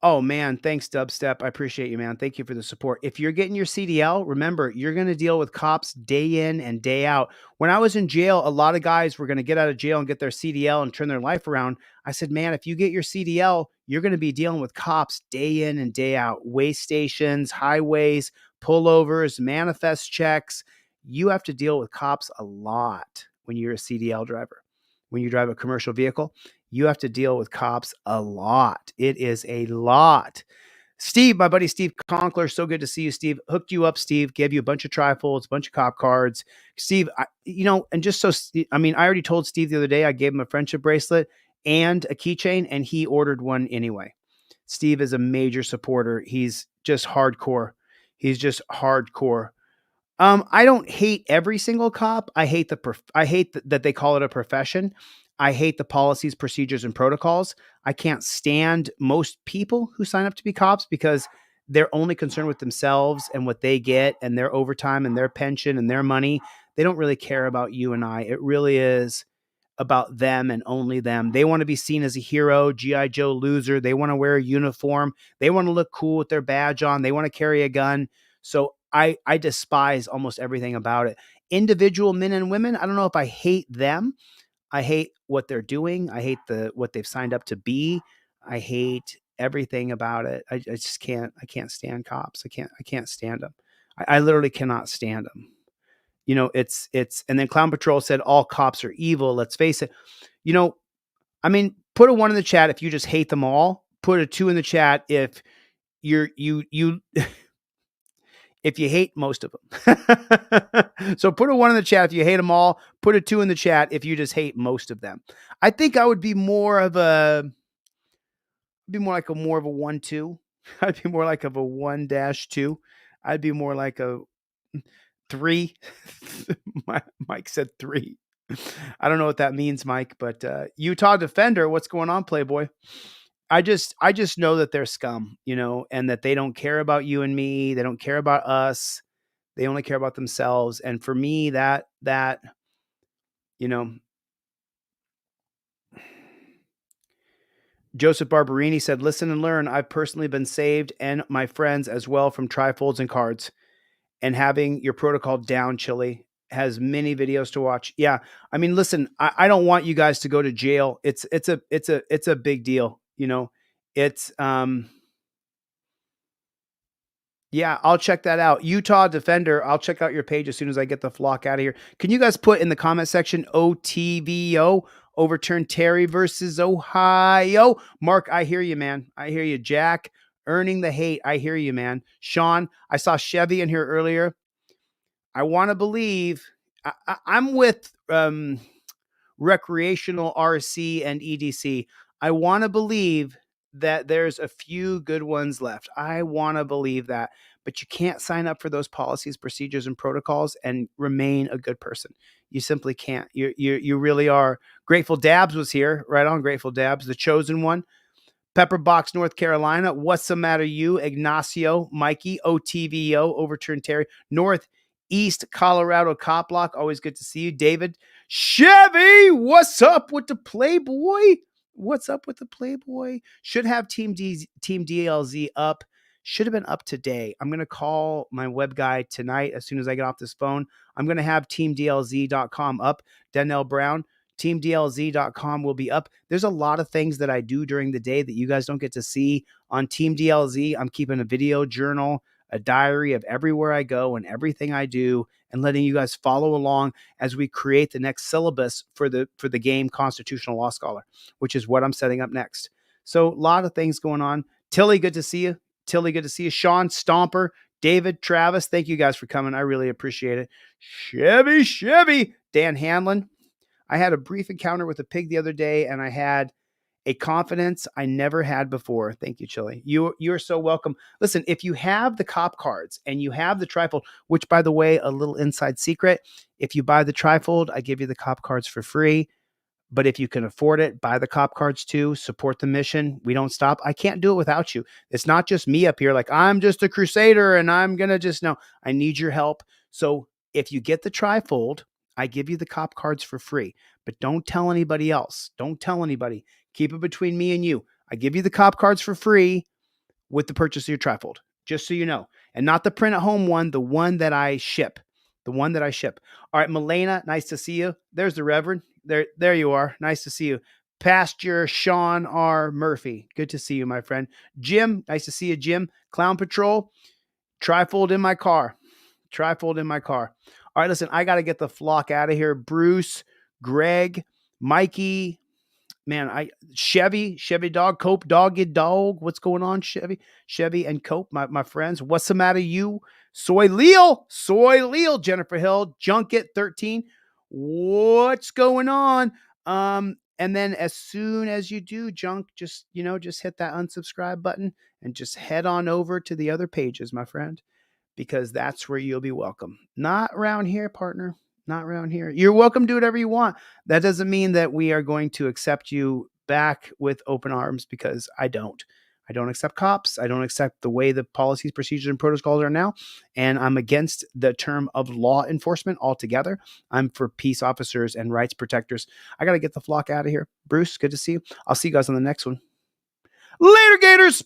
oh man, thanks Dubstep. I appreciate you, man. Thank you for the support. If you're getting your CDL, remember, you're going to deal with cops day in and day out. When I was in jail, a lot of guys were going to get out of jail and get their CDL and turn their life around. I said, man, if you get your CDL, you're going to be dealing with cops day in and day out. Way stations, highways, pullovers, manifest checks. You have to deal with cops a lot when you're a CDL driver. When you drive a commercial vehicle, you have to deal with cops a lot. It is a lot. Steve, my buddy Steve Conkler, so good to see you, Steve. Hooked you up, Steve. Gave you a bunch of trifolds, a bunch of cop cards. Steve, and just so, I already told Steve the other day, I gave him a friendship bracelet and a keychain, and he ordered one anyway. Steve is a major supporter. He's just hardcore. I don't hate every single cop. I hate that they call it a profession. I hate the policies, procedures, and protocols. I can't stand most people who sign up to be cops because they're only concerned with themselves and what they get and their overtime and their pension and their money. They don't really care about you and I. It really is about them and only them. They want to be seen as a hero, G.I. Joe loser. They want to wear a uniform. They want to look cool with their badge on. They want to carry a gun. So I despise almost everything about it. Individual men and women, I don't know if I hate them. I hate what they're doing. I hate what they've signed up to be. I hate everything about it. I just can't. I can't stand cops. I can't stand them. I literally cannot stand them. It's and then Clown Patrol said all cops are evil. Let's face it. Put a 1 in the chat if you just hate them all. Put a 2 in the chat if you if you hate most of them. So put a 1 in the chat if you hate them all. Put a 2 in the chat if you just hate most of them. I think I would be more like a 1-2. I'd be more like of a 1-2. I'd be more like a 3. Mike said 3. I don't know what that means, Mike, but Utah Defender, what's going on, Playboy? I just know that they're scum, and that they don't care about you and me. They don't care about us. They only care about themselves. And for me, that Joseph Barberini said, listen and learn. I've personally been saved and my friends as well from trifolds and cards, and having your protocol down, Chili. Has many videos to watch. Yeah. Listen, I don't want you guys to go to jail. It's a big deal. Yeah, I'll check that out. Utah Defender. I'll check out your page as soon as I get the flock out of here. Can you guys put in the comment section, OTVO, overturn Terry versus Ohio? Mark, I hear you, man. I hear you. Jack, earning the hate. I hear you, man. Sean, I saw Chevy in here earlier. I want to believe I'm with recreational RC and EDC. I want to believe that there's a few good ones left. I want to believe that, but you can't sign up for those policies, procedures, and protocols and remain a good person. You simply can't. You really are. Grateful Dabs was here. Right on, Grateful Dabs, the chosen one. Pepperbox, North Carolina. What's the matter, you? Ignacio, Mikey, OTVO, overturn Terry. Northeast Colorado Cop Block. Always good to see you. David, Chevy, what's up with the Playboy? What's up with the Playboy? Should have Team DLZ up. Should have been up today. I'm going to call my web guy tonight as soon as I get off this phone. I'm going to have teamdlz.com up. Danielle Brown, teamdlz.com will be up. There's a lot of things that I do during the day that you guys don't get to see on Team DLZ. I'm keeping a video journal, a diary of everywhere I go and everything I do, and letting you guys follow along as we create the next syllabus for the game Constitutional Law Scholar, which is what I'm setting up next. So a lot of things going on. Tilly, good to see you. Tilly, good to see you. Sean, Stomper, David, Travis, thank you guys for coming. I really appreciate it. Chevy, Dan Hanlon. I had a brief encounter with a pig the other day, and I had a confidence I never had before. Thank you, Chili. You're so welcome. Listen, if you have the cop cards and you have the trifold, which, by the way, a little inside secret, if you buy the trifold, I give you the cop cards for free. But if you can afford it, buy the cop cards too, support the mission. We don't stop. I can't do it without you. It's not just me up here like I'm just a crusader and I'm going to just, no, I need your help. So if you get the trifold, I give you the cop cards for free, but don't tell anybody else. Don't tell anybody. Keep it between me and you. I give you the cop cards for free with the purchase of your trifold, just so you know. And not the print at home one, the one that I ship. The one that I ship. All right, Milena, nice to see you. There's the Reverend. There you are. Nice to see you. Pastor Sean R. Murphy. Good to see you, my friend. Jim, nice to see you, Jim. Clown Patrol, trifold in my car. Trifold in my car. All right, listen, I got to get the flock out of here. Bruce, Greg, Mikey, man, Chevy dog, Cope, doggy dog. What's going on, Chevy and Cope, my friends. What's the matter, you? Soy Leal, Jennifer Hill, Junket 13. What's going on? And then as soon as you do, Junk, just hit that unsubscribe button and just head on over to the other pages, my friend, because that's where you'll be welcome. Not around here, partner. Not around here. You're welcome to do whatever you want. That doesn't mean that we are going to accept you back with open arms, because I don't accept cops. I don't accept the way the policies, procedures, and protocols are now. And I'm against the term of law enforcement altogether. I'm for peace officers and rights protectors. I got to get the flock out of here. Bruce, good to see you. I'll see you guys on the next one. Later, Gators.